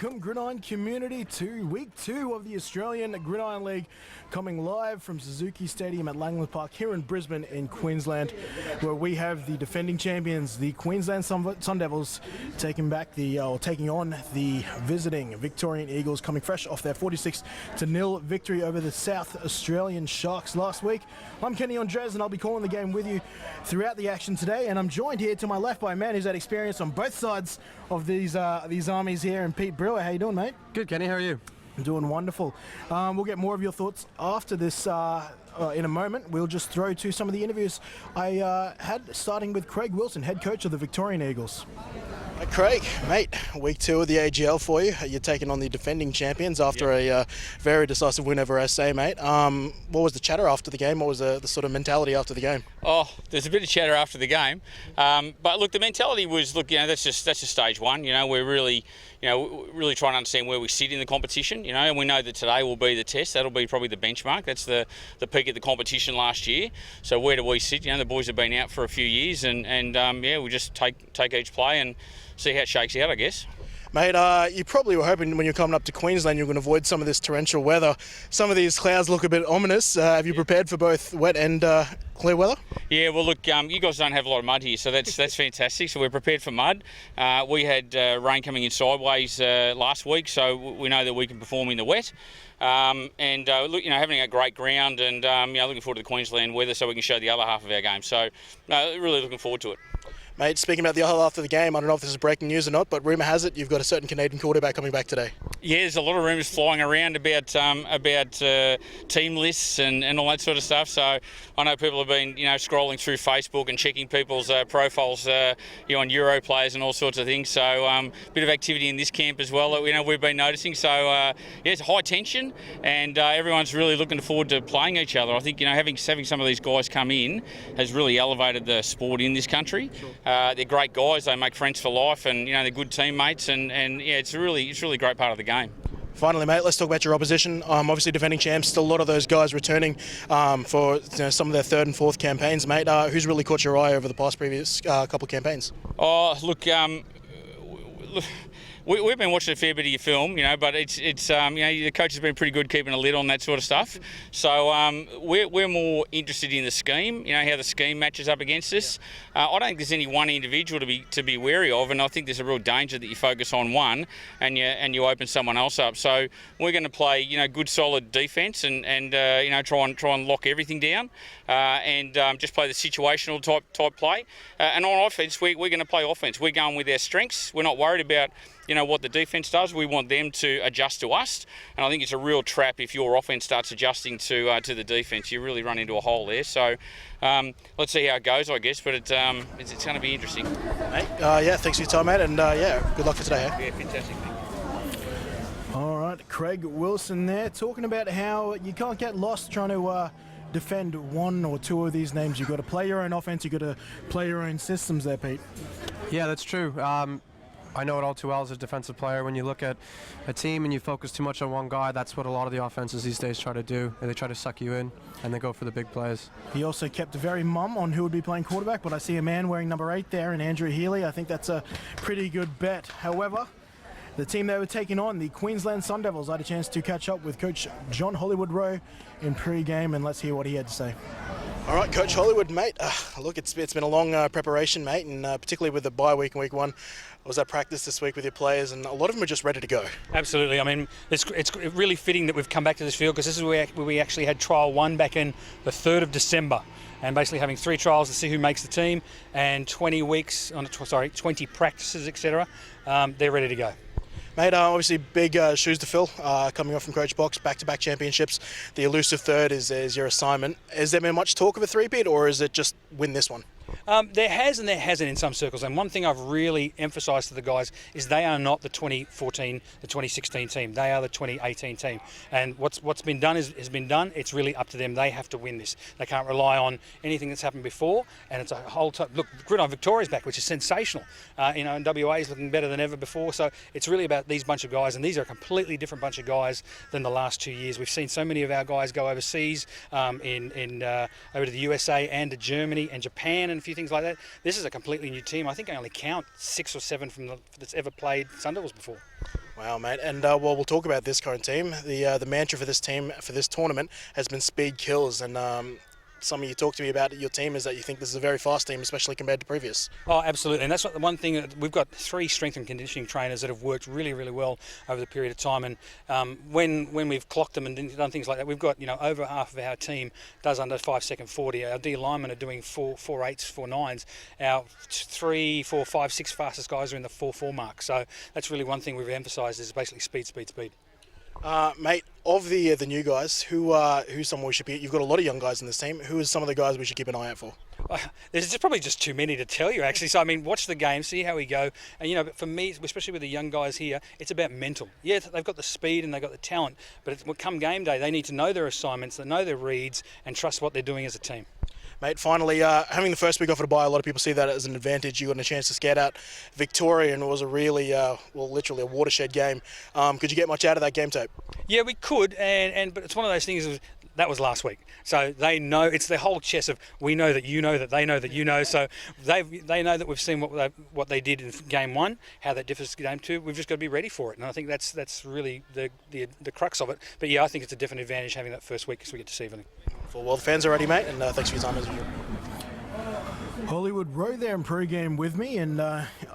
Welcome, Gridiron community, to week 2 of the Australian Gridiron League, coming live from Suzuki Stadium at Langland Park here in Brisbane in Queensland, where we have the defending champions, the Queensland Sun Devils, taking on the visiting Victorian Eagles, coming fresh off their 46-0 victory over the South Australian Sharks last week. I'm Kenny Andres, and I'll be calling the game with you throughout the action today, and I'm joined here to my left by a man who's had experience on both sides of these armies here, and Pete Brewer. How you doing, mate? Good, Kenny. How are you? I'm doing wonderful. We'll get more of your thoughts after this in a moment. We'll just throw to some of the interviews I had, starting with Craig Wilson, head coach of the Victorian Eagles. Hi, Craig, mate, week 2 of the AGL for you. You're taking on the defending champions after a very decisive win over SA, mate. What was the chatter after the game? What was the sort of mentality after the game? Oh, there's a bit of chatter after the game, but look, the mentality was, that's just stage one. We're really trying to understand where we sit in the competition. And we know that today will be the test. That'll be probably the benchmark. That's the peak of the competition last year. So where do we sit? The boys have been out for a few years, and we'll just take each play and see how it shakes out, I guess. Mate, you probably were hoping when you're coming up to Queensland you're going to avoid some of this torrential weather. Some of these clouds look a bit ominous. Have you prepared for both wet and clear weather? Yeah, well, look, you guys don't have a lot of mud here, so that's fantastic. So we're prepared for mud. We had rain coming in sideways last week, so we know that we can perform in the wet. Look, having a great ground, and looking forward to the Queensland weather so we can show the other half of our game. So, really looking forward to it. Mate, speaking about the other half of the game, I don't know if this is breaking news or not, but rumour has it you've got a certain Canadian quarterback coming back today. Yeah, there's a lot of rumours flying around about team lists and all that sort of stuff. So I know people have been scrolling through Facebook and checking people's profiles on Euro players and all sorts of things. So a bit of activity in this camp as well that we've been noticing. So it's high tension, and everyone's really looking forward to playing each other. I think having some of these guys come in has really elevated the sport in this country. Sure. They're great guys. They make friends for life, and they're good teammates. And it's a really great part of the game. Finally, mate, let's talk about your opposition. Obviously, defending champs. Still a lot of those guys returning for some of their third and fourth campaigns, mate. Who's really caught your eye over the previous couple of campaigns? Oh, look. We've been watching a fair bit of your film, but it's the coach has been pretty good keeping a lid on that sort of stuff. So we're more interested in the scheme, how the scheme matches up against us. I don't think there's any one individual to be wary of, and I think there's a real danger that you focus on one and you open someone else up. So we're going to play good solid defence and try and lock everything down and just play the situational type play. And on offence, we're going to play offence. We're going with our strengths. We're not worried about what the defence does. We want them to adjust to us, and I think it's a real trap if your offence starts adjusting to the defence. You really run into a hole there. So let's see how it goes, I guess, but it's going to be interesting. Mate, thanks for your time, mate, and good luck for today. Yeah, fantastic. All right, Craig Wilson there, talking about how you can't get lost trying to defend one or two of these names. You've got to play your own offence, you've got to play your own systems there, Pete. Yeah, that's true. I know it all too well as a defensive player. When you look at a team and you focus too much on one guy, that's what a lot of the offenses these days try to do. They try to suck you in, and they go for the big plays. He also kept very mum on who would be playing quarterback, but I see a man wearing number 8 there in Andrew Healy. I think that's a pretty good bet. However, the team they were taking on, the Queensland Sun Devils, I had a chance to catch up with Coach John Hollywood-Rowe in pre-game, and let's hear what he had to say. All right, Coach Hollywood, mate. Look, it's been a long preparation, mate, and particularly with the bye week in week 1. I was at practice this week with your players, and a lot of them are just ready to go. Absolutely. I mean, it's really fitting that we've come back to this field, because this is where we actually had trial 1 back in the 3rd of December, and basically having 3 trials to see who makes the team, and 20 practices, etc. They're ready to go. Mate, obviously big shoes to fill, coming off from Coach Box, back-to-back championships. The elusive third is your assignment. Has there been much talk of a three-peat, or is it just win this one? There has and there hasn't in some circles, and one thing I've really emphasised to the guys is they are not the 2014, the 2016 team. They are the 2018 team, and what's been done has been done. It's really up to them. They have to win this. They can't rely on anything that's happened before, and it's a whole look. Gridiron Victoria's back, which is sensational. And WA is looking better than ever before. So it's really about these bunch of guys, and these are a completely different bunch of guys than the last 2 years. We've seen so many of our guys go overseas, over to the USA and to Germany and Japan and a few things like that. This is a completely new team. I think I only count 6 or 7 that's ever played Sun Devils before. Wow, mate. And well, we'll talk about this current team. The mantra for this team, for this tournament, has been speed kills. And some of you talk to me about your team is that you think this is a very fast team, especially compared to previous. Oh, absolutely. And that's what the one thing that we've got 3 strength and conditioning trainers that have worked really, really well over the period of time. And when we've clocked them and done things like that, we've got, over half of our team does under 5-second 40. Our D linemen are doing 4.8s, 4.9s. Our 3, 4, 5, 6 fastest guys are in the 4.4 mark. So that's really one thing we've emphasised is basically speed, speed, speed. Mate, of the new guys, who's someone we should be? You've got a lot of young guys in this team. Who is some of the guys we should keep an eye out for? There's probably just too many to tell you, actually. So, watch the game, see how we go. And, but for me, especially with the young guys here, it's about mental. Yeah, they've got the speed and they've got the talent, but come game day, they need to know their assignments, they know their reads, and trust what they're doing as a team. Mate, finally, having the first week off at a bye, a lot of people see that as an advantage. You got a chance to scout out Victoria, and it was a really, literally a watershed game. Could you get much out of that game tape? Yeah, we could, but it's one of those things. That was last week, so they know it's the whole chess of we know that you know that they know that you know. So they know that we've seen what they did in game 1, how that differs to game 2. We've just got to be ready for it, and I think that's really the crux of it. But yeah, I think it's a definite advantage having that first week because we get to see everything. Well, the fans are ready, mate, and thanks for your time as usual. Hollywood Rowe there in pre-game with me, and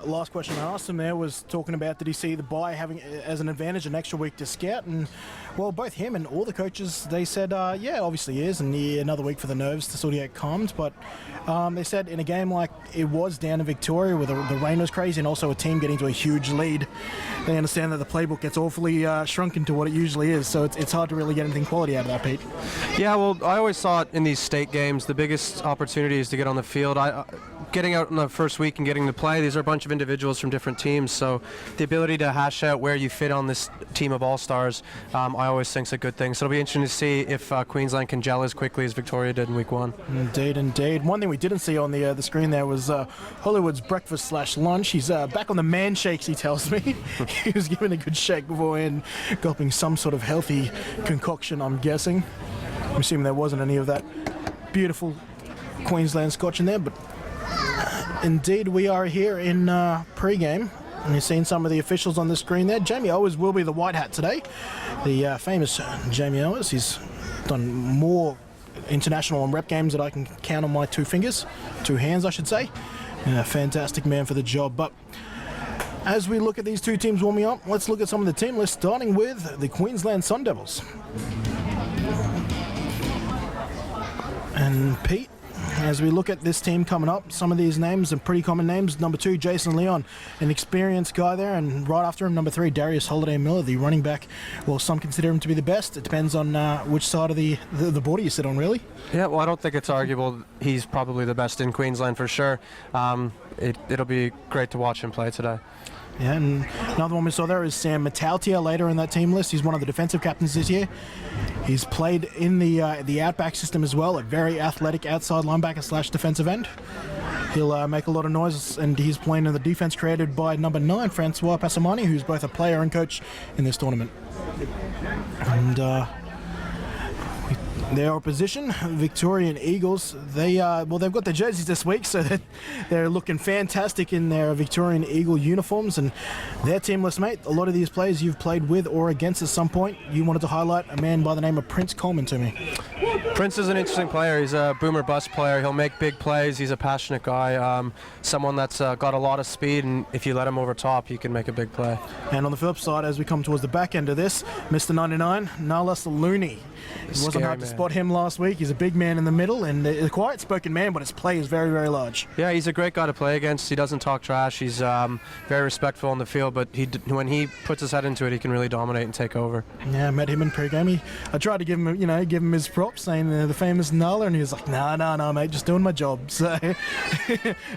last question I asked him there was talking about did he see the bye having as an advantage, an extra week to scout, and well, both him and all the coaches, they said yeah, obviously is, and another week for the nerves to sort of get calmed, but they said in a game like it was down in Victoria where the rain was crazy and also a team getting to a huge lead, they understand that the playbook gets awfully shrunken to what it usually is, so it's hard to really get anything quality out of that, Pete. Yeah, well, I always thought in these state games the biggest opportunity is to get on the field. Getting out in the first week and getting to play, these are a bunch of individuals from different teams, so the ability to hash out where you fit on this team of all-stars, I always think is a good thing. So it'll be interesting to see if Queensland can gel as quickly as Victoria did in week 1. Indeed. One thing we didn't see on the screen there was Hollywood's breakfast/lunch. He's back on the man shakes, he tells me. He was given a good shake beforehand, gulping some sort of healthy concoction, I'm guessing. I'm assuming there wasn't any of that beautiful Queensland scotch in there, but indeed we are here in pre-game, and you've seen some of the officials on the screen there. Jamie Owers will be the white hat today, the famous Jamie Owers. He's done more international and rep games that I can count on my 2 hands I should say. Fantastic man for the job. But as we look at these 2 teams warming up, let's look at some of the team lists, starting with the Queensland Sun Devils. And Pete, as we look at this team coming up, some of these names are pretty common names. Number 2, Jason Leon, an experienced guy there, and right after him, number 3, Darius Holiday-Miller, the running back. Well, some consider him to be the best. It depends on which side of the border you sit on, really. Yeah, well, I don't think it's arguable. He's probably the best in Queensland for sure. It'll be great to watch him play today. Yeah, and another one we saw there is Sam Matautia later in that team list. He's one of the defensive captains this year. He's played in the outback system as well, a very athletic outside linebacker / defensive end. He'll make a lot of noise, and he's playing in the defense created by number 9, Francois Passamani, who's both a player and coach in this tournament. And their opposition, Victorian Eagles, they've got their jerseys this week, so they're looking fantastic in their Victorian Eagle uniforms, and their team list, mate, a lot of these players you've played with or against at some point. You wanted to highlight a man by the name of Prince Coleman to me. Prince is an interesting player. He's a boomer bust player. He'll make big plays. He's a passionate guy, someone that's got a lot of speed, and if you let him over top, he can make a big play. And on the flip side, as we come towards the back end of this, Mr. 99, Nalas Looney. It wasn't hard to spot him last week. He's a big man in the middle and a quiet-spoken man, but his play is very, very large. Yeah, he's a great guy to play against. He doesn't talk trash. He's very respectful on the field, but when he puts his head into it, he can really dominate and take over. Yeah, I met him in pre-game. I tried to give him his props, saying the famous Nala, and he was like, no, mate, just doing my job. So,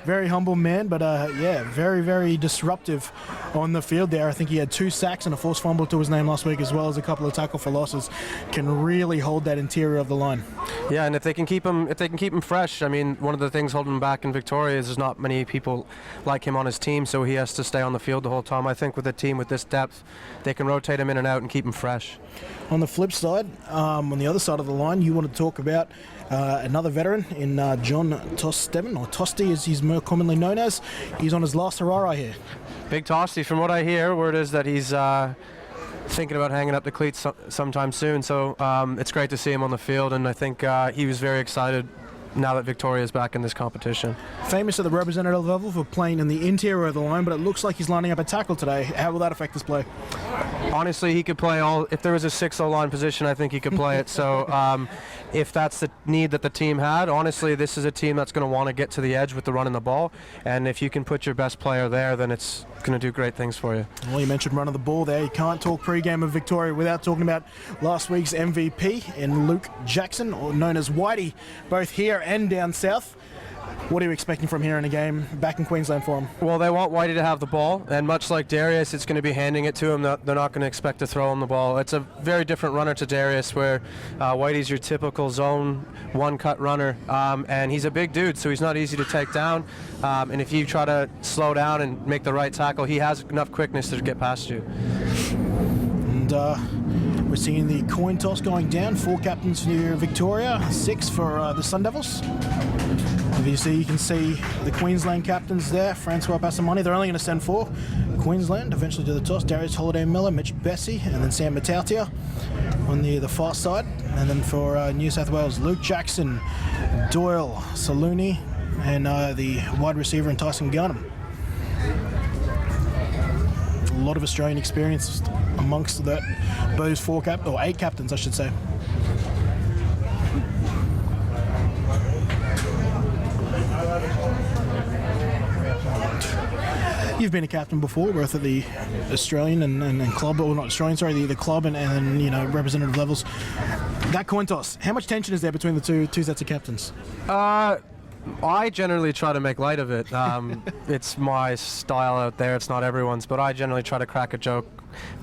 very humble man, but very, very disruptive on the field there. I think he had 2 sacks and a forced fumble to his name last week, as well as a couple of tackle for losses. Can really really hold that interior of the line. Yeah, and if they can keep him fresh, I mean, one of the things holding him back in Victoria is there's not many people like him on his team, so he has to stay on the field the whole time. I think with a team with this depth, they can rotate him in and out and keep him fresh. On the flip side, on the other side of the line, you want to talk about another veteran in John Tosteven, or Tosti as he's more commonly known as. He's on his last hurrah here. Big Tosti, from what I hear, word is that he's thinking about hanging up the cleats sometime soon, so it's great to see him on the field, and I think he was very excited now that Victoria is back in this competition. Famous at the representative level for playing in the interior of the line, but it looks like he's lining up a tackle today. How will that affect his play? Honestly, he could play all. If there was a 6-0 line position, I think he could play it. So if that's the need that the team had, honestly, this is a team that's going to want to get to the edge with the run and the ball. And if you can put your best player there, then it's going to do great things for you. Well, you mentioned run of the ball there. You can't talk pre-game of Victoria without talking about last week's MVP in Luke Jackson, or known as Whitey, both here and down south. What are you expecting from here in a game back in Queensland for him? Well, they want Whitey to have the ball, and much like Darius, it's going to be handing it to him. They're not going to expect to throw him the ball. It's a very different runner to Darius, where Whitey's your typical zone one-cut runner, and he's a big dude, so he's not easy to take down. And if you try to slow down and make the right tackle, he has enough quickness to get past you. And we're seeing the coin toss going down. 4 captains for Victoria, 6 for the Sun Devils. Obviously, you can see the Queensland captains there. Francois Passamani, they're only going to send 4. Queensland eventually do the toss. Darius Holiday-Miller, Mitch Bessie, and then Sam Matautia on the far side. And then for New South Wales, Luke Jackson, Doyle, Saluni, and the wide receiver in Tyson Garnham. A lot of Australian experience amongst those 8 captains, I should say. You've been a captain before, both at the Australian and club, or not Australian, sorry, the club and representative levels. That coin toss, how much tension is there between the two sets of captains? I generally try to make light of it. It's my style out there. It's not everyone's, but I generally try to crack a joke.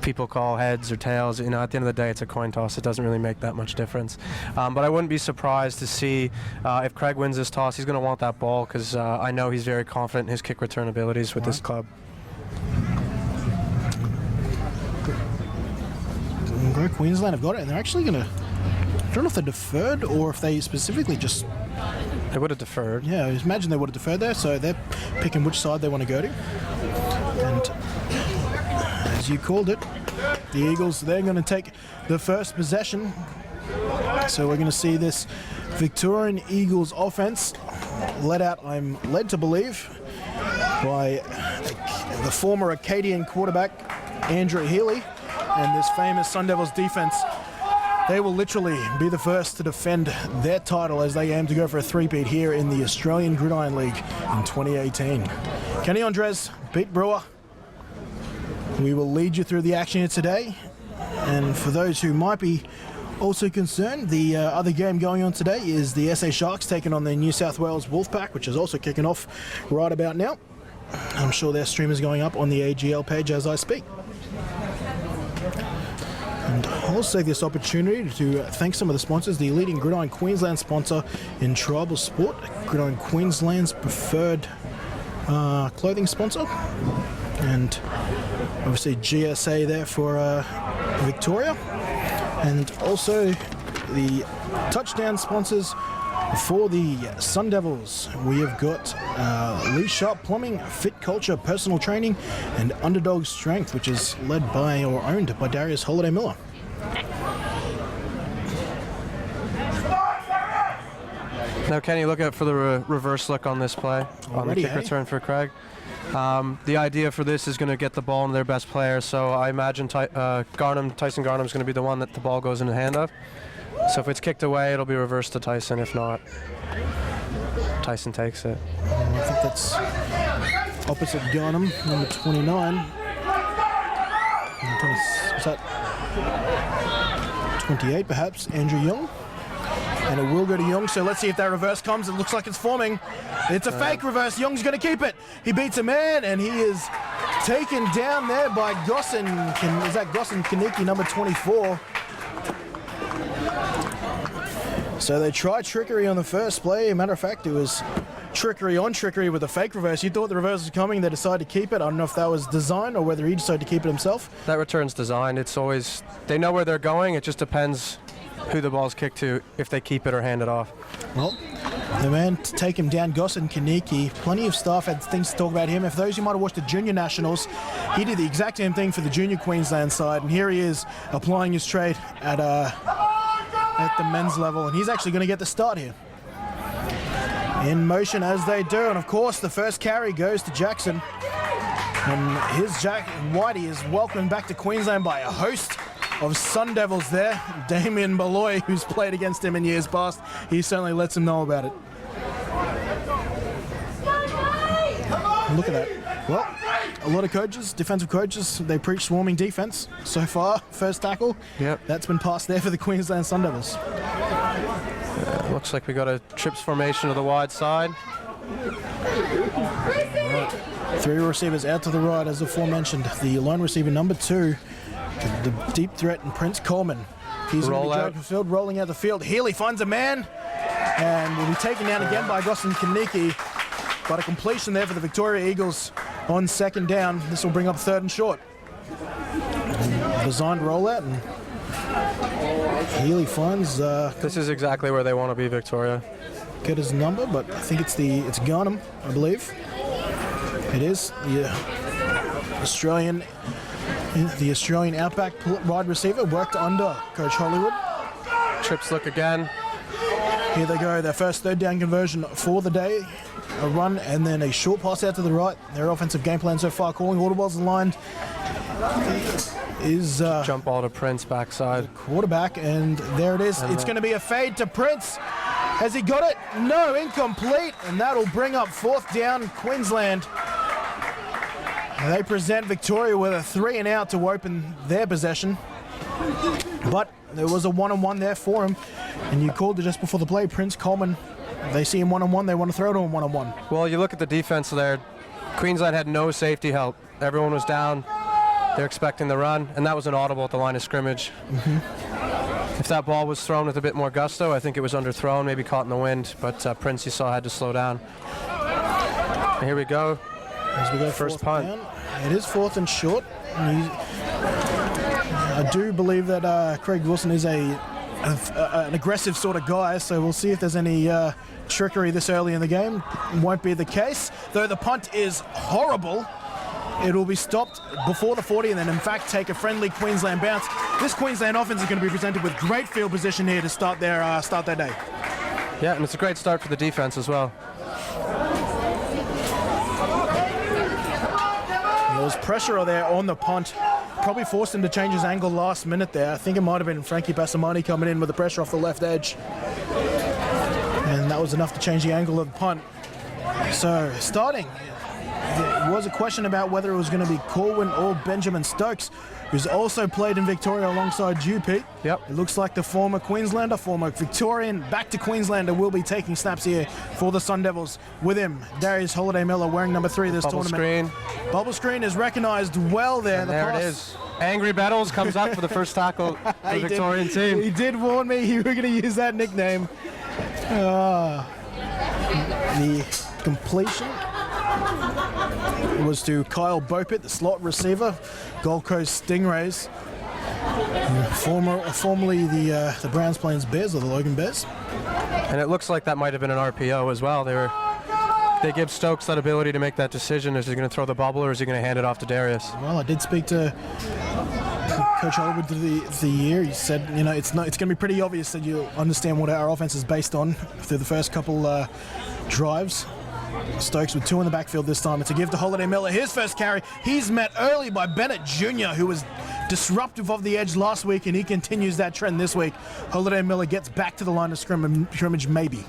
People call heads or tails. At the end of the day, it's a coin toss. It doesn't really make that much difference. But I wouldn't be surprised to see if Craig wins this toss, he's going to want that ball, because I know he's very confident in his kick return abilities with this club. Queensland have got it, and they're actually going to, I don't know if they deferred or if they specifically just... They would have deferred. Yeah, I imagine they would have deferred there, so they're picking which side they want to go to. And as you called it, the Eagles, they're going to take the first possession. So we're going to see this Victorian Eagles offense led out, I'm led to believe, by the former Acadian quarterback, Andrew Healy, and this famous Sun Devils defense. They will literally be the first to defend their title as they aim to go for a three-peat here in the Australian Gridiron League in 2018. Kenny Andres, Pete Brewer, we will lead you through the action here today. And for those who might be also concerned, the other game going on today is the SA Sharks taking on the New South Wales Wolfpack, which is also kicking off right about now. I'm sure their stream is going up on the AGL page as I speak. And I'll also take this opportunity to thank some of the sponsors. The leading Gridiron Queensland sponsor in tribal sport, Gridiron Queensland's preferred clothing sponsor, and obviously GSA there for Victoria, and also the touchdown sponsors for the Sun Devils. We have got Lee Sharp Plumbing, Fit Culture Personal Training, and Underdog Strength, which is led by or owned by Darius Holiday-Miller. Now, Kenny, look out for the reverse look on this play, on the kick return for Craig. The idea for this is going to get the ball in their best player, so I imagine Tyson Garnham is going to be the one that the ball goes in the hand of. So if it's kicked away, it'll be reversed to Tyson. If not, Tyson takes it. I think that's opposite Garnham, number 29. Is that 28 perhaps? Andrew Young. And it will go to Young, so let's see if that reverse comes. It looks like it's forming. It's a fake reverse. Young's going to keep it. He beats a man, and he is taken down there by Gossin. Is that Gossin Kaniki, number 24? So they tried trickery on the first play. Matter of fact, it was trickery on trickery with a fake reverse. You thought the reverse was coming. They decided to keep it. I don't know if that was design or whether he decided to keep it himself. That return's designed. It's always, they know where they're going. It just depends who the ball's kicked to, if they keep it or hand it off. Well, the man to take him down, Gosson Kaniki. Plenty of staff had things to talk about him. If those who might have watched the Junior Nationals, he did the exact same thing for the Junior Queensland side. And here he is applying his trade at the men's level. And he's actually going to get the start here. In motion as they do. And of course, the first carry goes to Jackson. And his Whitey is welcomed back to Queensland by a host of Sun Devils there. Damien Malloy, who's played against him in years past, he certainly lets him know about it. Look at that. Well, a lot of coaches, defensive coaches, they preach swarming defense. So far, first tackle, Yep. that's been passed there for the Queensland Sun Devils. Looks like we got a trips formation to the wide side. Right. 3 receivers out to the right, as aforementioned. The lone receiver number 2, the deep threat, and Prince Coleman. He's going to be dragged from the field, rolling out the field. Healy finds a man and will be taken down again by Gosson Kaniki. But a completion there for the Victoria Eagles on second down. This will bring up 3rd and short. Designed rollout, and Healy finds This is exactly where they want to be, Victoria. get his number, but I think it's Garnham, I believe. It is the Australian outback wide receiver, worked under Coach Hollywood. Trips look again. Here they go, their first 3rd down conversion for the day. A run and then a short pass out to the right. Their offensive game plan so far, calling audibles aligned, is Jump ball to Prince backside. quarterback, and there it is. It's going to be a fade to Prince. Has he got it? No, incomplete, and that'll bring up 4th down Queensland. They present Victoria with a 3 and out to open their possession, but there was a 1-on-1 there for him, and you called it just before the play. Prince Coleman, they see him 1-on-1, they want to throw to him 1-on-1. Well, you look at the defense there. Queensland had no safety help. Everyone was down. They're expecting the run, and that was an audible at the line of scrimmage. If that ball was thrown with a bit more gusto, I think it was underthrown, maybe caught in the wind, but Prince, you saw, had to slow down. And here we go. As we go First 4th punt. down. It is 4th and short. And I do believe that Craig Wilson is an aggressive sort of guy, so we'll see if there's any trickery this early in the game. Won't be the case, though the punt is horrible. It will be stopped before the 40 and then in fact take a friendly Queensland bounce. This Queensland offense is going to be presented with great field position here to start their day. Yeah, and it's a great start for the defense as well. There was pressure there on the punt. Probably forced him to change his angle last minute there. I think it might have been Frankie Passamani coming in with the pressure off the left edge. And that was enough to change the angle of the punt. So starting, there was a question about whether it was going to be Corwin or Benjamin Stokes, who's also played in Victoria alongside you, Pete. Yep. It looks like the former Queenslander, former Victorian, back to Queenslander will be taking snaps here for the Sun Devils. With him, Darius Holiday-Miller wearing number 3 this Bubble tournament. screen. Bubble screen is recognised well there. And there it is. Angry Bettles comes up for the first tackle for the Victorian team. He did warn me you were going to use that nickname. The completion was to Kyle Bopit, the slot receiver, Gold Coast Stingrays. Formerly the Browns Plains Bears, or the Logan Bears. And it looks like that might have been an RPO as well. They give Stokes that ability to make that decision. Is he going to throw the bubble or is he going to hand it off to Darius? Well, I did speak to Coach Hollywood the year. He said, you know, it's going to be pretty obvious that you'll understand what our offense is based on through the first couple drives. Stokes with 2 in the backfield this time. It's a give to Holiday-Miller. His first carry. He's met early by Bennett Jr., who was disruptive of the edge last week, and he continues that trend this week. Holiday-Miller gets back to the line of scrimmage, maybe.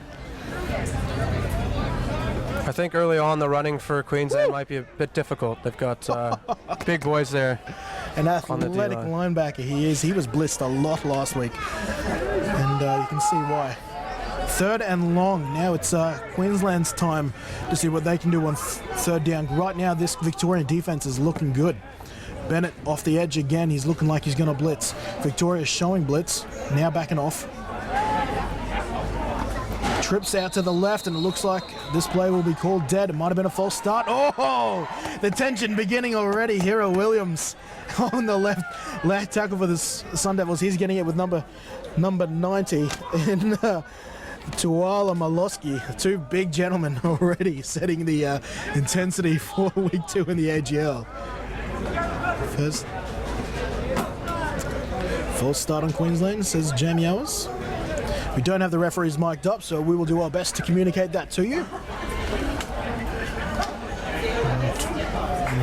I think early on the running for Queensland might be a bit difficult. They've got big boys there. An athletic linebacker he is. He was blitzed a lot last week, and you can see why. 3rd and long. Now it's Queensland's time to see what they can do on 3rd down. Right now, this Victorian defense is looking good. Bennett off the edge again. He's looking like he's going to blitz. Victoria's showing blitz. Now backing off. trips out to the left, and it looks like this play will be called dead. It might have been a false start. Oh, the tension beginning already. Hero Williams on the left tackle for the Sun Devils. He's getting it with number 90 in Tuala Maloski. Two big gentlemen already setting the intensity for week 2 in the AGL. First false start on Queensland, says Jamie Owers. We don't have the referees mic'd up, so we will do our best to communicate that to you.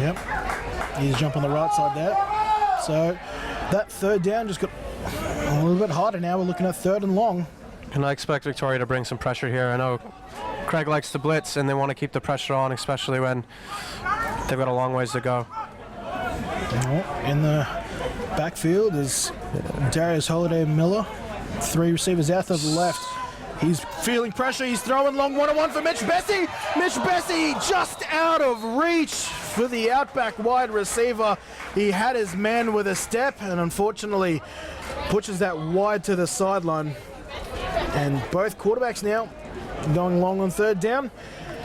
Yep, he's jumping on the right side there. So that third down just got a little bit harder now. We're looking at 3rd and long. And I expect Victoria to bring some pressure here. I know Craig likes to blitz, and they want to keep the pressure on, especially when they've got a long ways to go. In the backfield is Darius Holiday-Miller. 3 receivers out to the left. He's feeling pressure. He's throwing long one-on-one for Mitch Bessie. Mitch Bessie just out of reach for the outback wide receiver. He had his man with a step and unfortunately pushes that wide to the sideline. And both quarterbacks now going long on 3rd down.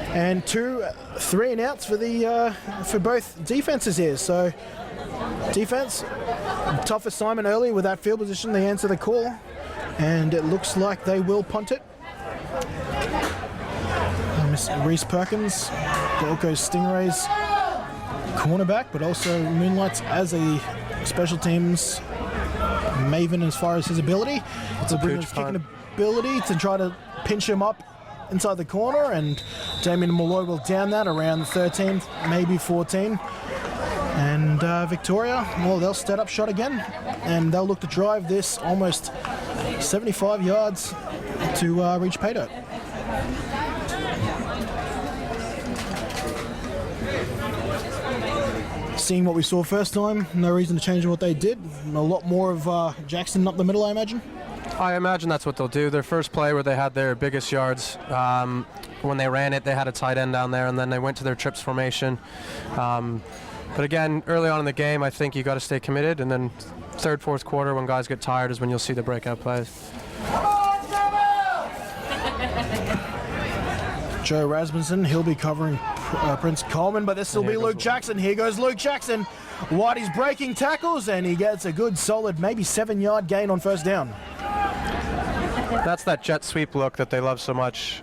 And 2 3 and outs for both defenses here. So defense, tough assignment early with that field position. They answer the call. And it looks like they will punt it. Reese Perkins, Gold Coast Stingrays cornerback, but also moonlights as a special teams maven as far as his ability. It's a brilliant kicking ability to try to pinch him up inside the corner, and Damien Malloy will down that around the 13th, maybe 14. And Victoria, well, they'll set up shot again, and they'll look to drive this almost 75 yards to reach pay dirt. Seeing what we saw first time, no reason to change what they did. A lot more of Jackson up the middle, I imagine. I imagine that's what they'll do. Their first play where they had their biggest yards, when they ran it, they had a tight end down there, and then they went to their trips formation. But again, early on in the game, I think you got to stay committed, and then 3rd, 4th quarter, when guys get tired, is when you'll see the breakout plays. Joe Rasmussen, he'll be covering Prince Coleman, but this will be Luke Jackson. Here goes Luke Jackson. Whitey's breaking tackles, and he gets a good, solid, maybe 7-yard gain on 1st down. That's that jet sweep look that they love so much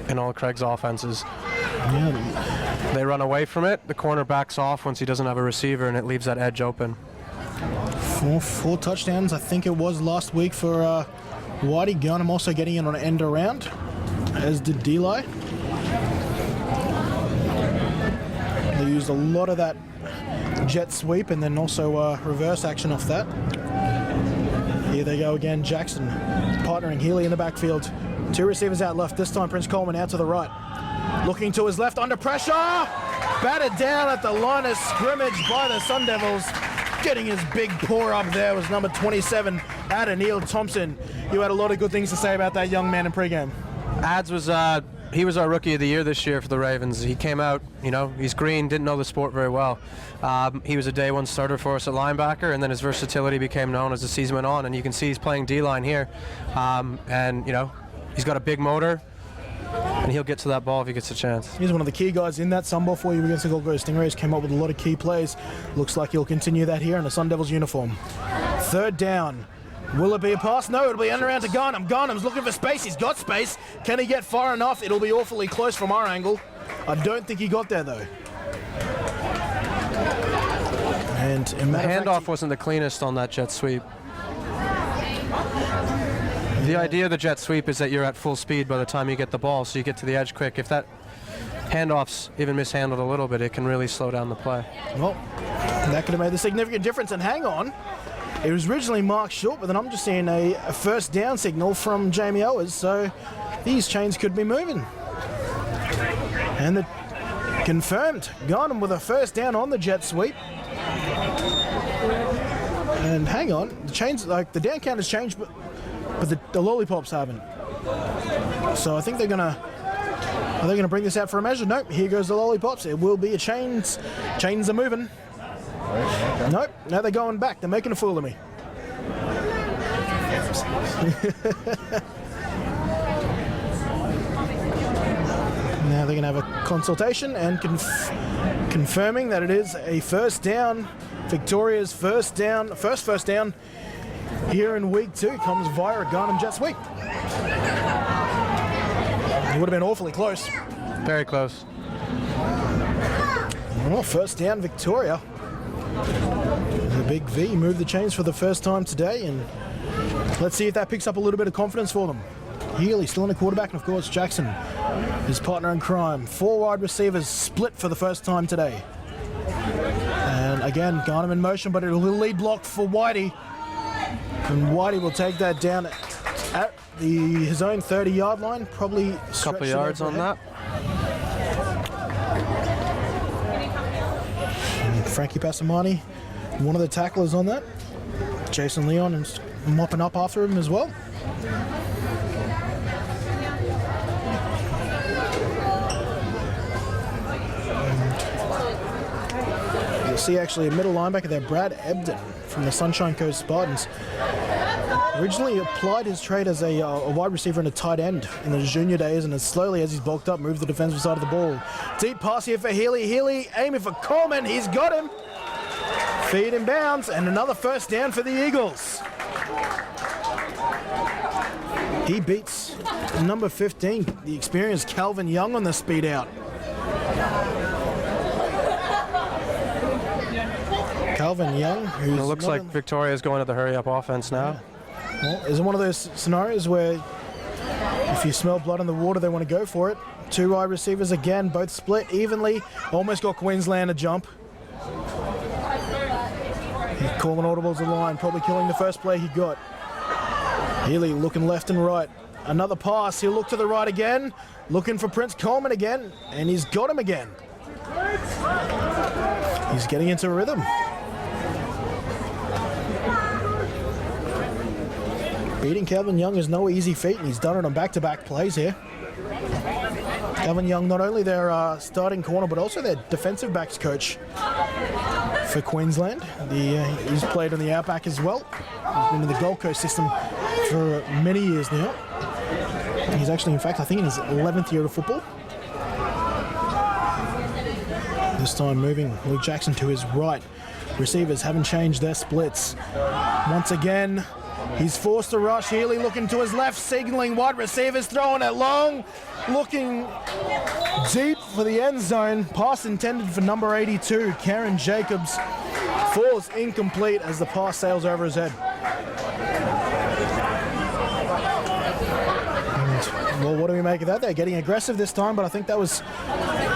in all Craig's offenses. Yeah. They run away from it, the corner backs off once he doesn't have a receiver, and it leaves that edge open. Four touchdowns, I think it was last week for Whitey. Gunham also getting in on an end around, as did Deli. They used a lot of that jet sweep and then also reverse action off that. Here they go again, Jackson partnering Healy in the backfield. 2 receivers out left, this time Prince Coleman out to the right. Looking to his left, under pressure! Batted down at the line of scrimmage by the Sun Devils. Getting his big paw up there was number 27, Neil Thompson. You had a lot of good things to say about that young man in pregame. Ads was, he was our Rookie of the Year this year for the Ravens. He came out, you know, he's green, didn't know the sport very well. He was a day 1 starter for us at linebacker, and then his versatility became known as the season went on, and you can see he's playing D-line here. And, you know, he's got a big motor, and he'll get to that ball if he gets a chance. He's one of the key guys in that Sun Bowl for you against the Gold Coast Stingrays. Came up with a lot of key plays. Looks like he'll continue that here in the Sun Devils uniform. 3rd down. Will it be a pass? No, it'll be end around to Garnham. Garnham's looking for space. He's got space. Can he get far enough? It'll be awfully close from our angle. I don't think he got there, though. And the handoff wasn't the cleanest on that jet sweep. The idea of the jet sweep is that you're at full speed by the time you get the ball, so you get to the edge quick. If that handoff's even mishandled a little bit, it can really slow down the play. Well, that could have made a significant difference. And hang on, it was originally marked short, but then I'm just seeing a 1st down signal from Jamie Owers, so these chains could be moving. And the confirmed, Garnham with a 1st down on the jet sweep. And hang on, the chains, like the down count has changed, but the lollipops haven't. So I think they're gonna. Are they gonna bring this out for a measure? Nope. Here goes the lollipops. It will be a chains. Chains are moving. Nope. Now they're going back. They're making a fool of me. Now they're going to have a consultation and confirming that it is a first down. Victoria's first down here in week 2 comes via a Garnham jet sweep. It would have been awfully close. Very close. Well, first down, Victoria. The big V moved the chains for the first time today, and let's see if that picks up a little bit of confidence for them. Healy still in the quarterback, and of course Jackson, his partner in crime. 4 wide receivers split for the first time today. And again, Garnham in motion, but it'll lead block for Whitey. And Whitey will take that down at his own 30-yard line, probably a couple yards on that. And Frankie Passamani, one of the tacklers on that. Jason Leon is mopping up after him as well. And you'll see actually a middle linebacker there, Brad Ebden from the Sunshine Coast Spartans. Originally applied his trade as a wide receiver and a tight end in the junior days, and as slowly as he's bulked up, moved the defensive side of the ball. Deep pass here for Healy. Healy aiming for Coleman. He's got him. Feed in bounds, and another first down for the Eagles. He beats number 15, the experienced Calvin Young on the speed out. Calvin Young, who's... It looks like Victoria's going to the hurry-up offense now. Well, is it one of those scenarios where if you smell blood in the water, they want to go for it? 2 wide receivers again, both split evenly. Almost got Queensland a jump. He's calling audibles a line, probably killing the first play he got. Healy looking left and right. Another pass, he'll look to the right again. Looking for Prince Coleman again, and he's got him again. He's getting into a rhythm. Beating Calvin Young is no easy feat, and he's done it on back-to-back plays here. Calvin Young, not only their starting corner, but also their defensive backs coach for Queensland. He's played on the outback as well. He's been in the Gold Coast system for many years now. He's actually, in fact, I think in his 11th year of football. This time moving Luke Jackson to his right. Receivers haven't changed their splits. Once again, he's forced to rush. Healy looking to his left, signaling wide receivers, throwing it long, looking deep for the end zone. Pass intended for number 82, Karen Jacobs. Falls incomplete as the pass sails over his head. And, well, what do we make of that? They're getting aggressive this time, but I think that was,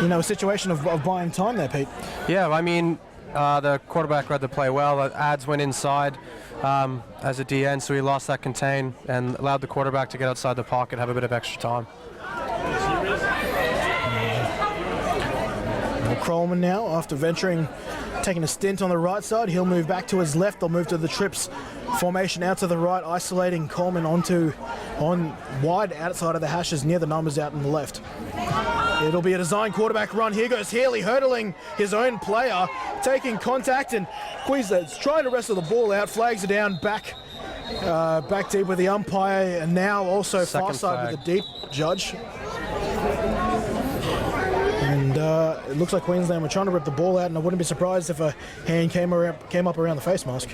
a situation of buying time there, Pete. Yeah, I mean, the quarterback read the play well. The ads went inside as a DN, so he lost that contain and allowed the quarterback to get outside the pocket, have a bit of extra time. Coleman now, after taking a stint on the right side, he'll move back to his left. They'll move to the trips formation out to the right, isolating Coleman on wide outside of the hashes near the numbers out on the left. It'll be a design quarterback run. Here goes Healy hurdling his own player, taking contact, and Queensland's trying to wrestle the ball out, flags it down back deep with the umpire, and now also far side with the deep judge. And it looks like Queensland were trying to rip the ball out, and I wouldn't be surprised if a hand came up around the face mask.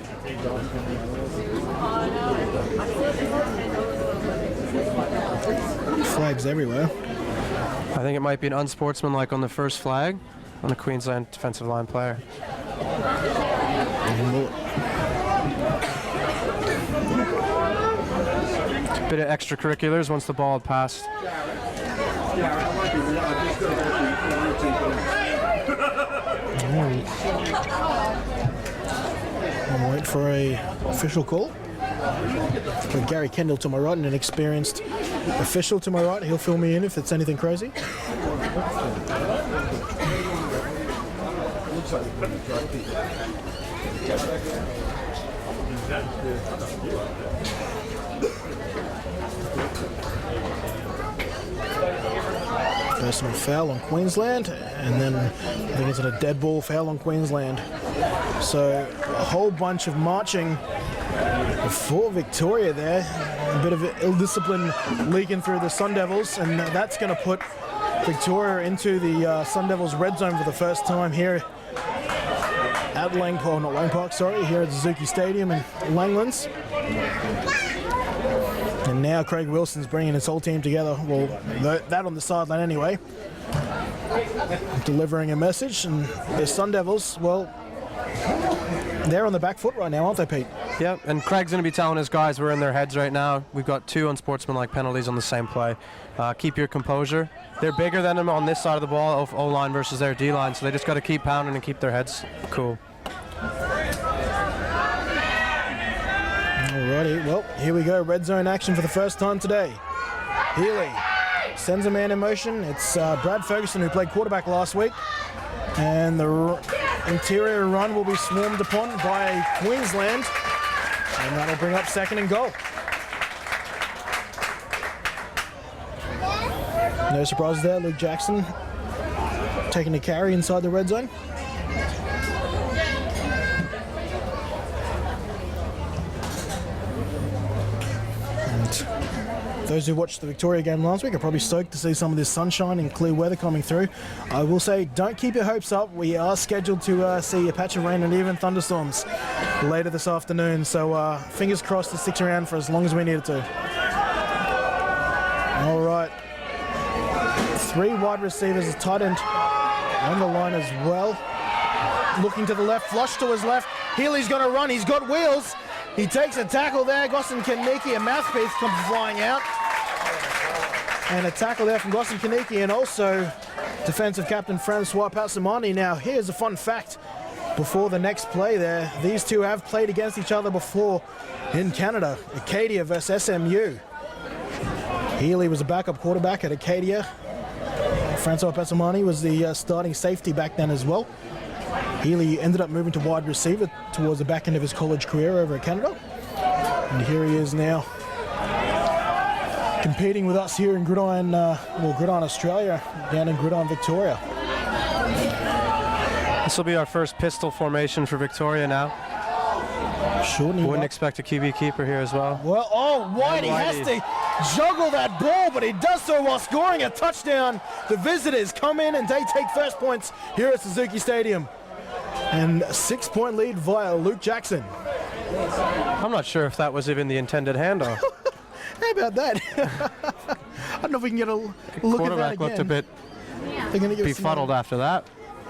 Flags everywhere. I think it might be an unsportsmanlike on the first flag on the Queensland defensive line player. A bit of extracurriculars once the ball had passed. I'll wait for a official call. Got Gary Kendall to my right and an experienced official to my right. He'll fill me in if it's anything crazy. Personal foul on Queensland, and then I think it's a dead ball foul on Queensland. So a whole bunch of marching for Victoria there. A bit of ill discipline leaking through the Sun Devils, and that's going to put Victoria into the Sun Devils red zone for the first time here at Lang Park, here at Suzuki Stadium in Langlands. And now Craig Wilson's bringing his whole team together. Well, that on the sideline anyway. Delivering a message, and the Sun Devils, well, they're on the back foot right now, aren't they, Pete? Yep, and Craig's going to be telling his guys we're in their heads right now. We've got 2 unsportsmanlike penalties on the same play. Keep your composure. They're bigger than them on this side of the ball, O-line versus their D-line, so they just got to keep pounding and keep their heads cool. Alrighty, well, here we go. Red zone action for the first time today. Healy sends a man in motion. It's Brad Ferguson, who played quarterback last week. And the interior run will be swarmed upon by Queensland. And that'll bring up 2nd and goal. No surprises there. Luke Jackson taking the carry inside the red zone. Those who watched the Victoria game last week are probably stoked to see some of this sunshine and clear weather coming through. I will say, don't keep your hopes up. We are scheduled to see a patch of rain and even thunderstorms later this afternoon. So fingers crossed it sticks around for as long as we need it to. All right. 3 wide receivers, a tight end on the line as well. Looking to the left, flush to his left. Healy's going to run. He's got wheels. He takes a tackle there. Gosson Kaniki, a mouthpiece, comes flying out. And a tackle there from Gosson Kaniki, and also defensive captain Francois Passamani. Now, here's a fun fact before the next play there. These two have played against each other before in Canada. Acadia versus SMU. Healy was a backup quarterback at Acadia. Francois Passamani was the starting safety back then as well. Healy ended up moving to wide receiver towards the back end of his college career over at Canada. And here he is now, competing with us here in Gridiron, Gridiron Australia, down in Gridiron, Victoria. This will be our first pistol formation for Victoria now. Wouldn't expect a QB keeper here as well. Well, Whitey has to juggle that ball, but he does so while scoring a touchdown. The visitors come in and they take first points here at Suzuki Stadium. And a 6-point lead via Luke Jackson. I'm not sure if that was even the intended handoff. How about that? I don't know if we can get a look at that again. Quarterback looked a bit befuddled after that.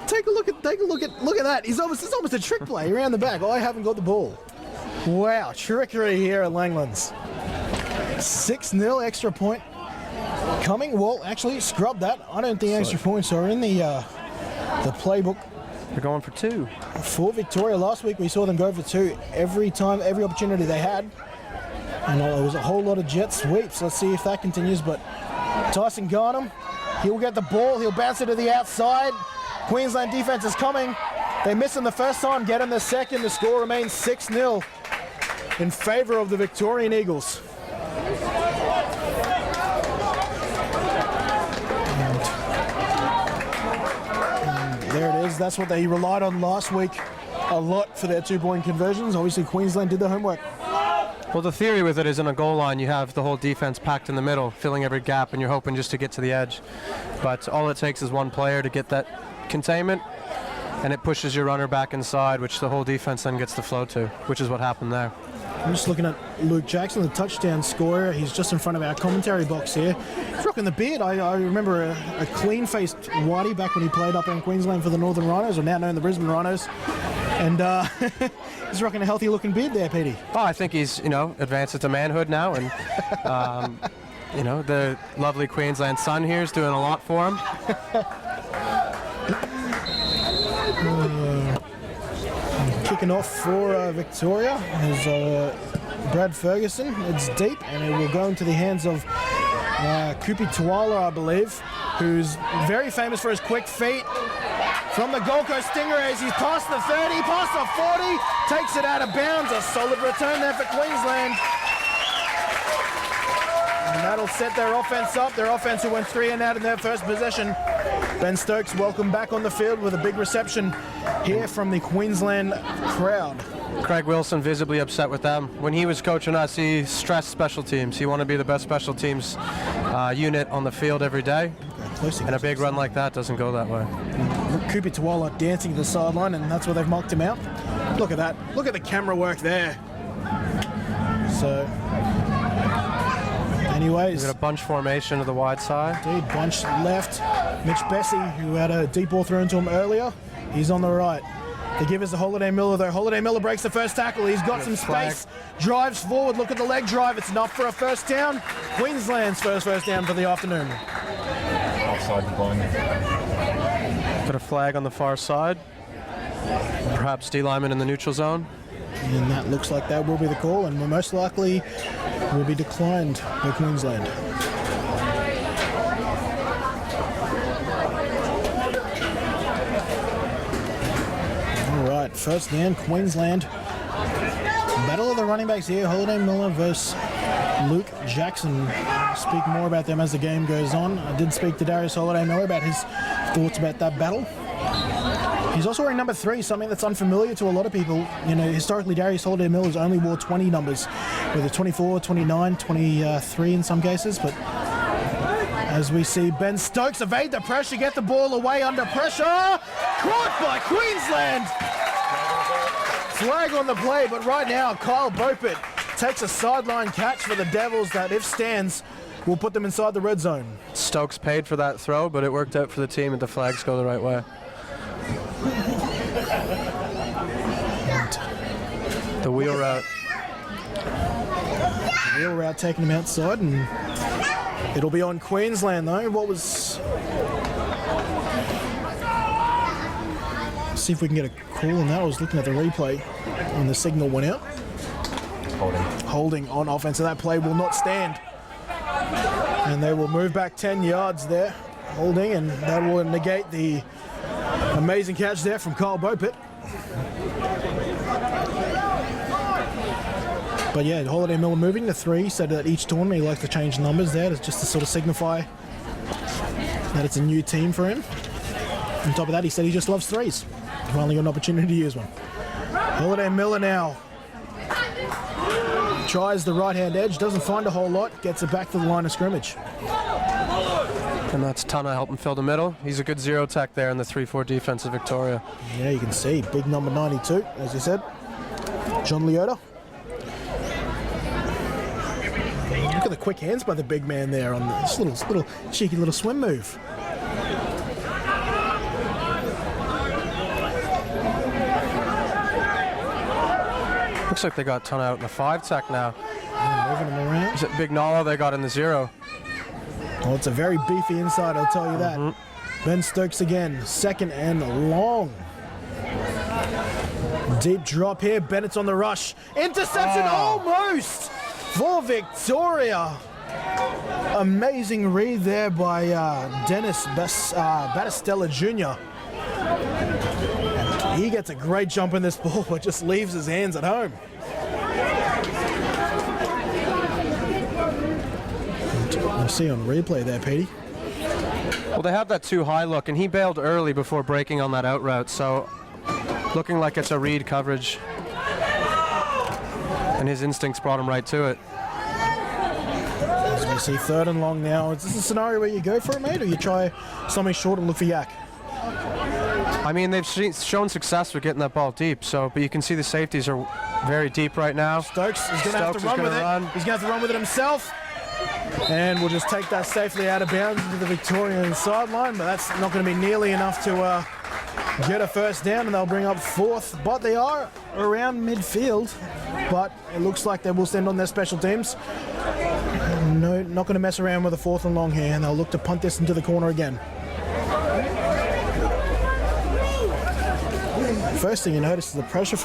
Take a look at that. It's almost a trick play around the back. I haven't got the ball. Wow, trickery here at Langlands. 6-0 extra point coming. Well, actually, scrub that. I don't think extra points are in the playbook. They're going for 2. For Victoria last week, we saw them go for 2 every opportunity they had. And there was a whole lot of jet sweeps. Let's see if that continues. But Tyson Garnham, he'll get the ball. He'll bounce it to the outside. Queensland defense is coming. They miss him the first time, get him the second. The score remains 6-0 in favor of the Victorian Eagles. And there it is. That's what they relied on last week a lot for their 2-point conversions. Obviously, Queensland did the homework. Well, the theory with it is in a goal line, you have the whole defense packed in the middle, filling every gap, and you're hoping just to get to the edge. But all it takes is one player to get that containment, and it pushes your runner back inside, which the whole defense then gets the flow to, which is what happened there. I'm just looking at Luke Jackson, the touchdown scorer. He's just in front of our commentary box here. He's rocking the beard. I remember a clean-faced Whitey back when he played up in Queensland for the Northern Rhinos, or now known the Brisbane Rhinos. And he's rocking a healthy-looking beard there, Petey. Oh, I think he's, advanced into manhood now, and, the lovely Queensland sun here is doing a lot for him. Kicking off for Victoria is Brad Ferguson. It's deep, and it will go into the hands of Kupi Tuala, I believe, who's very famous for his quick feet. From the Gold Coast Stingrays, he's past the 30, past the 40, takes it out of bounds. A solid return there for Queensland. And that'll set their offense up. Their offense who went 3 and out in their first possession. Ben Stokes welcome back on the field with a big reception here from the Queensland crowd. Craig Wilson visibly upset with them. When he was coaching us, he stressed special teams. He wanted to be the best special teams unit on the field every day. close he And a was. big run like that doesn't go that way. Kupi Tuwala dancing to the sideline, and that's where they've marked him out. Look at that. Look at the camera work there. So, anyways, He's got a bunch formation to the wide side. indeed, bunch left. Mitch Bessie, who had a deep ball thrown to him earlier, he's on the right. They give us to Holiday Miller, though. Holiday Miller breaks the first tackle. He's got some space. Drives forward. Look at the leg drive. It's enough for a first down. Queensland's first down for the afternoon. Offside the blind. Got a flag on the far side. Perhaps D lineman in the neutral zone. And that looks like that will be the call, and most likely will be declined by Queensland. All right, first down, Queensland. Battle of the running backs here. Holiday Miller versus Luke Jackson. Speak more about them as the game goes on. I did speak to Darius Holiday Miller about his thoughts about that battle. He's also wearing number 3, something that's unfamiliar to a lot of people. You know, historically, Darius Holiday Miller's only wore 20 numbers, whether 24, 29, 23 in some cases. But as we see, Ben Stokes evade the pressure, get the ball away under pressure. Caught by Queensland. Flag on the play, but right now, Kyle Bopert takes a sideline catch for the Devils that, if stands, will put them inside the red zone. Stokes paid for that throw, but it worked out for the team and the flags go the right way. The wheel route. Wheel route taking him outside, and it'll be on Queensland though. What was? See if we can get a call on that. I was looking at the replay when the signal went out. Holding on offense, so that play will not stand. And they will move back 10 yards there, holding, and that will negate the amazing catch there from Kyle Bopert. But yeah, Holiday Miller moving to 3, said that each tournament he likes to change numbers there just to sort of signify that it's a new team for him. On top of that, he said he just loves 3s. Finally got an opportunity to use one. Holiday Miller now tries the right-hand edge, doesn't find a whole lot, gets it back to the line of scrimmage. And that's Tana helping fill the middle. He's a good zero tech there in the 3-4 defense of Victoria. Yeah, you can see big number 92, as you said, John Leota. Look at the quick hands by the big man there on this little cheeky little swim move. Looks like they got Tana out in the 5 tech now. Moving him around. Is it Big Nala they got in the 0? Well, it's a very beefy inside, I'll tell you that. Ben Stokes again, second and long. Deep drop here, Bennett's on the rush. Interception almost for Victoria. Amazing read there by Dennis Battistella Jr. He gets a great jump in this ball, but just leaves his hands at home. You see on replay there, Petey. Well, they have that too high look, and he bailed early before breaking on that out route, so looking like it's a read coverage. And his instincts brought him right to it. As we see third and long now, is this a scenario where you go for it, mate, or you try something short and look for yak? I mean, they've shown success with getting that ball deep, but you can see the safeties are very deep right now. Stokes is going to have to run with it. He's going to have to run with it himself. And we'll just take that safely out of bounds into the Victorian sideline, but that's not going to be nearly enough to get a first down, and they'll bring up 4th. But they are around midfield, but it looks like they will stand on their special teams. No, not going to mess around with a 4th and long here, and they'll look to punt this into the corner again. First thing you notice is the pressure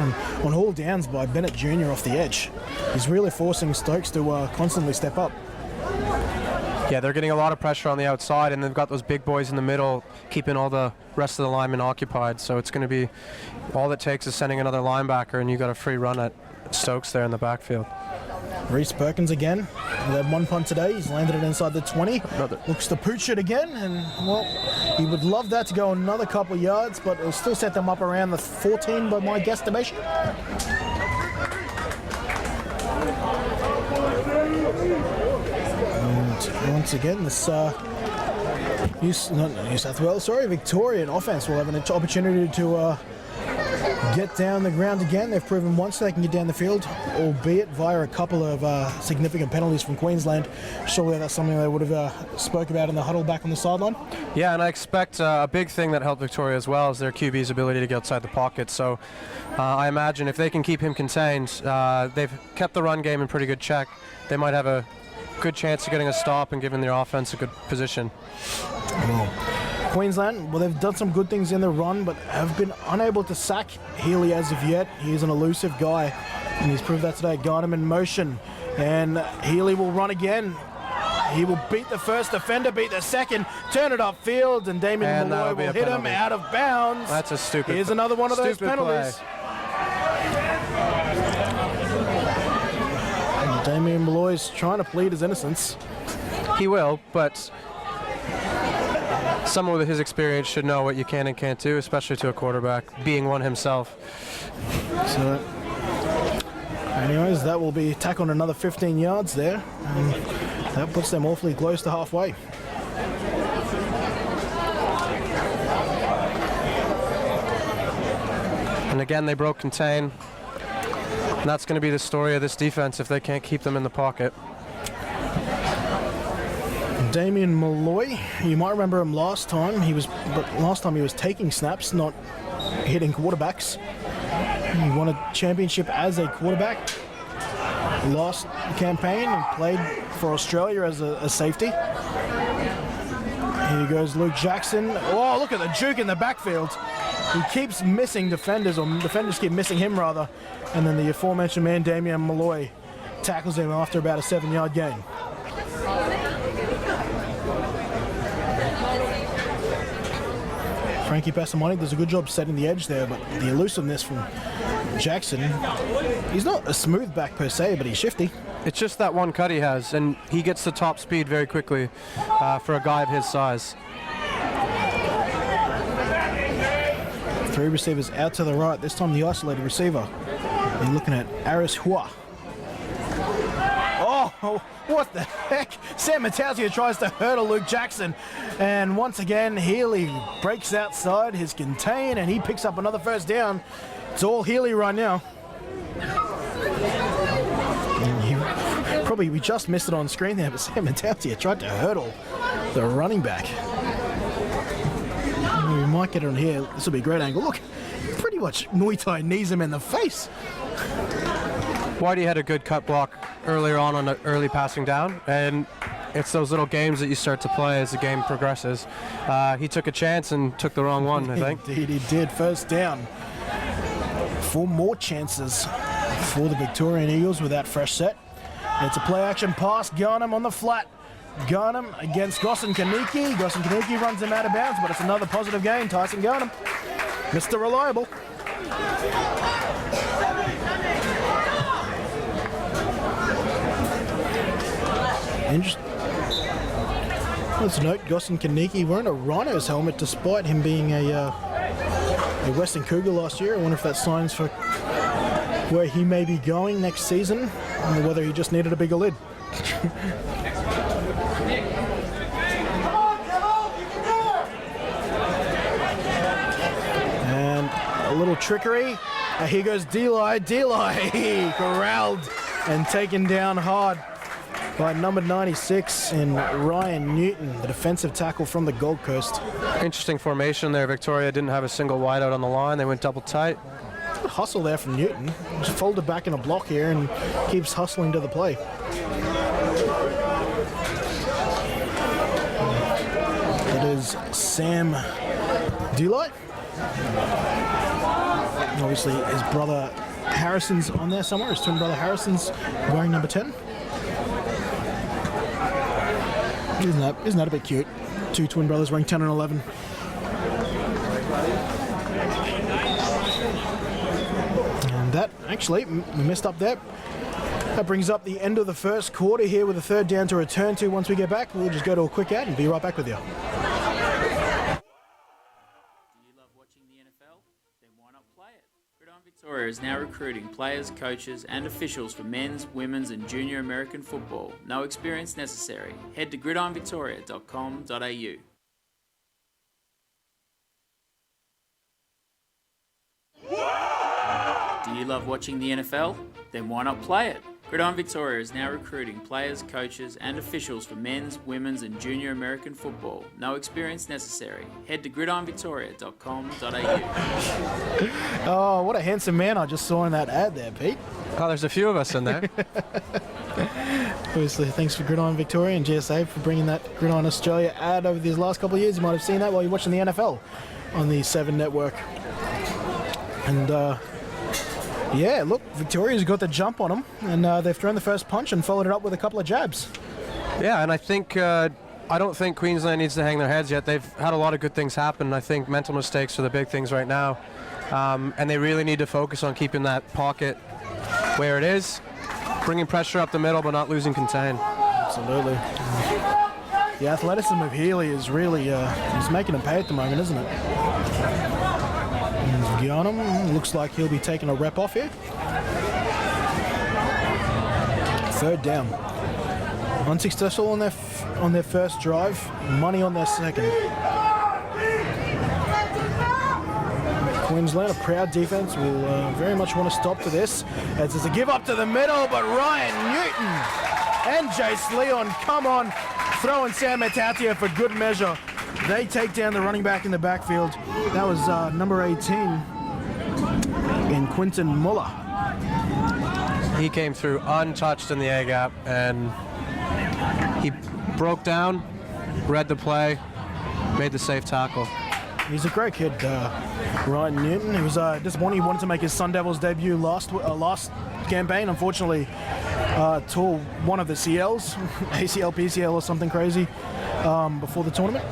on all downs by Bennett Jr. off the edge. He's really forcing Stokes to constantly step up. Yeah, they're getting a lot of pressure on the outside, and they've got those big boys in the middle keeping all the rest of the linemen occupied. So it's going to be all it takes is sending another linebacker, and you got a free run at Stokes there in the backfield. Reese Perkins again. He had one punt today. He's landed it inside the 20. Looks to pooch it again, and well, he would love that to go another couple of yards, but it'll still set them up around the 14 by my guesstimation. And once again, this New South Wales, Victorian offense will have an opportunity to get down the ground again. They've proven once they can get down the field, albeit via a couple of significant penalties from Queensland. Surely that's something they would have spoke about in the huddle back on the sideline. Yeah, and I expect a big thing that helped Victoria as well is their QB's ability to get outside the pocket. So I imagine if they can keep him contained, they've kept the run game in pretty good check. They might have a good chance of getting a stop and giving their offense a good position. Well, Queensland, well, they've done some good things in the run, but have been unable to sack Healy as of yet. He's an elusive guy, and he's proved that today. Got him in motion, and Healy will run again. He will beat the first defender, beat the second, turn it upfield, and Damien Malloy will hit him out of bounds. That's a stupid. Here's another one of those penalties. And Damien Malloy's trying to plead his innocence. He will, but someone with his experience should know what you can and can't do, especially to a quarterback, being one himself. So, anyways, that will be tackled another 15 yards there. And that puts them awfully close to halfway. And again, they broke contain. And that's going to be the story of this defense if they can't keep them in the pocket. Damien Malloy, you might remember him last time. Last time he was taking snaps, not hitting quarterbacks. He won a championship as a quarterback last campaign and played for Australia as a safety. Here goes Luke Jackson. Oh, look at the juke in the backfield. He keeps missing defenders, or defenders keep missing him rather. And then the aforementioned man, Damien Malloy, tackles him after about a 7-yard gain. Frankie Passamani does a good job setting the edge there, but the elusiveness from Jackson, he's not a smooth back per se, but he's shifty. It's just that one cut he has, and he gets the top speed very quickly for a guy of his size. 3 receivers out to the right, this time the isolated receiver. You're looking at Aris Hua. Oh, what the heck? Sam Matausia tries to hurdle Luke Jackson. And once again, Healy breaks outside his contain and he picks up another first down. It's all Healy right now. We just missed it on screen there, but Sam Matausia tried to hurdle the running back. We might get it on here. This will be a great angle. Look, pretty much Muay Thai knees him in the face. Whitey had a good cut block earlier on an early passing down, and it's those little games that you start to play as the game progresses. He took a chance and took the wrong one, I think. Indeed, he did. First down. 4 more chances for the Victorian Eagles with that fresh set. It's a play-action pass. Garnham on the flat. Garnham against Gosson Kaniki. Gosson Kaniki runs him out of bounds, but it's another positive gain. Tyson Garnham, Mr. Reliable. Let's note Gosson Kaniki wearing a Rhinos helmet despite him being a Western Cougar last year. I wonder if that signs for where he may be going next season, or whether he just needed a bigger lid. And a little trickery. Here goes Deli. Deli corralled and taken down hard by number 96 in Ryan Newton, the defensive tackle from the Gold Coast. Interesting formation there. Victoria didn't have a single wide out on the line. They went double tight. Good hustle there from Newton. Just folded back in a block here and keeps hustling to the play. It is Sam Delight. Obviously his brother Harrison's on there somewhere. His twin brother Harrison's wearing number 10. Isn't that a bit cute? 2 twin brothers wearing 10 and 11. And that, actually, we messed up there. That brings up the end of the first quarter here with a 3rd down to return to. Once we get back, we'll just go to a quick ad and be right back with you. Do you love watching the NFL? Then why not play it? Gridiron Victoria is now recruiting players, coaches and officials for men's, women's and junior American football. No experience necessary. Head to gridironvictoria.com.au. Do you love watching the NFL? Then why not play it? Gridiron Victoria is now recruiting players, coaches and officials for men's, women's and junior American football. No experience necessary. Head to gridironvictoria.com.au. Oh, what a handsome man I just saw in that ad there, Pete. Oh, there's a few of us in there. Obviously, thanks for Gridiron Victoria and GSA for bringing that Gridiron Australia ad over these last couple of years. You might have seen that while you're watching the NFL on the 7 network. And yeah, look, Victoria's got the jump on them, and they've thrown the first punch and followed it up with a couple of jabs. Yeah, and I think I don't think Queensland needs to hang their heads yet. They've had a lot of good things happen. I think mental mistakes are the big things right now, and they really need to focus on keeping that pocket where it is, bringing pressure up the middle, but not losing contain. Absolutely. The athleticism of Healy is really he's making him pay at the moment, isn't it? Gridiron looks like he'll be taking a rep off here. 3rd down. Unsuccessful on their first drive. Money on their second. Queensland, a proud defense, will very much want to stop to this. As it's a give up to the middle, but Ryan Newton and Jace Leon come on, throwing Sam Matatia for good measure. They take down the running back in the backfield. That was number 18 in Quinton Muller. He came through untouched in the A gap, and he broke down, read the play, made the safe tackle. He's a great kid, Ryan Newton. He was disappointed. He wanted to make his Sun Devils debut last campaign. Unfortunately, tore one of the CLs, ACL, PCL or something crazy, before the tournament.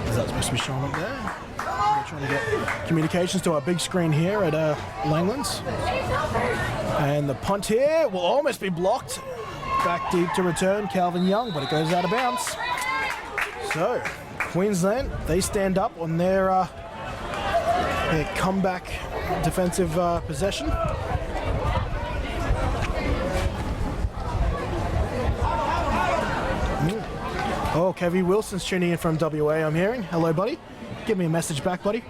Is that supposed to be shown up there? We're trying to get communications to our big screen here at Langlands. And the punt here will almost be blocked. Back deep to return, Calvin Young, but it goes out of bounds. So, Queensland, they stand up on their comeback defensive possession. Oh, Kevy Wilson's tuning in from WA, I'm hearing. Hello, buddy. Give me a message back, buddy.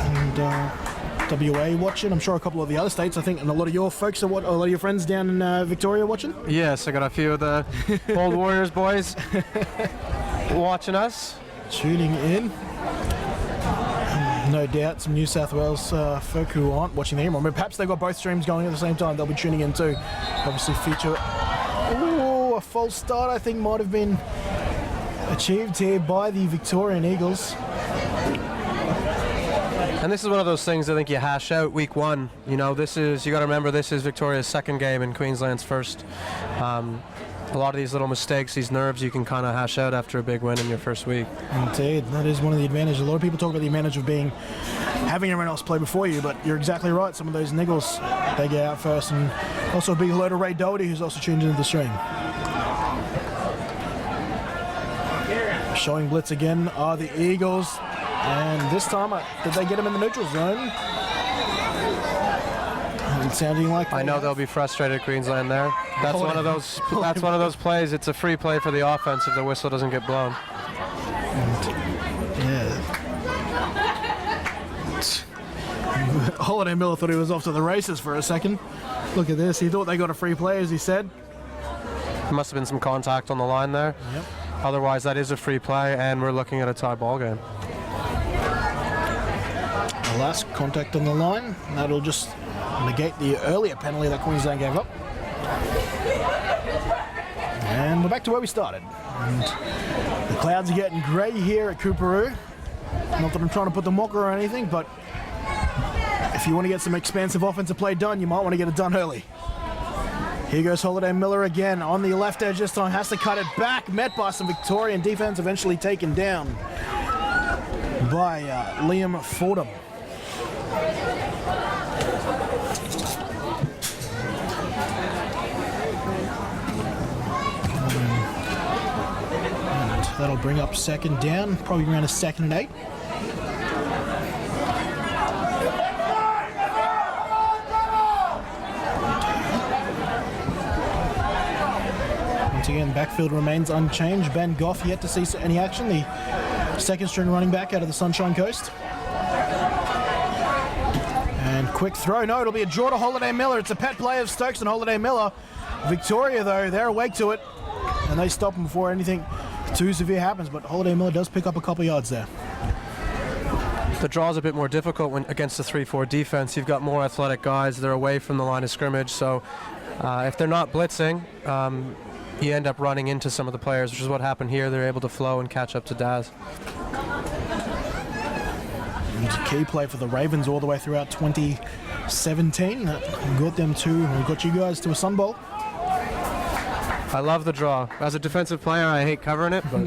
And WA watching. I'm sure a couple of the other states, I think, and a lot of your folks are a lot of your friends down in Victoria watching. Yes, I got a few of the old Warriors boys watching us. Tuning in. No doubt some New South Wales folk who aren't watching the game. I mean, perhaps they've got both streams going at the same time. They'll be tuning in too. Obviously feature... Ooh, a false start I think might have been achieved here by the Victorian Eagles. And this is one of those things I think you hash out week 1. You know, you got to remember this is Victoria's second game and Queensland's first. A lot of these little mistakes, these nerves, you can kind of hash out after a big win in your first week. Indeed, that is one of the advantages. A lot of people talk about the advantage of having everyone else play before you, but you're exactly right. Some of those niggles, they get out first. And also a big hello to Ray Doherty, who's also tuned into the stream. Showing blitz again are the Eagles. And this time, did they get him in the neutral zone? It's sounding like I know they'll be frustrated, Queensland there. That's one of those. That's one of those plays. It's a free play for the offense if the whistle doesn't get blown. Yeah. Holiday Miller thought he was off to the races for a second. Look at this. He thought they got a free play, as he said. There must have been some contact on the line there. Yep. Otherwise, that is a free play, and we're looking at a tie ball game. The last contact on the line. That'll just negate the earlier penalty that Queensland gave up. And we're back to where we started. And the clouds are getting grey here at Cooperoo. Not that I'm trying to put the mocker or anything, but if you want to get some expansive offensive play done, you might want to get it done early. Here goes Holiday Miller again on the left edge this time. Has to cut it back. Met by some Victorian defense, eventually taken down by Liam Fordham. That'll bring up second down, probably around a 2nd and 8. Once again, and backfield remains unchanged. Ben Goff yet to see any action, the second string running back out of the Sunshine Coast. And quick throw. No, it'll be a draw to Holiday Miller. It's a pet play of Stokes and Holiday Miller. Victoria, though, they're awake to it, and they stop him before anything too severe happens, but Holiday Miller does pick up a couple yards there. The draw's a bit more difficult when against the 3-4 defense. You've got more athletic guys. They're away from the line of scrimmage, so if they're not blitzing, you end up running into some of the players, which is what happened here. They're able to flow and catch up to Daz. It's a key play for the Ravens all the way throughout 2017. That got you guys to a Sun Bowl. I love the draw. As a defensive player, I hate covering it, but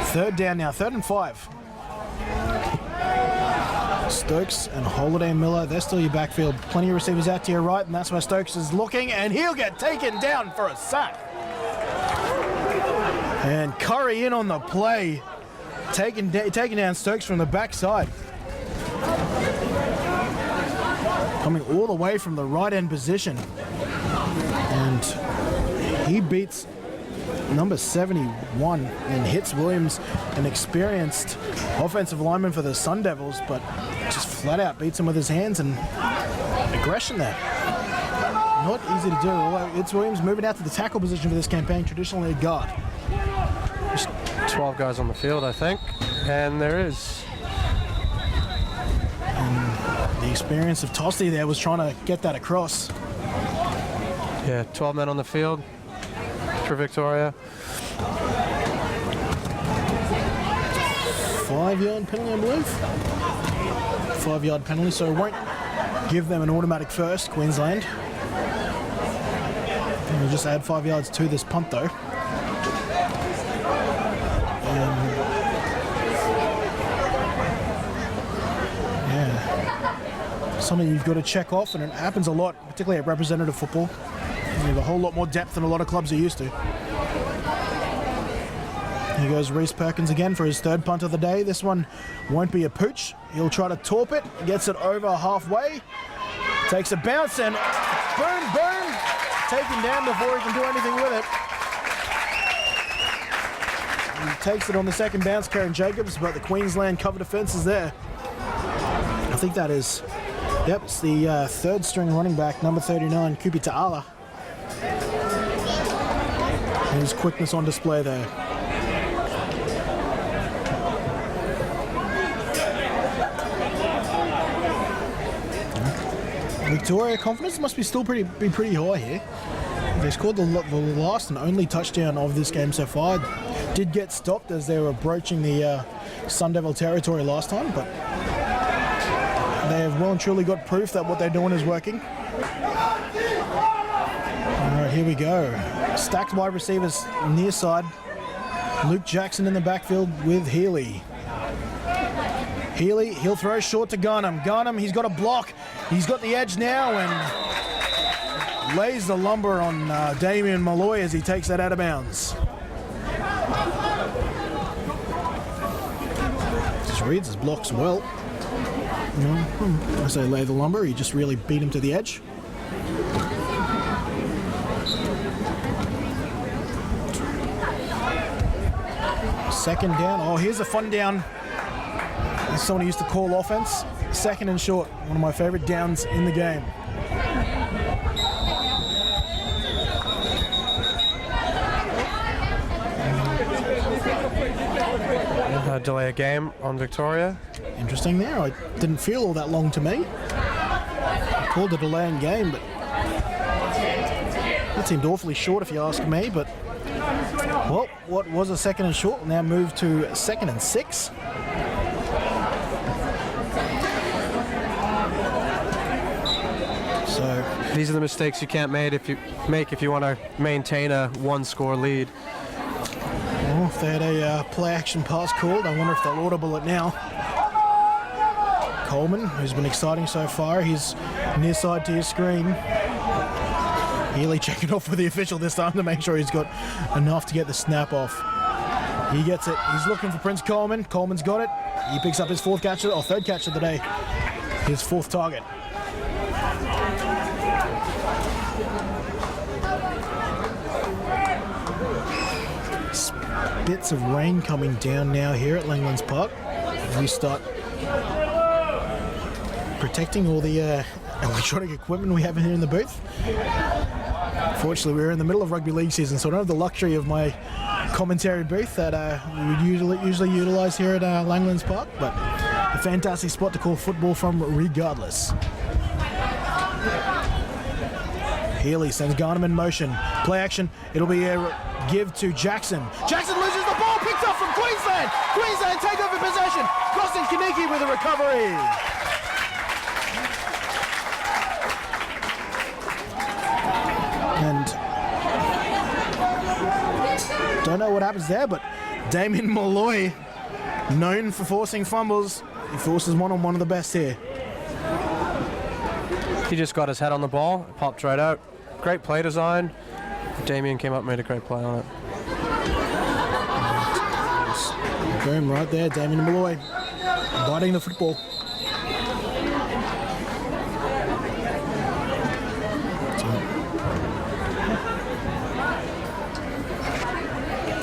third down now, 3rd and 5. Stokes and Holiday Miller, they're still your backfield. Plenty of receivers out to your right, and that's where Stokes is looking, and he'll get taken down for a sack. And Curry in on the play, taking down Stokes from the backside. Coming all the way from the right end position. And he beats number 71 and hits Williams, an experienced offensive lineman for the Sun Devils, but just flat out beats him with his hands and aggression there. Not easy to do, although it's Williams moving out to the tackle position for this campaign, traditionally a guard. There's 12 guys on the field, I think, and there is. And the experience of Tosti there was trying to get that across. Yeah, 12 men on the field for Victoria. 5-yard penalty, I believe. 5-yard penalty, so it won't give them an automatic first, Queensland. And we'll just add 5 yards to this punt, though. Yeah. Something you've got to check off, and it happens a lot, particularly at representative football. You have a whole lot more depth than a lot of clubs are used to. Here goes Reese Perkins again for his 3rd punt of the day. This one won't be a pooch. He'll try to torp it, gets it over halfway, takes a bounce, and boom, taken down before he can do anything with it. He takes it on the second bounce, Karen Jacobs, but the Queensland cover defense is there. I think that is, yep, it's the 3rd string running back, number 39, Kupi Ta'ala. And his quickness on display there. Victoria confidence must be still pretty high here. They scored the last and only touchdown of this game so far. Did get stopped as they were approaching the Sun Devil territory last time, but they have well and truly got proof that what they're doing is working. All right, here we go. Stacked wide receivers near side. Luke Jackson in the backfield with Healy. Healy, he'll throw short to Garnham. Garnham, he's got a block. He's got the edge now and lays the lumber on Damian Malloy as he takes that out of bounds. Just reads his blocks well. I say lay the lumber, he just really beat him to the edge. Second down. Oh, here's a fun down. That's someone who used to call offense. 2nd and short. One of my favorite downs in the game. Delay a game on Victoria. Interesting there. I didn't feel all that long to me. I called a delay in game, but that seemed awfully short if you ask me. But well, what was a 2nd and short will now move to 2nd and 6. So these are the mistakes you can't make if you want to maintain a 1-score lead. Well, if they had a play-action pass called, I wonder if they'll audible it now. Coleman, who's been exciting so far, he's near side to your screen. Healy checking off with the official this time to make sure he's got enough to get the snap off. He gets it. He's looking for Prince Coleman. Coleman's got it. He picks up his 3rd catch of the day. His 4th target. bits of rain coming down now here at Langlands Park. We start protecting all the electronic equipment we have here in the booth. Fortunately, we're in the middle of rugby league season, so I don't have the luxury of my commentary booth that we would usually utilise here at Langlands Park, but a fantastic spot to call football from regardless. Healy sends Garnham in motion. Play action. It'll be a give to Jackson. Jackson loses the ball, picked up from Queensland. Queensland take over possession. Costin Kaniki with a recovery. And don't know what happens there, but Damien Malloy, known for forcing fumbles, he forces one on one of the best here. He just got his head on the ball, popped right out. Great play design. Damien came up and made a great play on it. Boom, right there, Damien Malloy biting the football.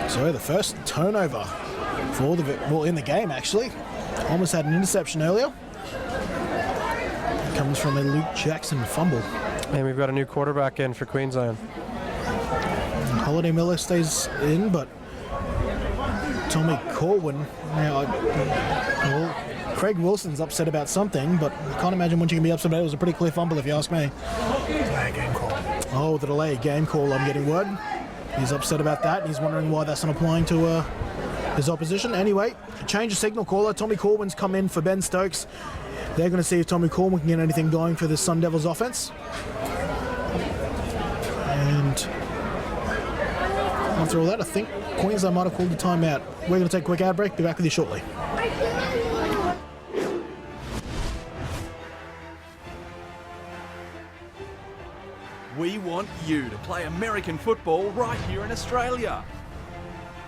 So the first turnover for in the game actually. Almost had an interception earlier. Comes from a Luke Jackson fumble. And we've got a new quarterback in for Queensland. Holiday Miller stays in, but Tommy Corwin. Now, Craig Wilson's upset about something, but I can't imagine what you can be upset about. It was a pretty clear fumble, if you ask me. Delay game call. Oh, the delay game call, I'm getting word. He's upset about that, and he's wondering why that's not applying to his opposition. Anyway, change of signal caller. Tommy Corwin's come in for Ben Stokes. They're going to see if Tommy Corwin can get anything going for the Sun Devils offense. And after all that, I think Queensland might have called the timeout. We're going to take a quick ad break. Be back with you shortly. We want you to play American football right here in Australia.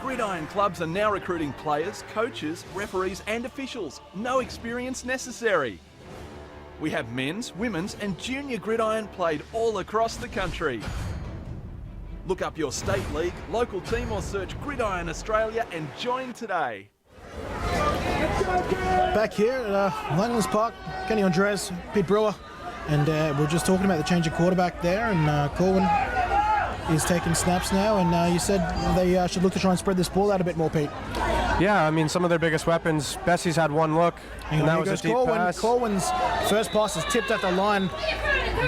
Gridiron clubs are now recruiting players, coaches, referees and officials. No experience necessary. We have men's, women's and junior gridiron played all across the country. Look up your state league, local team or search Gridiron Australia and join today. Back here at Langlands Park, Kenny Andres, Pete Brewer, and we're just talking about the change of quarterback there, and Corwin is taking snaps now, and you said they should look to try and spread this ball out a bit more, Pete. Yeah, I mean, some of their biggest weapons, Bessie's had one look, and that was a deep pass. Corwin's first pass is tipped at the line.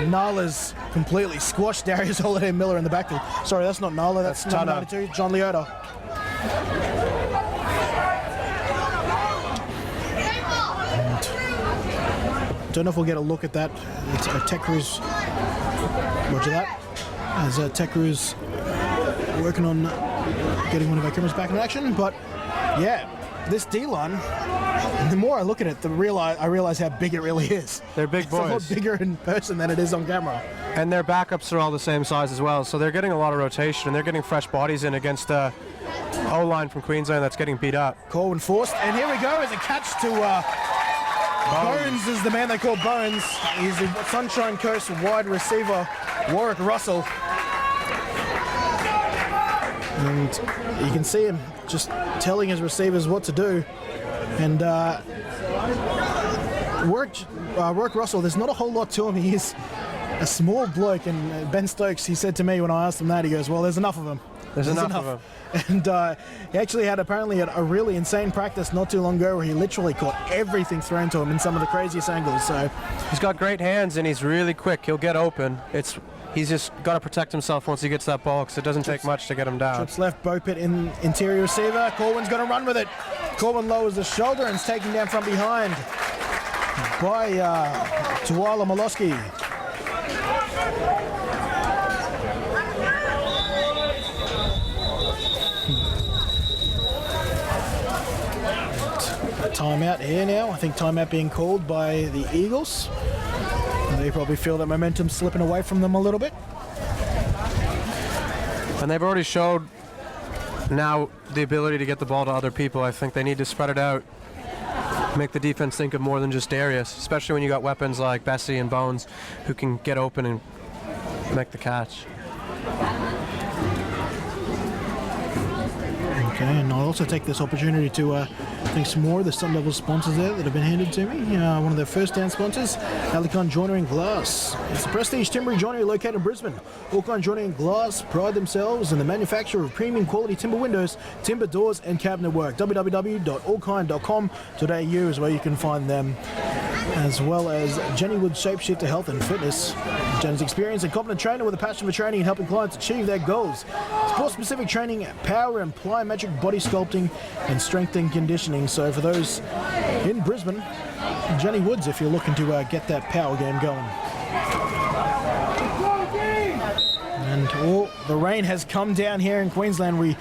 Nala's completely squashed Darius Holiday Miller in the backfield. Sorry, that's not Nala, that's number 92, John Leota. Don't know if we'll get a look at that. It's Tech Cruz. Roger that. As Tech Cruz working on getting one of our cameras back in action, but yeah, this D-line, the more I look at it, I realize how big it really is. They're big boys. It's a lot bigger in person than it is on camera. And their backups are all the same size as well, so they're getting a lot of rotation, and they're getting fresh bodies in against the O-line from Queensland that's getting beat up. Corwin forced, and here we go as a catch to Bones is the man they call Bones. He's the Sunshine Coast wide receiver, Warwick Russell. And you can see him just telling his receivers what to do. And Warwick Russell, there's not a whole lot to him. He is a small bloke, and Ben Stokes, he said to me when I asked him that, he goes, well, there's enough of him. There's enough of him. And he actually had apparently a really insane practice not too long ago where he literally caught everything thrown to him in some of the craziest angles. So he's got great hands and he's really quick. He'll get open. He's just got to protect himself once he gets that ball because it doesn't take much to get him down. Trips left, Bo Pitt in interior receiver. Corwin's going to run with it. Corwin lowers the shoulder and is taken down from behind by Tuala Molosky. Timeout here now. I think timeout being called by the Eagles. And they probably feel that momentum slipping away from them a little bit. And they've already showed now the ability to get the ball to other people. I think they need to spread it out, make the defense think of more than just Darius, especially when you got weapons like Bessie and Bones who can get open and make the catch. Okay, and I'll also take this opportunity to thank some more of the Sun Devils sponsors there that have been handed to me. One of their first down sponsors, Alicon Joinery and Glass. It's a prestige timber joinery located in Brisbane. Alicon Joinery and Glass pride themselves in the manufacture of premium quality timber windows, timber doors and cabinet work. www.allkind.com.au is where you can find them, as well as Jenny Wood Shapeshifter Health and Fitness. Jen's experienced and competent trainer with a passion for training and helping clients achieve their goals. Sport-specific training, power and plyometric body sculpting and strength and conditioning. So for those in Brisbane, Jenny Woods, if you're looking to get that power game going. And the rain has come down here in Queensland. I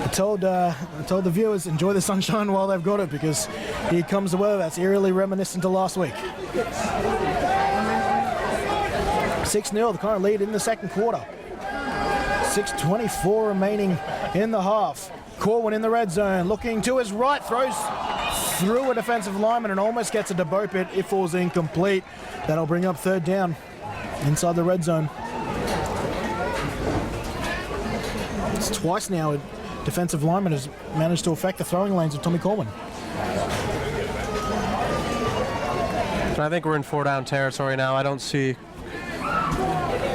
told the viewers, enjoy the sunshine while they've got it, because here comes the weather that's eerily reminiscent to last week. 6-0, the current lead in the second quarter. 6:24 remaining in the half. Corwin in the red zone, looking to his right, throws through a defensive lineman and almost gets it to Bopit. It falls incomplete. That'll bring up third down inside the red zone. It's twice now a defensive lineman has managed to affect the throwing lanes of Tommy Corwin. I think we're in 4-down territory now. I don't see...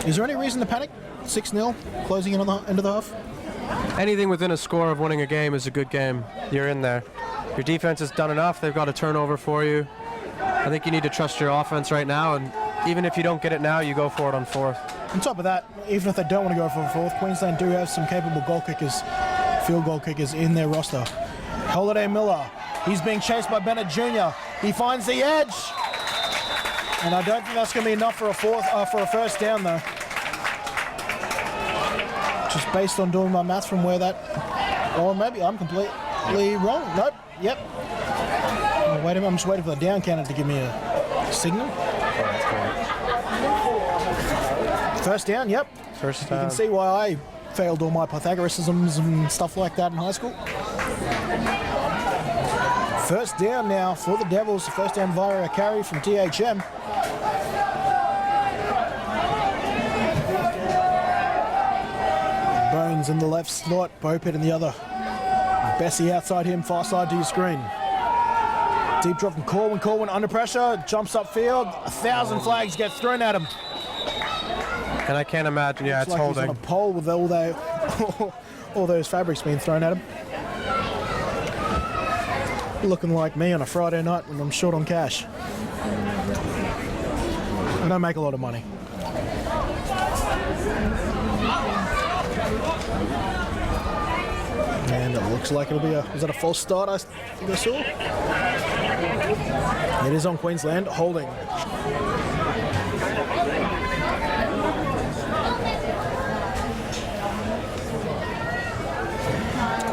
Is there any reason to panic? 6-0, closing in on the end of the half? Anything within a score of winning a game is a good game. You're in there. Your defense has done enough. They've got a turnover for you. I think you need to trust your offense right now, and even if you don't get it now, you go for it on fourth. On top of that, even if they don't want to go for a fourth, Queensland do have some capable goal kickers, field goal kickers in their roster. Holiday Miller, he's being chased by Bennett Jr. He finds the edge, and I don't think that's going to be enough for a first down though. Just based on doing my maths from where that, or maybe I'm completely wrong. Nope. Yep. Oh, wait a minute, I'm just waiting for the down counter to give me a signal. First down, yep. First down. You can see why I failed all my Pythagorasisms and stuff like that in high school. First down now for the Devils. First down via a carry from THM. Bones in the left slot, Bopit in the other. Bessie outside him, far side to your screen. Deep drop from Corwin. Corwin under pressure, jumps upfield. 1,000 flags get thrown at him. And I can't imagine, yeah, Looks it's like holding. He's on a pole with all those fabrics being thrown at him. Looking like me on a Friday night when I'm short on cash. I don't make a lot of money. And it looks like it'll be was that a false start I think I saw? It is on Queensland, holding.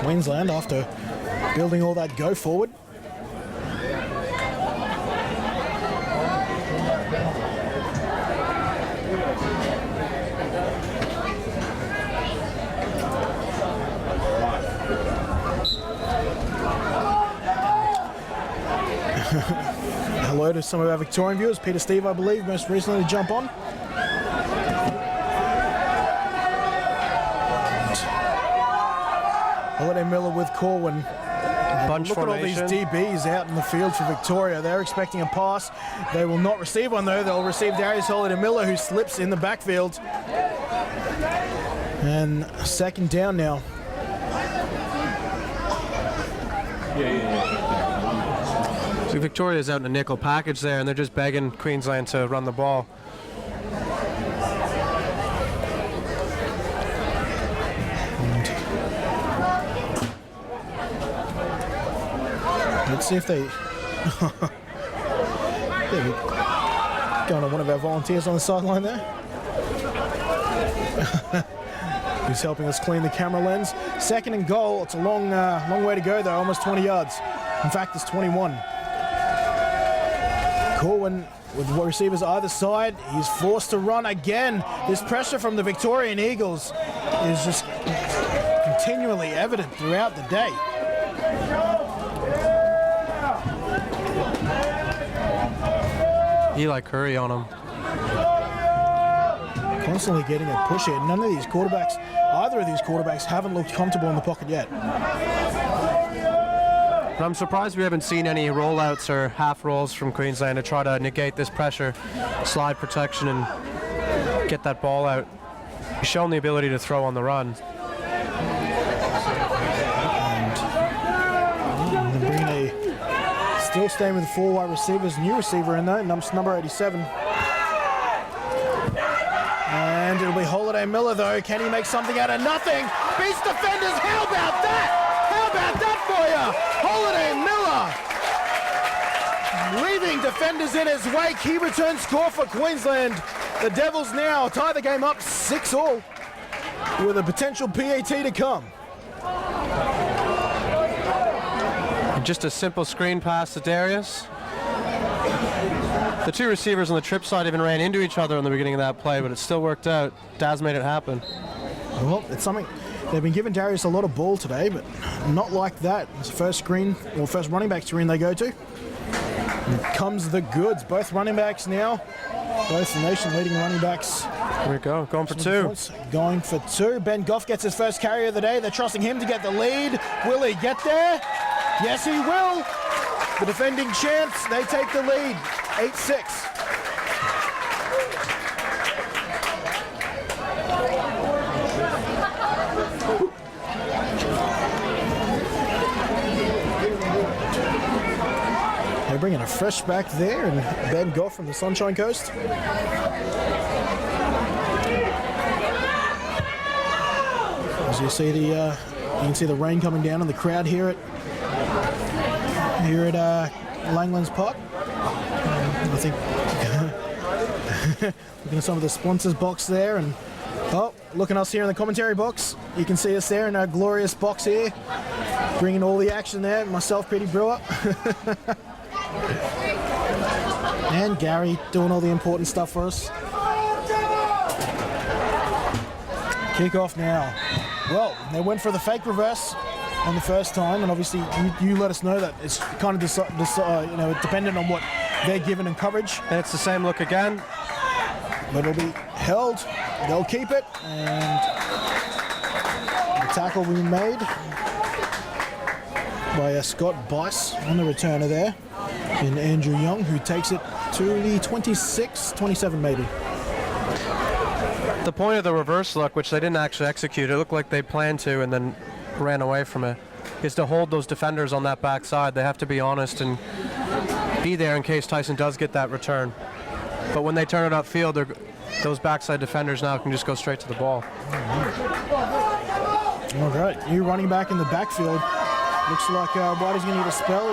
Queensland, after building all that go forward. Hello to some of our Victorian viewers. Peter Steve, I believe, most recently to jump on. Holiday Miller with Corwin. Bunch Look formation. at all these DBs out in the field for Victoria. They're expecting a pass. They will not receive one though. They'll receive Darius Holiday Miller, who slips in the backfield. And second down now. So Victoria's out in a nickel package there, and they're just begging Queensland to run the ball. Let's see if they going to one of our volunteers on the sideline there. He's helping us clean the camera lens. Second and goal. It's a long way to go though, almost 20 yards. In fact, it's 21. Corwin with receivers either side. He's forced to run again. This pressure from the Victorian Eagles is just continually evident throughout the day. Eli Curry on him. constantly getting a push here. Either of these quarterbacks haven't looked comfortable in the pocket yet. But I'm surprised we haven't seen any rollouts or half rolls from Queensland to try to negate this pressure, slide protection, and get that ball out. He's shown the ability to throw on the run. And bringing still staying with the 4 wide receivers, new receiver in there, number 87. And it'll be Holiday Miller though. Can he make something out of nothing? Beats defenders. How about that? How about that for you? Holiday Miller leaving defenders in his wake. He returns score for Queensland. The Devils now tie the game up 6-all with a potential PAT to come. Just a simple screen pass to Darius. The two receivers on the trip side even ran into each other in the beginning of that play, but it still worked out. Daz made it happen. Well, it's something. They've been giving Darius a lot of ball today, but not like that. It's the first screen, or first running back screen they go to. And comes the goods. Both running backs now. Both the nation leading running backs. Here we go, going for 2. Going for 2. Ben Goff gets his first carry of the day. They're trusting him to get the lead. Will he get there? Yes, he will. The defending champs, they take the lead. 8-6. They're bringing a fresh back there, and Ben Goff from the Sunshine Coast. As you see you can see the rain coming down on the crowd here at Langlands Park. I think looking at some of the sponsors box there, and look at us here in the commentary box. You can see us there in our glorious box here, bringing all the action there. Myself, Petey Brewer. And Gary doing all the important stuff for us. Kick-off now. Well, they went for the fake reverse on the first time, and obviously you let us know that it's kind of dependent on what they're given in coverage. And it's the same look again. But it'll be held. They'll keep it, and the tackle will be made by Scott Bice on the returner there, and Andrew Young, who takes it to the 26, 27 maybe. The point of the reverse look, which they didn't actually execute, it looked like they planned to and then ran away from it, is to hold those defenders on that backside. They have to be honest and be there in case Tyson does get that return. But when they turn it upfield, those backside defenders now can just go straight to the ball. All right, new running back in the backfield. Looks like Whitey's going to get a spell.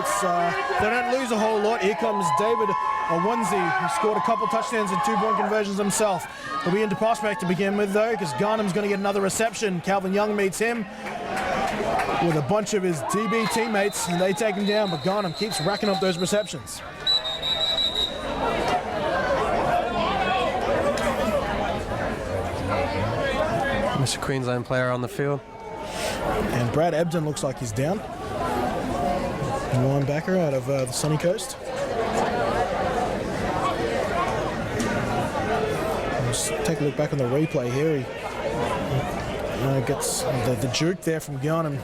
They don't lose a whole lot. Here comes David Owunzi, who scored a couple touchdowns and 2-point conversions himself. He'll be into prospect to begin with, though, because Garnham's going to get another reception. Calvin Young meets him with a bunch of his DB teammates, and they take him down, but Garnham keeps racking up those receptions. Mr. Queensland player on the field. And Brad Ebden looks like he's down. Linebacker out of the sunny coast. Let's take a look back on the replay here. He gets the juke there from Garnham.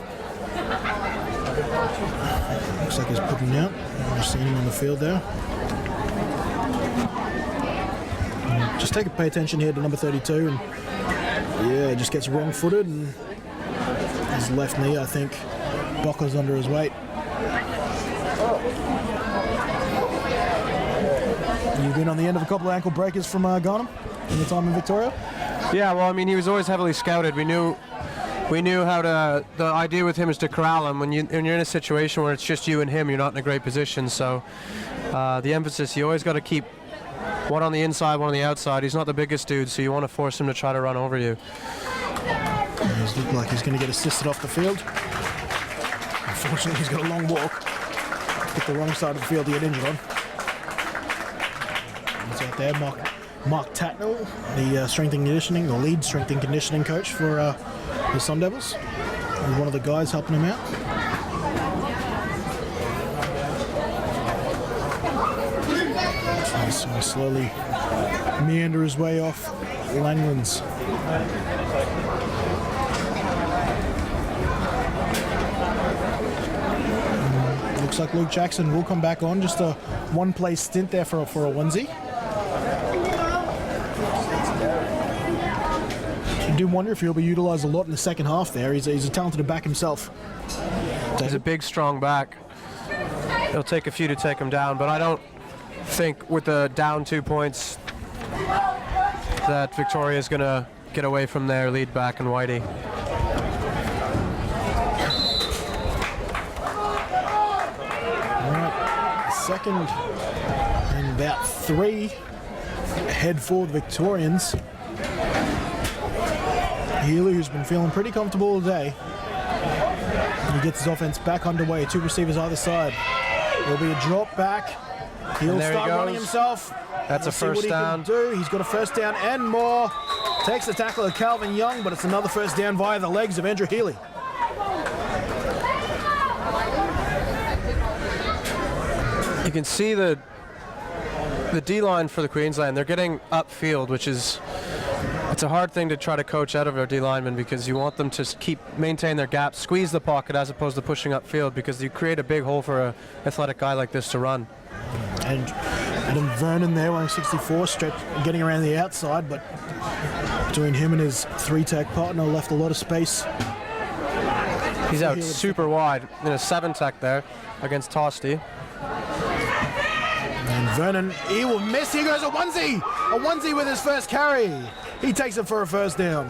Looks like he's putting him out. I've seen him on the field there. Just pay attention here to number 32, and yeah, just gets wrong-footed, and his left knee, I think, buckles under his weight. You've been on the end of a couple of ankle breakers from Garnham in your time in Victoria? Yeah, well, I mean, he was always heavily scouted. We knew how to. The idea with him is to corral him. When you're in a situation where it's just you and him, you're not in a great position. So the emphasis, you always got to keep one on the inside, one on the outside. He's not the biggest dude, so you want to force him to try to run over you. He's looking like he's going to get assisted off the field. Unfortunately, he's got a long walk. Picked the wrong side of the field to get injured on. He's out there, Mark Tatnell, the strength and conditioning, the lead strength and conditioning coach for the Sun Devils. And one of the guys helping him out. So he slowly meander his way off Langlands. Looks like Luke Jackson will come back on. Just a one-play stint there for a onesie. I do wonder if he'll be utilised a lot in the second half there. He's a talented back himself. He's a big, strong back. It'll take a few to take him down, but I don't think with the down 2 points that Victoria is going to get away from their lead back in Whitey. All right, second and about 3 ahead for the Victorians. Healy, who's been feeling pretty comfortable today. He gets his offense back underway. 2 receivers either side. There'll be a drop back. He'll start running himself. That's a first down. He's got a first down and more. Takes the tackle of Calvin Young, but it's another first down via the legs of Andrew Healy. You can see the D-line for the Queensland. They're getting upfield, which is it's a hard thing to try to coach out of our D-linemen because you want them to maintain their gaps, squeeze the pocket as opposed to pushing upfield because you create a big hole for an athletic guy like this to run. And Adam Vernon there wearing 64, getting around the outside, but between him and his 3-tech partner left a lot of space. He's out super wide in a 7-tech there against Tosti. And Vernon, he will miss. Here goes a onesie with his first carry. He takes it for a first down.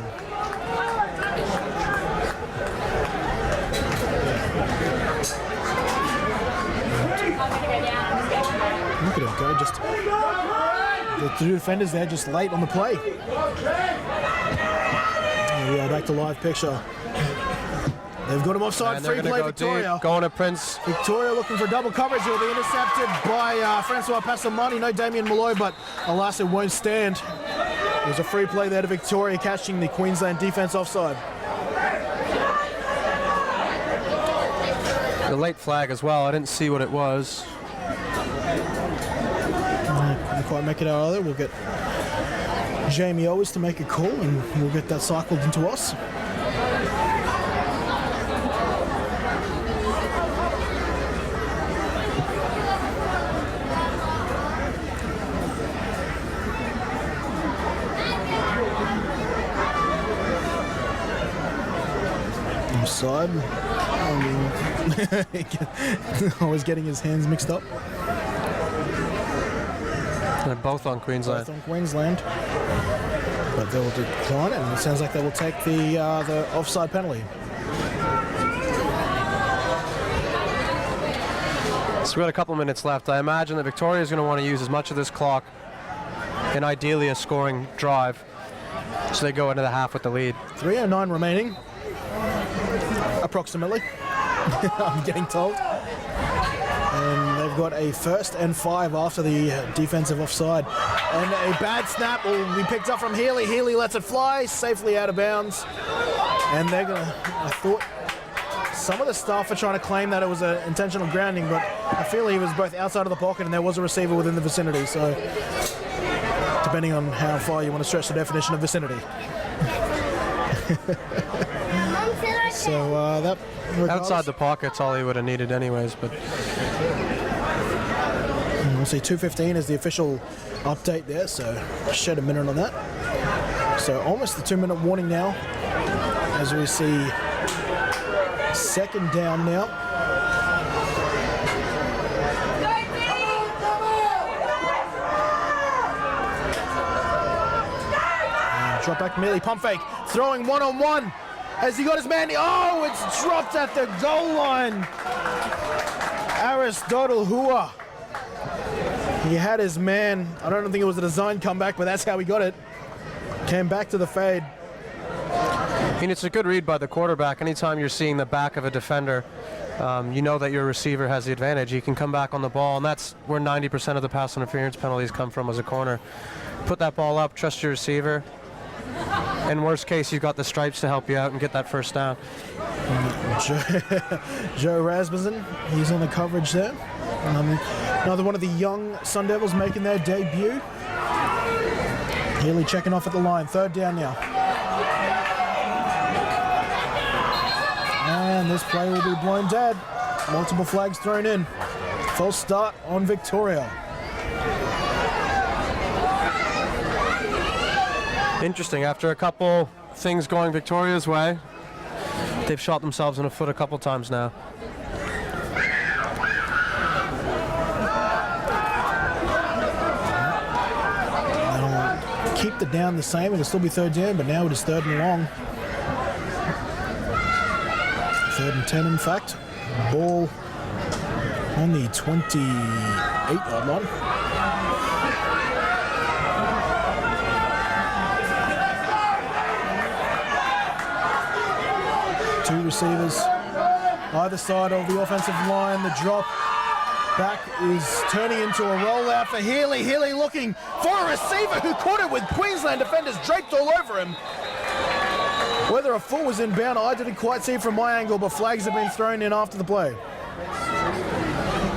Look at him go, just the 2 defenders there just late on the play. There we are, back to live picture. They've got him offside, free play, Victoria. Going to Prince. Victoria looking for double coverage. It will be intercepted by Francois Passamani. No Damien Malloy, but alas, it won't stand. There's a free play there to Victoria, catching the Queensland defence offside. The late flag as well. I didn't see what it was. Couldn't quite make it out either. We'll get Jamie Owens to make a call, and we'll get that cycled into us. Side. Always getting his hands mixed up. They're both on Queensland. Both on Queensland. But they will decline it, and it sounds like they will take the offside penalty. So we've got a couple minutes left. I imagine that Victoria is going to want to use as much of this clock and ideally a scoring drive so they go into the half with the lead. 3:09 remaining. Approximately, I'm getting told. And they've got a 1st and 5 after the defensive offside. And a bad snap will be picked up from Healy. Healy lets it fly, safely out of bounds. And they're going to, I thought, some of the staff are trying to claim that it was an intentional grounding, but I feel he was both outside of the pocket and there was a receiver within the vicinity. So, depending on how far you want to stretch the definition of vicinity. So that outside the pocket's all he would have needed anyways, but we'll see. 2:15 is the official update there, so shed a minute on that. So almost the 2-minute warning now, as we see second down now. And drop back Millie, pump fake, throwing 1-on-1. Has he got his man? Oh, it's dropped at the goal line. Aristotle Hua. He had his man. I don't think it was a design comeback, but that's how he got it. Came back to the fade. I mean, it's a good read by the quarterback. Anytime you're seeing the back of a defender, you know that your receiver has the advantage. He can come back on the ball, and that's where 90% of the pass interference penalties come from as a corner. Put that ball up, trust your receiver. In worst case, you've got the stripes to help you out and get that first down. Joe Rasmussen, he's on the coverage there. Another one of the young Sun Devils making their debut. Healy checking off at the line. 3rd down now. And this play will be blown dead. Multiple flags thrown in. False start on Victoria. Interesting. After a couple things going Victoria's way, they've shot themselves in the foot a couple times now. They'll keep the down the same. It'll still be 3rd down, but now it is 3rd and long. 3rd and 10, in fact. Ball on the 28-yard line. Two receivers either side of the offensive line. The drop back is turning into a rollout for Healy. Healy looking for a receiver who caught it with Queensland defenders draped all over him. Whether a foot was inbound, I didn't quite see from my angle, but flags have been thrown in after the play.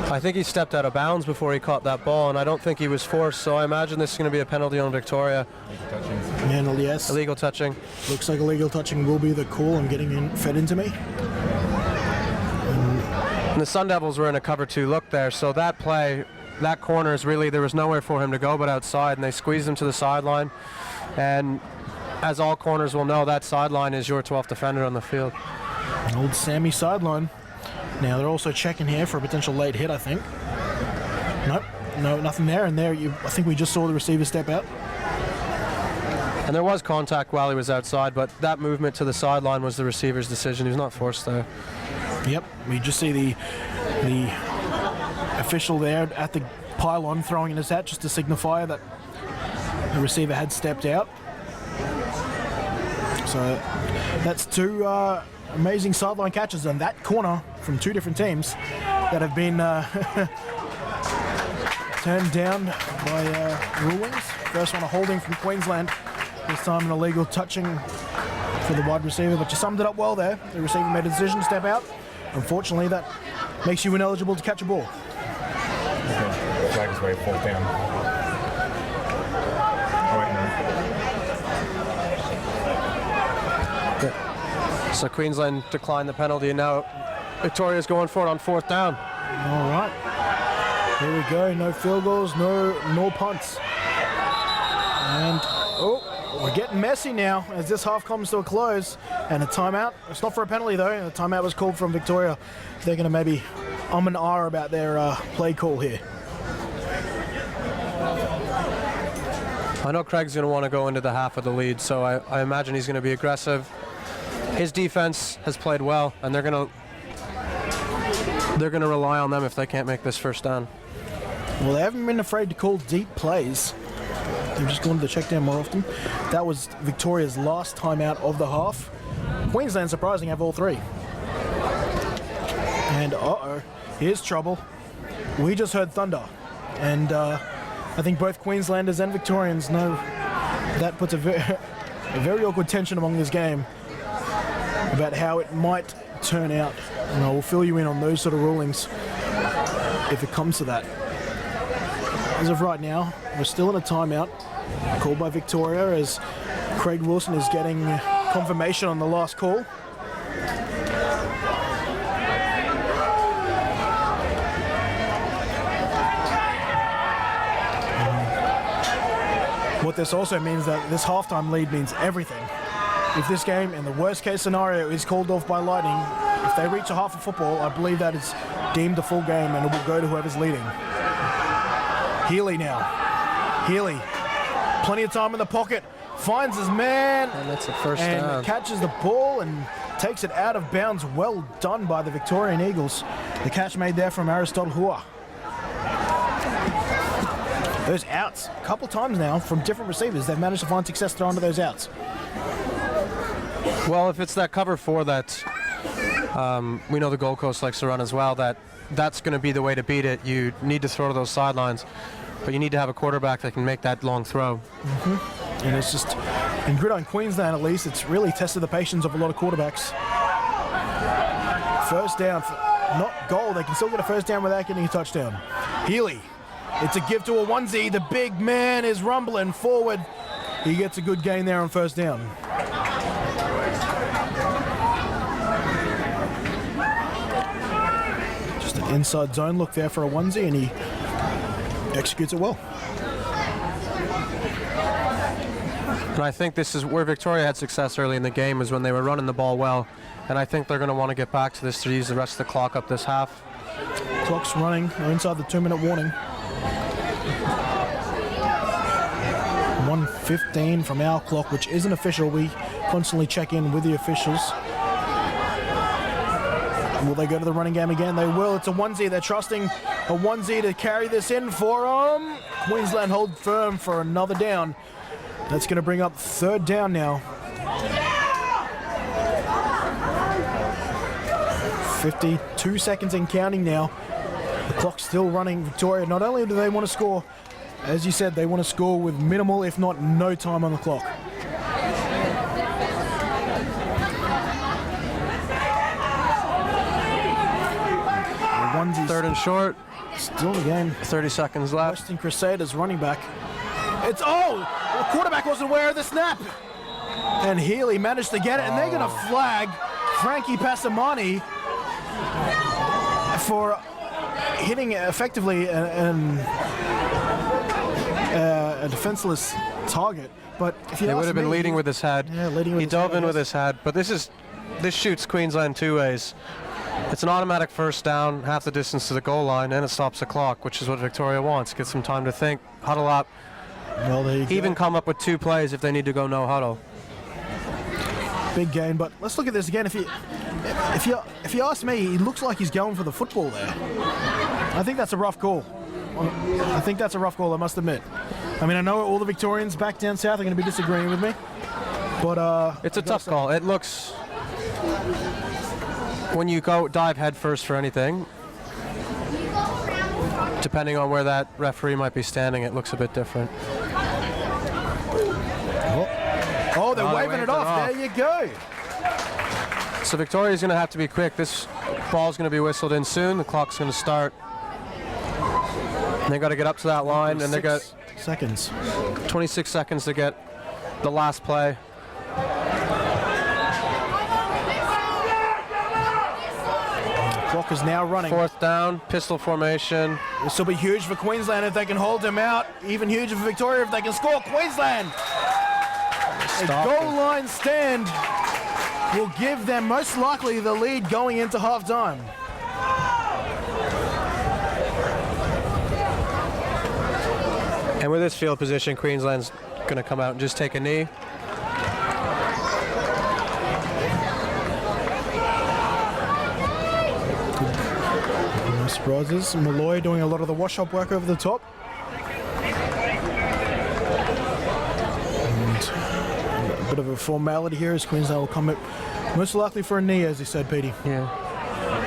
I think he stepped out of bounds before he caught that ball, and I don't think he was forced, so I imagine this is going to be a penalty on Victoria. Handled, yes. Illegal touching. Looks like illegal touching will be the call. I'm getting fed into me. And the Sun Devils were in a cover 2 look there, so that play, that corner is really, there was nowhere for him to go but outside, and they squeezed him to the sideline. And as all corners will know, that sideline is your 12th defender on the field. Old Sammy sideline. Now they're also checking here for a potential late hit, I think. Nope, no, nothing there. And there, I think we just saw the receiver step out. And there was contact while he was outside, but that movement to the sideline was the receiver's decision. He was not forced there. Yep, we just see the official there at the pylon throwing in his hat just to signify that the receiver had stepped out. So that's 2 amazing sideline catches on that corner from 2 different teams that have been turned down by rulings. First one a holding from Queensland, this time an illegal touching for the wide receiver, but you summed it up well there. The receiver made a decision to step out. Unfortunately, that makes you ineligible to catch a ball. Okay. Flag is way 4th down. Oh, wait, no. So Queensland declined the penalty, and now Victoria's going for it on 4th down. All right. Here we go. No field goals, no punts. And, we're getting messy now as this half comes to a close. And a timeout. It's not for a penalty, though. A timeout was called from Victoria. They're going to maybe and ah about their play call here. I know Craig's going to want to go into the half with the lead, so I imagine he's going to be aggressive. His defense has played well, and they're going to rely on them if they can't make this 1st down. Well, they haven't been afraid to call deep plays. They've just gone to the check down more often. That was Victoria's last timeout of the half. Queensland, surprising, have all 3. And here's trouble. We just heard thunder, and I think both Queenslanders and Victorians know that puts a very awkward tension among this game about how it might turn out. And I will fill you in on those sort of rulings if it comes to that. As of right now, we're still in a timeout called by Victoria as Craig Wilson is getting confirmation on the last call. What this also means that this halftime lead means everything. If this game, in the worst case scenario, is called off by Lightning, if they reach a half of football, I believe that is deemed a full game and it will go to whoever's leading. Healy now. Healy, plenty of time in the pocket, finds his man, And that's a 1st and down. catches the ball and takes it out of bounds. Well done by the Victorian Eagles. The catch made there from Aristotle Hua. Those outs, a couple times now from different receivers, they've managed to find success throwing to those outs. Well, if it's that cover 4 that we know the Gold Coast likes to run as well, that's going to be the way to beat it. You need to throw to those sidelines, but you need to have a quarterback that can make that long throw. And it's just, in Gridiron Queensland at least, it's really tested the patience of a lot of quarterbacks. 1st down not goal. They can still get a first down without getting a touchdown. Healy, it's a give to a onesie. The big man is rumbling forward. He gets a good gain there on first down. Just an inside zone look there for a onesie, and he executes it well. And I think this is where Victoria had success early in the game, is when they were running the ball well. And I think they're going to want to get back to this to use the rest of the clock up this half. Clock's running. We're inside the 2-minute warning. 1:15 from our clock, which isn't official. We constantly check in with the officials. Will they go to the running game again? They will. It's a onesie. They're trusting a onesie to carry this in for them. Queensland hold firm for another down. That's going to bring up third down now. 52 seconds and counting now. The clock's still running. Victoria, not only do they want to score, as you said, they want to score with minimal, if not no time on the clock. Third and short. Still in the game. 30 seconds left. Western Crusaders running back. It's, the quarterback wasn't aware of the snap. And Healy managed to get it, and they're going to flag Frankie Passamani for hitting effectively a defenseless target. But if you He would have been leading with his head. Yeah, leading with he his dove head, in with his head. But this shoots Queensland two ways. It's an automatic first down, half the distance to the goal line, and it stops the clock, which is what Victoria wants. Get some time to think, huddle up, Well, there you even go. come up with two plays if they need to go no huddle. Big gain, but let's look at this again. If you ask me, he looks like he's going for the football there. I think that's a rough call. I think that's a rough call, I must admit. I mean, I know all the Victorians back down south are going to be disagreeing with me, but It's a tough call. It looks, when you go dive head first for anything, depending on where that referee might be standing, it looks a bit different. Oh, they're waving it off. There you go. So Victoria's going to have to be quick. This ball's going to be whistled in soon. The clock's going to start. And they got to get up to that line, and they got 6 seconds. 26 seconds to get the last play. Clock is now running. Fourth down, pistol formation. This will be huge for Queensland if they can hold him out. Even huger for Victoria if they can score. Queensland! A goal line stand will give them most likely the lead going into half-time. And with this field position, Queensland's going to come out and just take a knee. No surprises. Malloy doing a lot of the wash-up work over the top. And a bit of a formality here as Queensland will come up most likely for a knee, as you said, Petey. Yeah.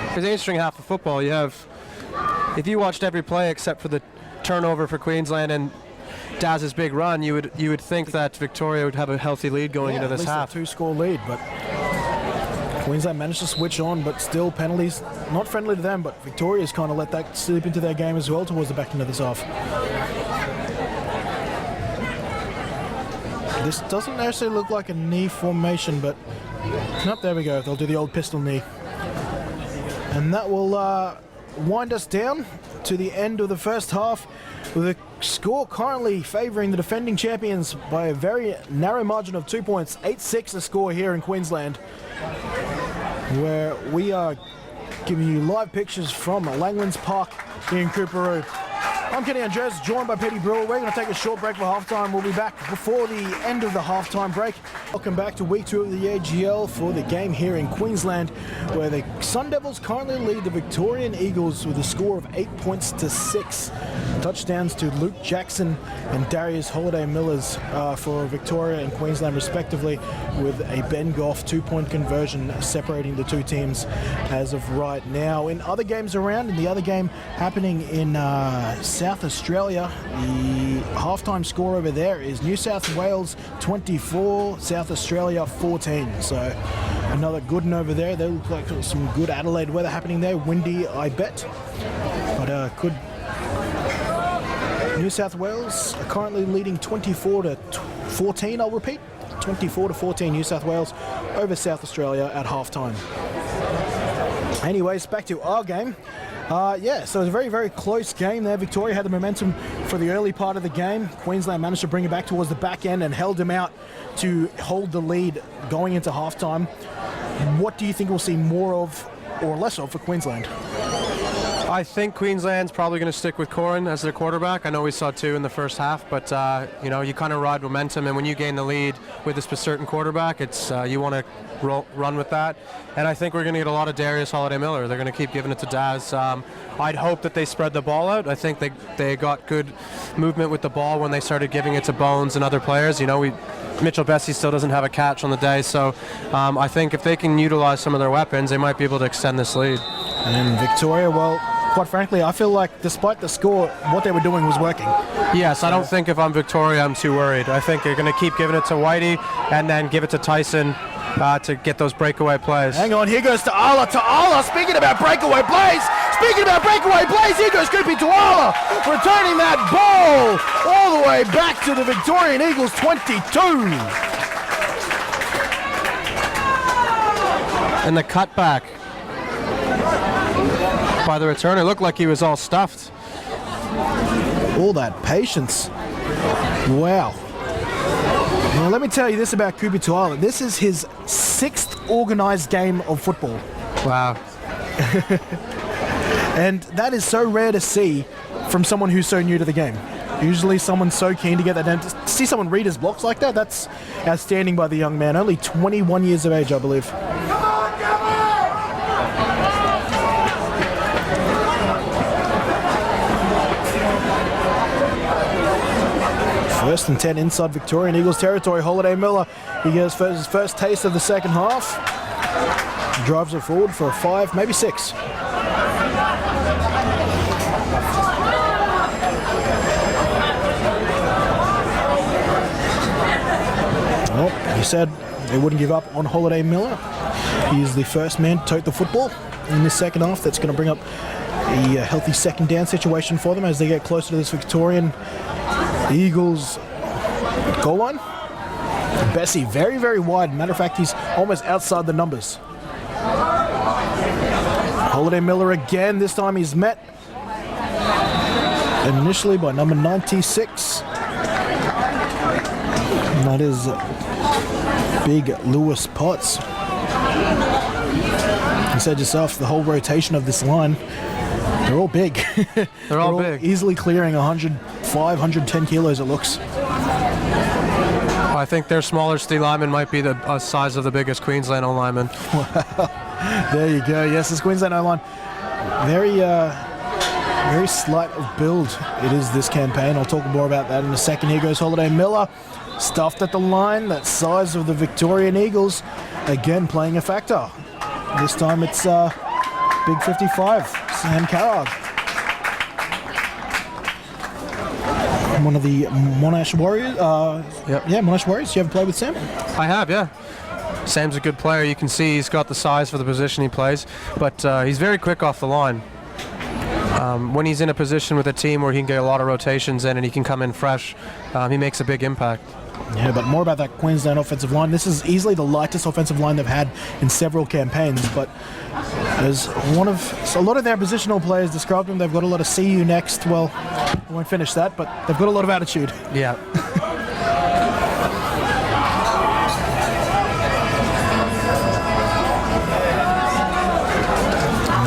It's an interesting half of football. You have, if you watched every play except for the turnover for Queensland and Daz's big run, you would think that Victoria would have a healthy lead going into this half. A 2-score lead, but Queensland managed to switch on, but still penalties, not friendly to them, but Victoria's kind of let that slip into their game as well towards the back end of this half. This doesn't necessarily look like a knee formation, but nope, there we go. They'll do the old pistol knee. And that will wind us down to the end of the first half, with a score currently favouring the defending champions by a very narrow margin of 2 points. 8-6 the score here in Queensland, where we are giving you live pictures from Langlands Park here in Coorparoo. I'm Kenny Andres, joined by Petey Brewer. We're going to take a short break for halftime. We'll be back before the end of the halftime break. Welcome back to week 2 of the AGL for the game here in Queensland, where the Sun Devils currently lead the Victorian Eagles with a score of 8 points to 6. Touchdowns to Luke Jackson and Darius Holiday-Millers for Victoria and Queensland respectively, with a Ben Goff 2-point conversion separating the two teams as of right now. In other games around, in the other game happening in South Australia, the halftime score over there is New South Wales 24, South Australia 14. So another good one over there. They look like some good Adelaide weather happening there. Windy, I bet. But could New South Wales are currently leading 24 to 14, I'll repeat. 24 to 14 New South Wales over South Australia at halftime. Anyways, back to our game. So it was a very, very close game there. Victoria had the momentum for the early part of the game. Queensland managed to bring it back towards the back end and held them out to hold the lead going into halftime. What do you think we'll see more of or less of for Queensland? I think Queensland's probably going to stick with Corin as their quarterback. I know we saw 2 in the first half, but you kind of ride momentum, and when you gain the lead with a certain quarterback, it's you want to run with that. And I think we're going to get a lot of Darius Holiday-Miller. They're going to keep giving it to Daz. I'd hope that they spread the ball out. I think they got good movement with the ball when they started giving it to Bones and other players. Mitchell Bessie still doesn't have a catch on the day, so I think if they can utilize some of their weapons, they might be able to extend this lead. And Victoria, well, quite frankly, I feel like despite the score, what they were doing was working. Yes, I don't think if I'm Victoria, I'm too worried. I think they're going to keep giving it to Whitey and then give it to Tyson to get those breakaway plays. Hang on, here goes Ta'ala. Speaking about breakaway plays, here goes Kupi Ta'ala, returning that ball all the way back to the Victorian Eagles 22. And the cutback by the returner looked like he was all stuffed. All that patience. Wow. Now let me tell you this about Kupi Ta'ala. This is his 6th organised game of football. Wow. And that is so rare to see from someone who's so new to the game. Usually someone's so keen to get that down. To see someone read his blocks like that, that's outstanding by the young man. Only 21 years of age, I believe. First and 10 inside Victorian Eagles territory. Holiday-Miller, he gets his first taste of the second half. Drives it forward for a 5, maybe 6. Well, he said they wouldn't give up on Holiday-Miller. He is the first man to tote the football in this second half. That's going to bring up a healthy second down situation for them as they get closer to this Victorian Eagles goal line. Bessie very, very wide. Matter of fact, he's almost outside the numbers. Holiday-Miller again. This time he's met initially by number 96. And that is big Lewis Potts. You said yourself, the whole rotation of this line, they're all big. They're all big. Easily clearing 105, 110 kilos, it looks. I think their smaller Steve lineman might be the size of the biggest Queensland O-lineman. Wow. There you go. Yes, this Queensland O-line, very slight of build it is this campaign. I'll talk more about that in a second. Here goes Holiday-Miller. Stuffed at the line. That size of the Victorian Eagles, again, playing a factor. This time it's big 55, Sam Carragh. One of the Monash Warriors. Yep. Yeah, Monash Warriors. You ever played with Sam? I have, yeah. Sam's a good player. You can see he's got the size for the position he plays, but he's very quick off the line. When he's in a position with a team where he can get a lot of rotations in and he can come in fresh, he makes a big impact. Yeah, but more about that Queensland offensive line. This is easily the lightest offensive line they've had in several campaigns, but as a lot of their positional players described them, they've got a lot of see you next. Well, I won't finish that, but they've got a lot of attitude. Yeah.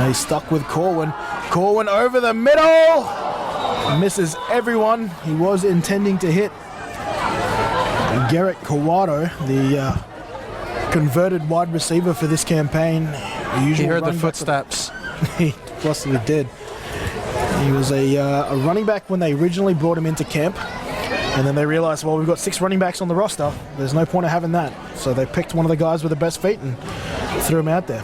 And he's stuck with Corwin. Corwin over the middle. Misses everyone. He was intending to hit Garrett Kawado, the converted wide receiver for this campaign. He heard the footsteps. He possibly did. He was a running back when they originally brought him into camp, and then they realized, well, we've got 6 running backs on the roster. There's no point of having that. So they picked one of the guys with the best feet and threw him out there.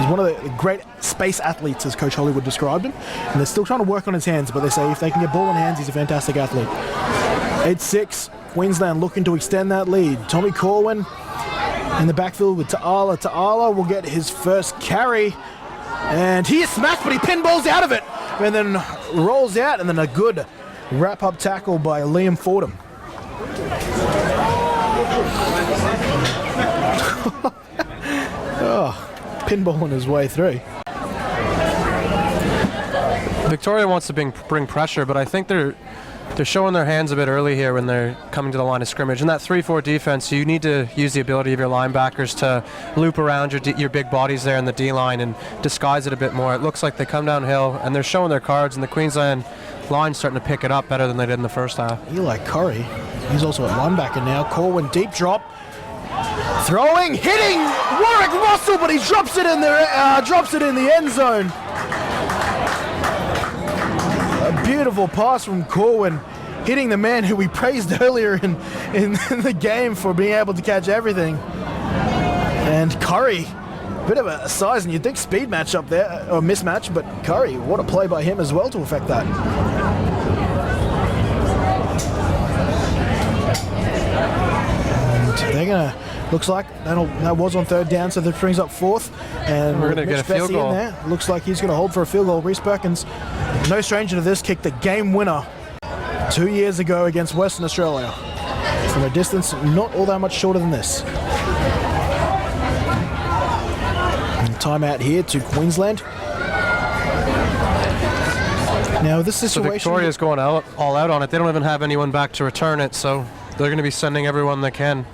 He's one of the great space athletes, as Coach Hollywood described him. And they're still trying to work on his hands, but they say if they can get ball in hands, he's a fantastic athlete. 8-6, Queensland looking to extend that lead. Tommy Corwin in the backfield with Ta'ala. Ta'ala will get his first carry. And he is smashed, but he pinballs out of it. And then rolls out, and then a good wrap-up tackle by Liam Fordham. Pinballing his way through. Victoria wants to bring pressure, but I think they're showing their hands a bit early here when they're coming to the line of scrimmage. In that 3-4 defense, you need to use the ability of your linebackers to loop around your big bodies there in the D-line and disguise it a bit more. It looks like they come downhill, and they're showing their cards, and the Queensland line's starting to pick it up better than they did in the first half. Eli Curry, he's also at linebacker now. Corwin deep drop. Throwing, hitting Warwick Russell, but he drops it in the end zone. A beautiful pass from Corwin, hitting the man who we praised earlier in the game for being able to catch everything. And Curry, bit of a size, and you'd think speed match up there, or mismatch, but Curry, what a play by him as well to affect that. And they're gonna. Looks like that was on third down, so that brings up fourth. And we're going to get a field goal. in there. Looks like he's going to hold for a field goal. Reece Perkins, no stranger to this, kicked the game winner 2 years ago against Western Australia. From a distance not all that much shorter than this. And timeout here to Queensland. Now this situation... So Victoria's going all out on it. They don't even have anyone back to return it, so they're going to be sending everyone they can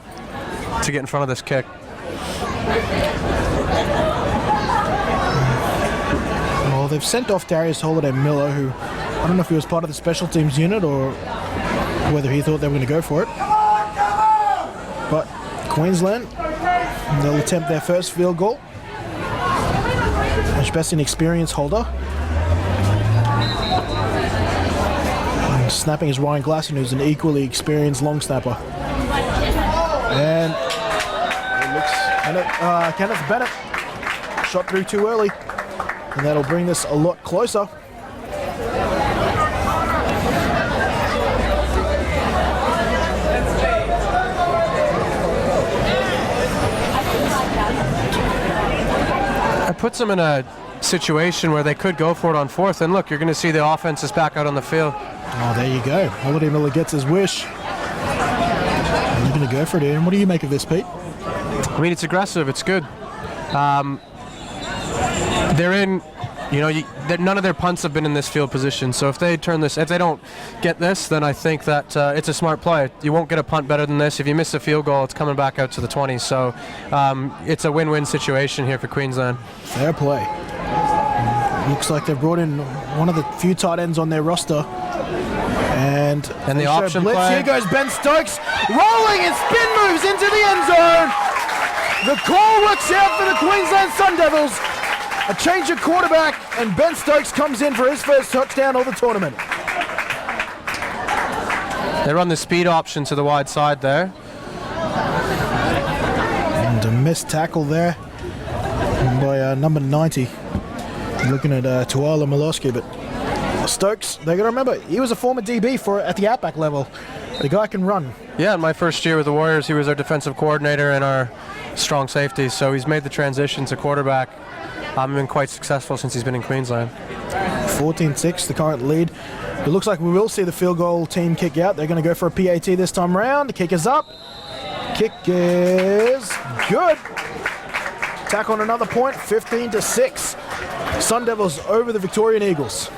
to get in front of this kick. Well, they've sent off Darius Holiday-Miller, who I don't know if he was part of the special teams unit or whether he thought they were going to go for it. But Queensland, they'll attempt their first field goal. Ashbessian experience holder. And snapping is Ryan Glasson, who's an equally experienced long snapper. And it looks Kenneth Bennett shot through too early, and that'll bring this a lot closer. It puts them in a situation where they could go for it on fourth, and look, you're going to see the offense is back out on the field. Oh, there you go. Holiday Miller gets his wish. They're going to go for it, Ian. What do you make of this, Pete? I mean, it's aggressive. It's good. They're in, none of their punts have been in this field position. So if they don't get this, then I think that it's a smart play. You won't get a punt better than this. If you miss a field goal, it's coming back out to the 20. So it's a win-win situation here for Queensland. Fair play. Looks like they've brought in one of the few tight ends on their roster. And the option blitz. play. Here goes Ben Stokes, rolling and spin moves into the end zone. The call works out for the Queensland Sun Devils. A change of quarterback, and Ben Stokes comes in for his first touchdown of the tournament. They run the speed option to the wide side there. And a missed tackle there by number 90. Looking at Tuala Miloski, but Stokes, they got to remember, he was a former DB at the outback level. The guy can run. Yeah, in my first year with the Warriors, he was our defensive coordinator and our strong safety, so he's made the transition to quarterback. Been quite successful since he's been in Queensland. 14-6, the current lead. It looks like we will see the field goal team kick out. They're going to go for a PAT this time around. The kick is up. Kick is good. Tack on another point, 15-6. Sun Devils over the Victorian Eagles.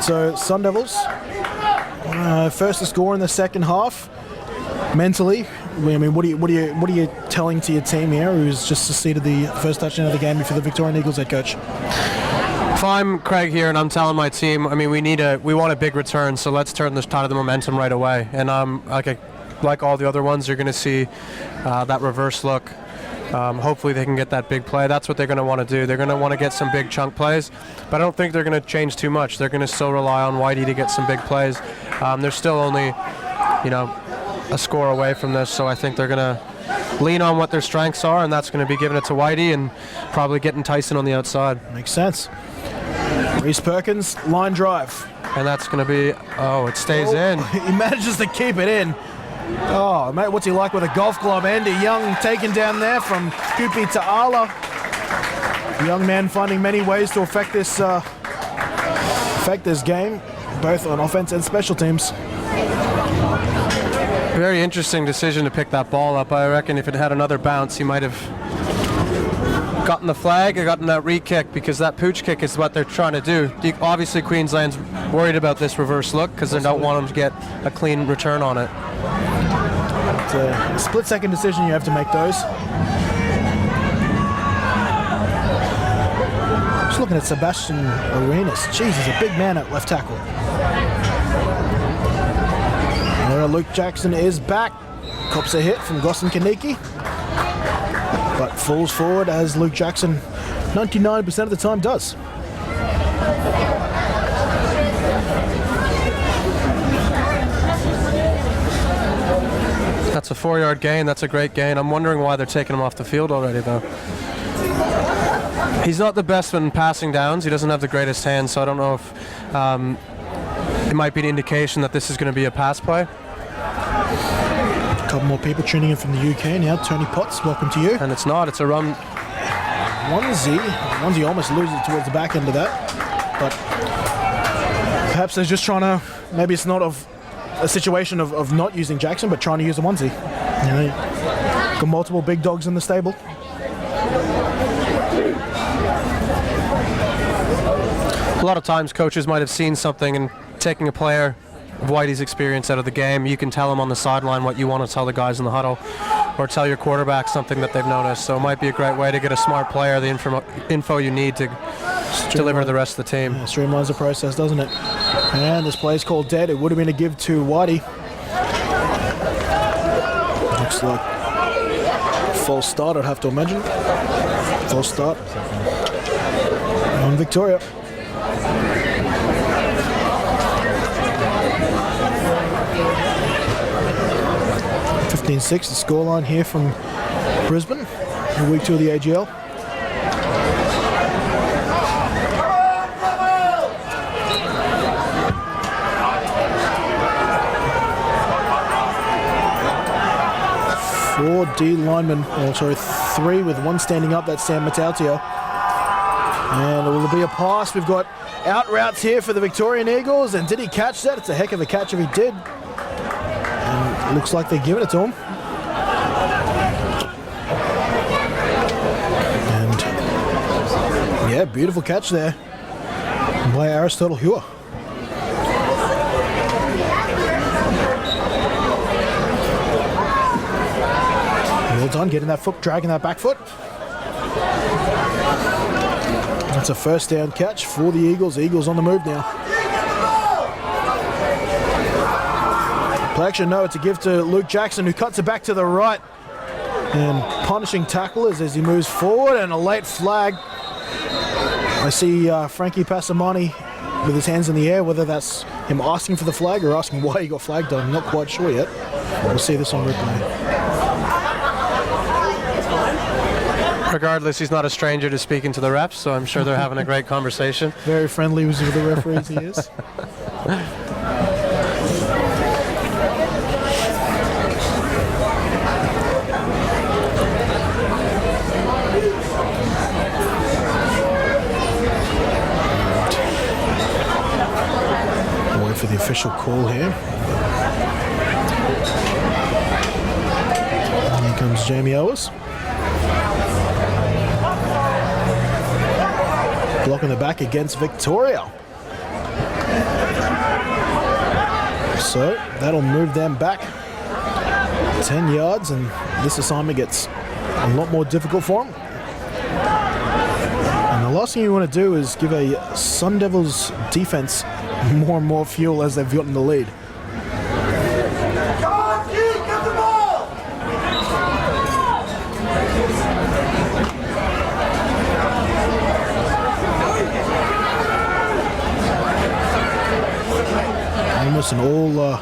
So Sun Devils, first to score in the second half. Mentally, I mean, what are you telling to your team here, who's just succeeded the first touchdown of the game for the Victorian Eagles head coach? If I'm Craig here and I'm telling my team, I mean, we want a big return, so let's turn this tide of the momentum right away. And like all the other ones, you're going to see that reverse look Hopefully they can get that big play. That's what they're going to want to do. They're going to want to get some big chunk plays, but I don't think they're going to change too much. They're going to still rely on Whitey to get some big plays. They're still only, a score away from this, so I think they're going to lean on what their strengths are, and that's going to be giving it to Whitey and probably getting Tyson on the outside. Makes sense. Reese Perkins, line drive. And that's going to be, it stays in. He manages to keep it in. Oh, mate, what's he like with a golf club? Andy Young taken down there from Kupi to Ala. The young man finding many ways to affect this game, both on offense and special teams. Very interesting decision to pick that ball up. I reckon if it had another bounce, he might have gotten the flag or gotten that re-kick, because that pooch kick is what they're trying to do. Obviously, Queensland's worried about this reverse look because they don't want them to get a clean return on it. It's a split-second decision. You have to make those. Just looking at Sebastian Arenas. Jeez, he's a big man at left tackle. Luke Jackson is back. Cops a hit from Gosson Kaniki, but falls forward as Luke Jackson 99% of the time does. That's a 4-yard gain. That's a great gain. I'm wondering why they're taking him off the field already, though. He's not the best when passing downs. He doesn't have the greatest hands, so I don't know if it might be an indication that this is going to be a pass play. A couple more people tuning in from the UK now. Tony Potts, welcome to you. And it's not. It's a run. Onesie almost loses it towards the back end of that. But perhaps they're just trying to, maybe it's not of a situation of not using Jackson, but trying to use the onesie. Got multiple big dogs in the stable. A lot of times coaches might have seen something and taking a player of Whitey's experience out of the game, you can tell them on the sideline what you want to tell the guys in the huddle, or tell your quarterback something that they've noticed. So it might be a great way to get a smart player the info you need to deliver to the rest of the team. Yeah, streamlines the process, doesn't it? And this play is called dead. It would have been a give to Whitey. Looks like false start, I'd have to imagine. False start on Victoria. 15-6, the scoreline here from Brisbane in week 2 of the AGL. Four D linemen, three with one standing up, that's Sam Matautio. And it will be a pass. We've got out routes here for the Victorian Eagles, and did he catch that? It's a heck of a catch if he did. And it looks like they're giving it to him. And yeah, beautiful catch there by Aristotle Hua. Well done, getting that foot, dragging that back foot. That's a first down catch for the Eagles. Eagles on the move now. Play action, no, it's a give to Luke Jackson, who cuts it back to the right. And punishing tacklers as he moves forward, and a late flag. I see Frankie Passamani with his hands in the air, whether that's him asking for the flag or asking why he got flagged. I'm not quite sure yet. We'll see this on replay. Regardless, he's not a stranger to speaking to the refs, so I'm sure they're having a great conversation. Very friendly with the referees, he is. Wait for the official call here. And here comes Jamie Owers. Blocking the back against Victoria. So that'll move them back 10 yards, and this assignment gets a lot more difficult for them. And the last thing you want to do is give a Sun Devils defense more and more fuel as they've gotten the lead. Come on, get the ball! It's an all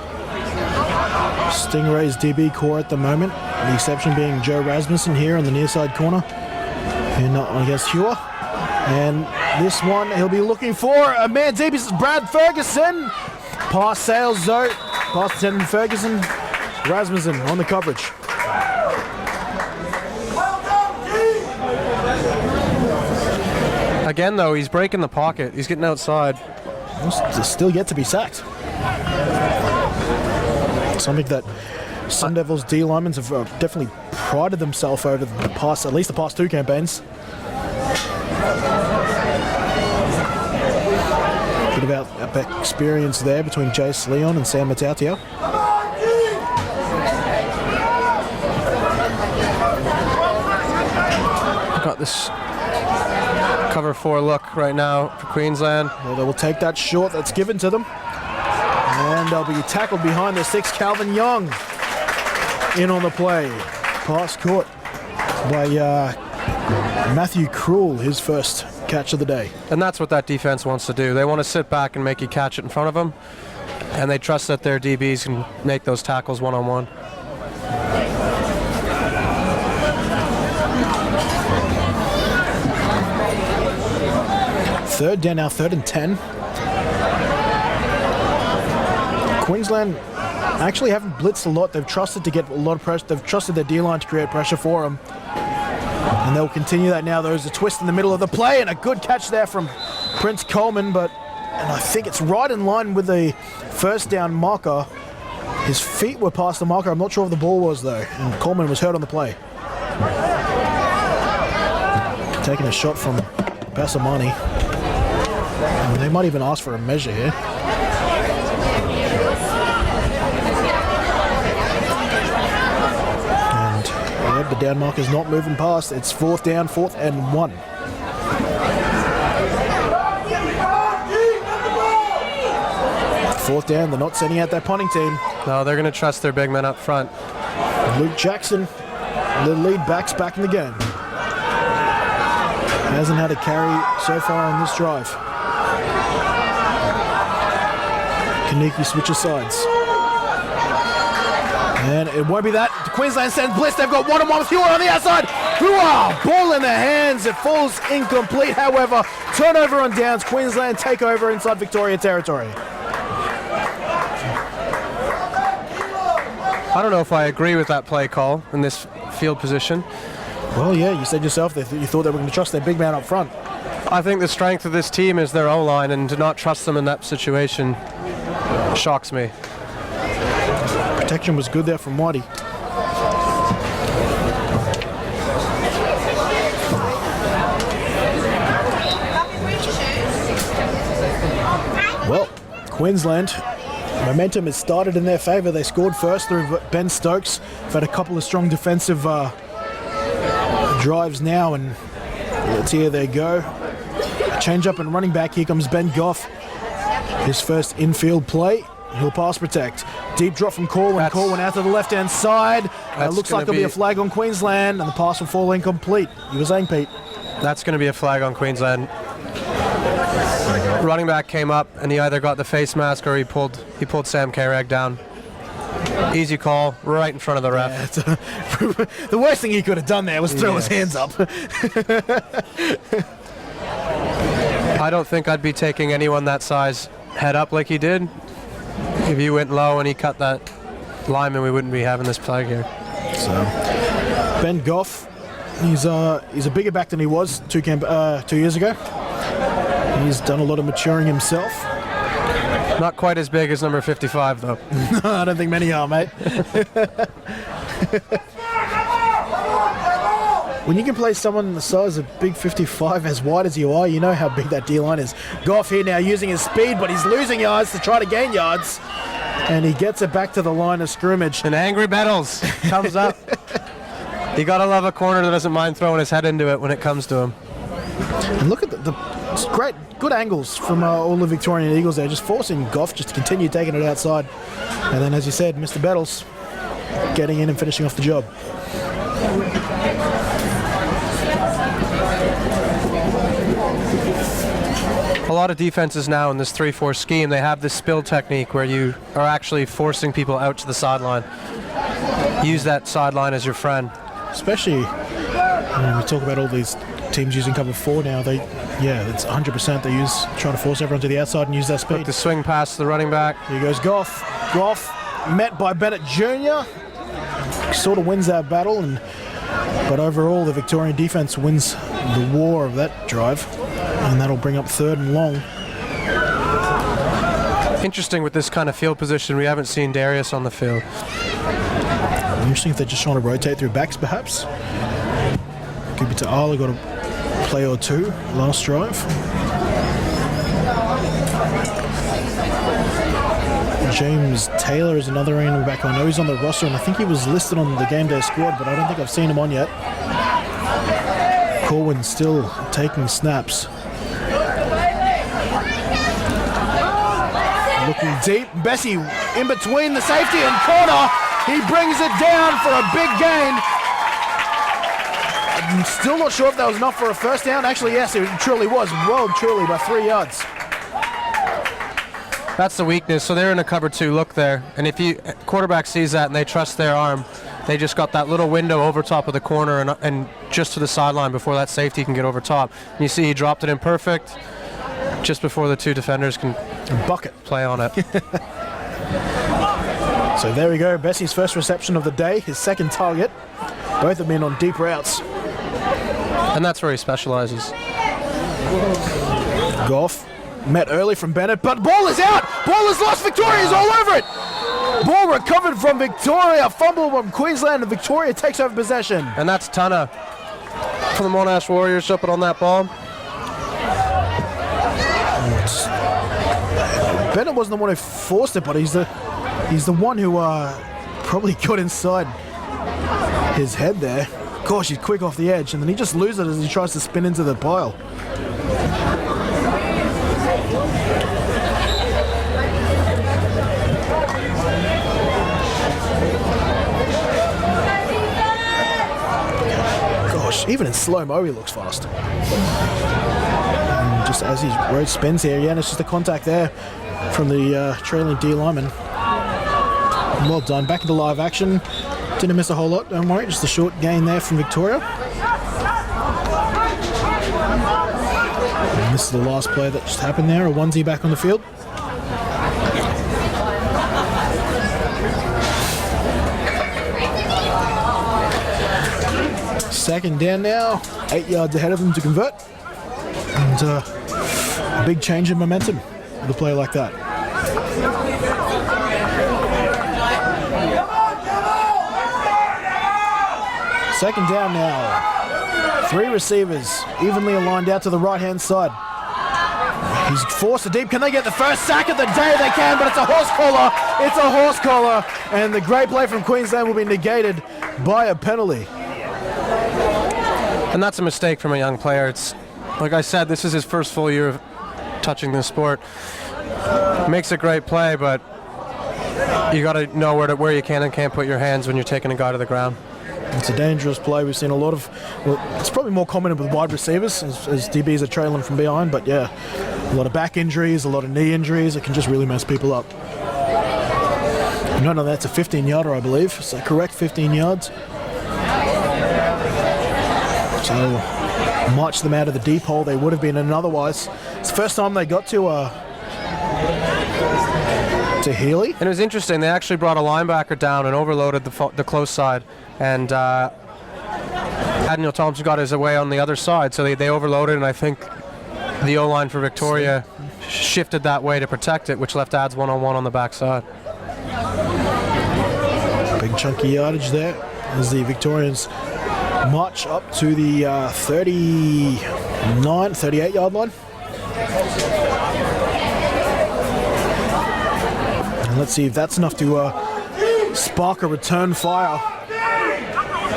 Stingrays DB core at the moment. The exception being Joe Rasmussen here on the near side corner. And against Hewer. And this one, he'll be looking for a man deep. This is Brad Ferguson. Pass sails though. Pass attendant Ferguson. Rasmussen on the coverage. Again, though, he's breaking the pocket. He's getting outside. Still yet to be sacked. Something that Sun Devils D linemen have definitely prided themselves over the past, at least the past 2 campaigns. Bit of outback experience there between Jace Leon and Sam Matautia. Got this cover 4 look right now for Queensland. Well, they will take that short that's given to them. And they'll be tackled behind the 6. Calvin Young in on the play. Pass caught by Matthew Krul, his first catch of the day. And that's what that defense wants to do. They want to sit back and make you catch it in front of them. And they trust that their DBs can make those tackles one-on-one. Third down now, 3rd and 10. Queensland actually haven't blitzed a lot. They've trusted to get a lot of pressure. They've trusted their D-line to create pressure for them. And they'll continue that now. There's a twist in the middle of the play and a good catch there from Prince Coleman, and I think it's right in line with the first down marker. His feet were past the marker. I'm not sure if the ball was though, and Coleman was hurt on the play. Taking a shot from Basamani. And they might even ask for a measure here. And yeah, the down marker's not moving past. It's 4th down, 4th and 1. Fourth down, they're not sending out their punting team. No, they're going to trust their big men up front. Luke Jackson, the lead backs back in the game. Hasn't had a carry so far on this drive. Kaniki switches sides. And it won't be that. Queensland sends blitz. They've got one-on-one with Hewer on the outside. Hooah! Ball in their hands. It falls incomplete. However, turnover on downs. Queensland take over inside Victoria territory. I don't know if I agree with that play call in this field position. Well, yeah, you said yourself that you thought they were going to trust their big man up front. I think the strength of this team is their O-line, and to not trust them in that situation shocks me. Protection was good there from Whitey. Well, Queensland, momentum has started in their favour. They scored first through Ben Stokes. They've had a couple of strong defensive drives now, and let's hear they go. Change up and running back. Here comes Ben Goff. His first infield play. He'll pass protect. Deep drop from Corwin. Corwin out to the left-hand side. It looks like there'll be a flag on Queensland, and the pass will fall incomplete. You were saying, Pete? That's going to be a flag on Queensland. Running back came up, and he either got the face mask or he pulled Sam Carrag down. Easy call, right in front of the ref. Yeah, the worst thing he could have done there was throw his hands up. I don't think I'd be taking anyone that size head up like he did. If he went low and he cut that lineman, we wouldn't be having this flag here. So, Ben Goff, he's a bigger back than he was 2 years ago. He's done a lot of maturing himself. Not quite as big as number 55, though. I don't think many are, mate. When you can play someone the size of big 55 as wide as you are, you know how big that D-line is. Goff here now using his speed, but he's losing yards to try to gain yards. And he gets it back to the line of scrimmage. And Angry Bettles comes up. You gotta love a corner that doesn't mind throwing his head into it when it comes to him. And look at the good angles from all the Victorian Eagles there, just forcing Goff just to continue taking it outside. And then, as you said, Mr. Bettles getting in and finishing off the job. A lot of defenses now in this 3-4 scheme, they have this spill technique where you are actually forcing people out to the sideline. Use that sideline as your friend. Especially when we talk about all these teams using cover 4 now, it's 100% they trying to force everyone to the outside and use that speed. Look, the swing pass to the running back. Here goes Goff. Goff met by Bennett Jr. Sort of wins that battle, but overall the Victorian defense wins the war of that drive, and that'll bring up 3rd and long. Interesting with this kind of field position, we haven't seen Darius on the field. Interesting if they're just trying to rotate through backs, perhaps. Could be to Arla, got a play or two last drive. James Taylor is another running back. I know he's on the roster, and I think he was listed on the game day squad, but I don't think I've seen him on yet. Corwin still taking snaps. Looking deep. Bessie in between the safety and corner. He brings it down for a big gain. I'm still not sure if that was enough for a first down. Actually, yes, it truly was. Well, truly, by 3 yards. That's the weakness. So they're in a cover 2 look there. And if quarterback sees that and they trust their arm, they just got that little window over top of the corner and just to the sideline before that safety can get over top. And you see he dropped it in perfect just before the 2 defenders can bucket play on it. So there we go. Bessie's first reception of the day, his 2nd target. Both have been on deep routes. And that's where he specializes. Goff met early from Bennett, but ball is out! Ball is lost! Victoria's all over it! Ball recovered from Victoria. Fumble from Queensland, and Victoria takes over possession. And that's Tana from the Monash Warriors jumping on that ball. Bennett wasn't the one who forced it, but he's the one who probably got inside his head there. Gosh, he's quick off the edge, and then he just loses it as he tries to spin into the pile. Gosh, even in slow-mo he looks fast. And just as his road spins here, and it's just a contact there from the trailing D lineman. Well done. Back into live action. Didn't miss a whole lot, don't worry. Just a short gain there from Victoria. And this is the last play that just happened there. A onesie back on the field. Second down now. 8 yards ahead of them to convert. And a big change in momentum with a play like that. Second down now. 3 receivers evenly aligned out to the right-hand side. He's forced to deep. Can they get the first sack of the day? They can, but it's a horse collar. It's a horse collar. And the great play from Queensland will be negated by a penalty. And that's a mistake from a young player. It's like I said, this is his first full year of touching this sport. Makes a great play, but you got to know where you can and can't put your hands when you're taking a guy to the ground. It's a dangerous play. We've seen a lot of, well, it's probably more common with wide receivers as DBs are trailing from behind, but yeah, a lot of back injuries, a lot of knee injuries. It can just really mess people up. No, that's a 15-yarder, I believe. So correct, 15 yards. So march them out of the deep hole they would have been in otherwise. It's the first time they got to Healy. And it was interesting. They actually brought a linebacker down and overloaded the close side. And Daniel Thompson got his away on the other side. So they overloaded, and I think the O-line for Victoria shifted that way to protect it, which left Ads one-on-one on the backside. Big chunky yardage there as the Victorians march up to the 38-yard line. And let's see if that's enough to spark a return fire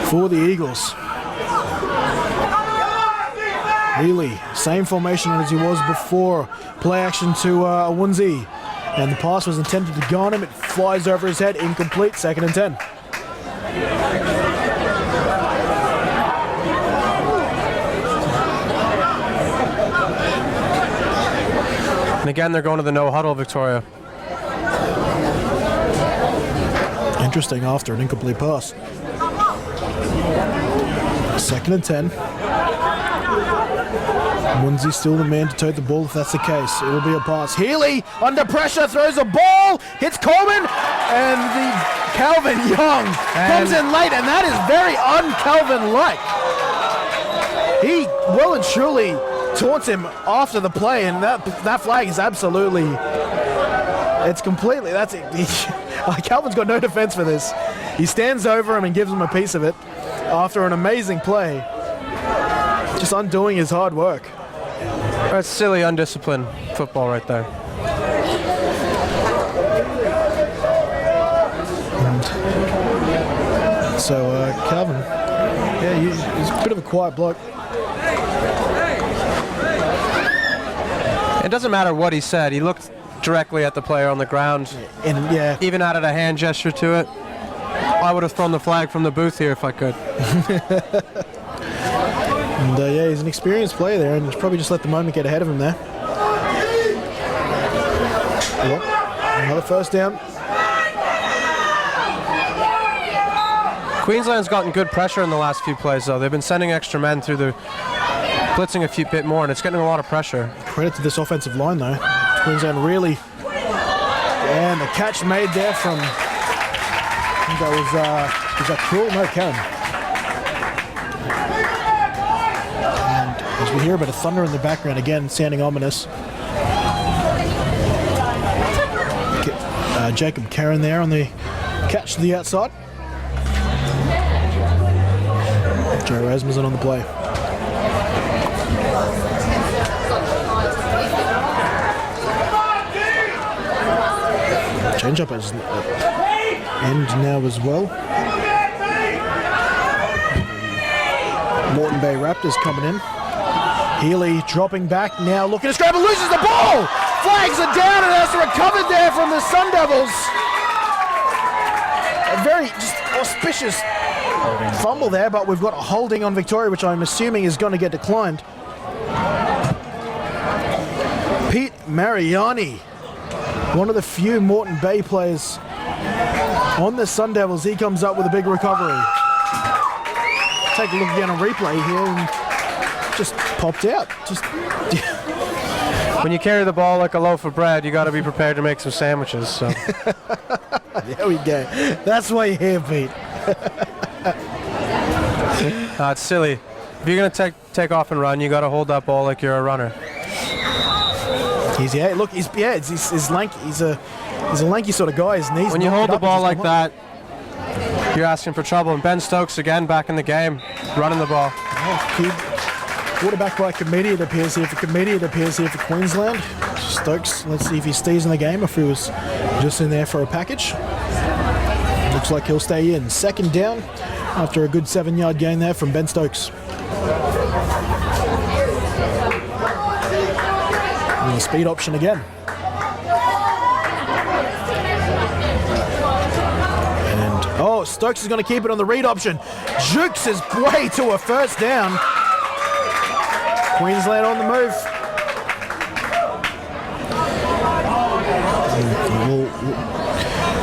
for the Eagles. Healy, same formation as he was before. Play action to Awunzi. And the pass was intended to go on him. It flies over his head, incomplete, 2nd and 10. And again, they're going to the no huddle, Victoria. Interesting after an incomplete pass. 2nd and 10. Munsey still the man to tote the ball if that's the case. It will be a pass. Healy under pressure throws a ball, hits Coleman, and the Calvin Young comes in late, and that is very un-Calvin-like. He well and truly taunts him after the play, and that flag is absolutely, it's completely, that's it. Calvin's got no defense for this. He stands over him and gives him a piece of it after an amazing play. Just undoing his hard work. That's silly, undisciplined football right there. And so Calvin, yeah, he's a bit of a quiet bloke. It doesn't matter what he said. He looked directly at the player on the ground. And yeah, even added a hand gesture to it. I would have thrown the flag from the booth here if I could. And yeah, he's an experienced player there, and he's probably just let the moment get ahead of him there. Well, another first down. Queensland's gotten good pressure in the last few plays, though. They've been sending extra men through the blitzing a few bit more, and it's getting a lot of pressure. Credit to this offensive line, though. Queensland really, and the catch made there from, I think that was that Cruel? No, Karen. And as we hear a bit of thunder in the background, again, sounding ominous. Jacob Karen there on the catch to the outside. Joe Rasmussen on the play. Change up as end now as well. Moreton Bay Raptors coming in. Healy dropping back now, looking to scramble, loses the ball! Flags are down and has recovered there from the Sun Devils. A very just auspicious fumble there, but we've got a holding on Victoria, which I'm assuming is going to get declined. Pete Mariani, one of the few Moreton Bay players on the Sun Devils, he comes up with a big recovery. Take a look again on replay here and just popped out. Just when you carry the ball like a loaf of bread, you got to be prepared to make some sandwiches. So. There we go. That's why you're here, Pete. It's silly. If you're going to take off and run, you got to hold that ball like you're a runner. He's lanky. He's a lanky sort of guy. His knees. When you hold the ball like that, you're asking for trouble. And Ben Stokes again back in the game, running the ball. Quarterback by committee, it appears here for committee. It appears here for Queensland. Stokes, let's see if he stays in the game or if he was just in there for a package. Looks like he'll stay in. 2nd down after a good 7-yard gain there from Ben Stokes. And the speed option again. And Stokes is going to keep it on the read option. Jukes his way to a first down. Queensland on the move.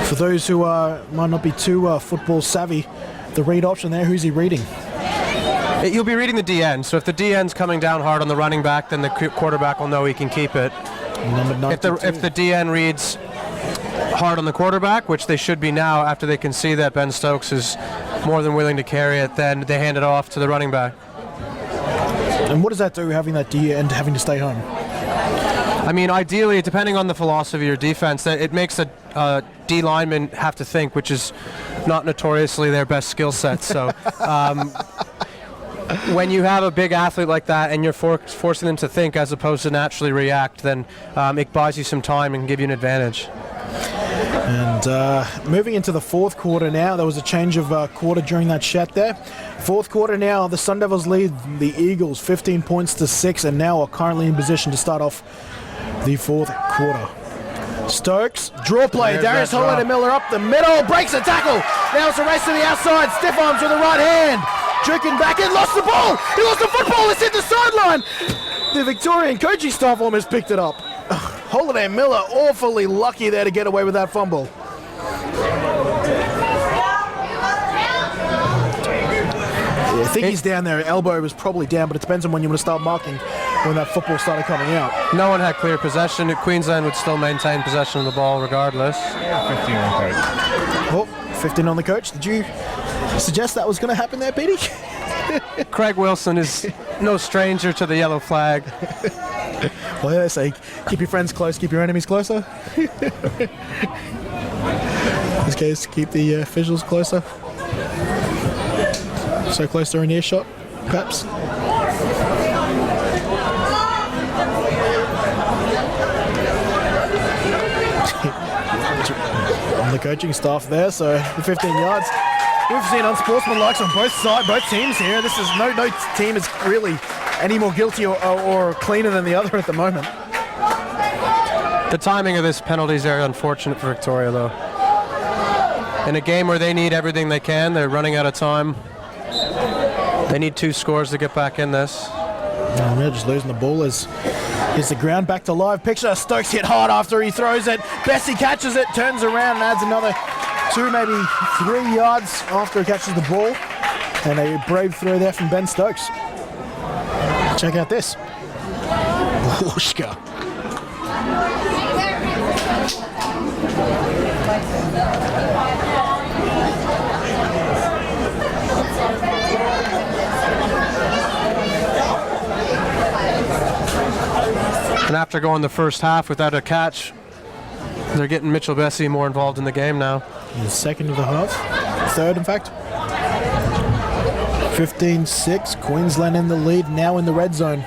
For those who might not be too football savvy, the read option there, who's he reading? You'll be reading the DN, so if the DN's coming down hard on the running back, then the quarterback will know he can keep it. If the DN reads hard on the quarterback, which they should be now after they can see that Ben Stokes is more than willing to carry it, then they hand it off to the running back. And what does that do, having that D and having to stay home? I mean, ideally, depending on the philosophy of your defense, it makes a D lineman have to think, which is not notoriously their best skill set. So when you have a big athlete like that and you're forcing them to think as opposed to naturally react, then it buys you some time and can give you an advantage. And moving into the 4th quarter now, there was a change of quarter during that chat there. 4th quarter now, the Sun Devils lead the Eagles 15 points to 6 and now are currently in position to start off the 4th quarter. Stokes, draw play, Darius Holiday-Miller up the middle, breaks a tackle. Now it's a race to the outside, stiff arms with the right hand. Juking back in, lost the ball. He lost the football, it's hit the sideline. The Victorian coaching staff almost picked it up. Holiday Miller awfully lucky there to get away with that fumble. I think he's down there. Elbow was probably down, but it depends on when you want to start marking when that football started coming out. No one had clear possession. Queensland would still maintain possession of the ball regardless. 15 on coach. Oh, 15 on the coach. Did you suggest that was going to happen there, Petey? Craig Wilson is no stranger to the yellow flag. Well, they say keep your friends close, keep your enemies closer. In this case, keep the officials closer. So close they're in earshot, perhaps. On the coaching staff there, so the 15 yards. We've seen unsportsmanlike on both teams here. This is no team is really any more guilty or cleaner than the other at the moment. The timing of this penalty is very unfortunate for Victoria, though. In a game where they need everything they can, they're running out of time. They need 2 scores to get back in this. No, they're just losing the ball as the ground back to live picture. Stokes hit hard after he throws it. Bessie catches it, turns around and adds another 2, maybe 3 yards after he catches the ball. And a brave throw there from Ben Stokes. Check out this. Whooshka. And after going the first half without a catch, they're getting Mitchell Bessie more involved in the game now. The second of the half. Third, in fact. 15-6. Queensland in the lead, now in the red zone.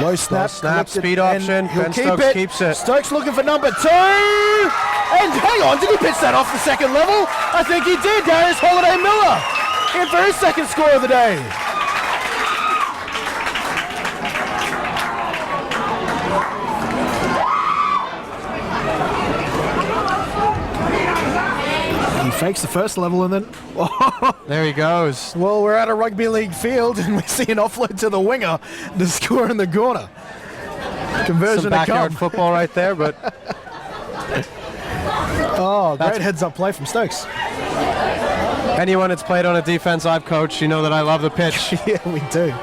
Low snap, speed option. Ben Stokes keeps it. Stokes looking for number 2. And hang on, did he pitch that off the second level? I think he did. Darius Holiday Miller in for his second score of the day. He fakes the first level and then... There he goes. Well, we're at a rugby league field and we see an offload to the winger to score in the corner. Conversion Some backyard to come. football right there, but... Oh, great heads-up play from Stokes. Anyone that's played on a defense I've coached, you know that I love the pitch. Yeah, we do.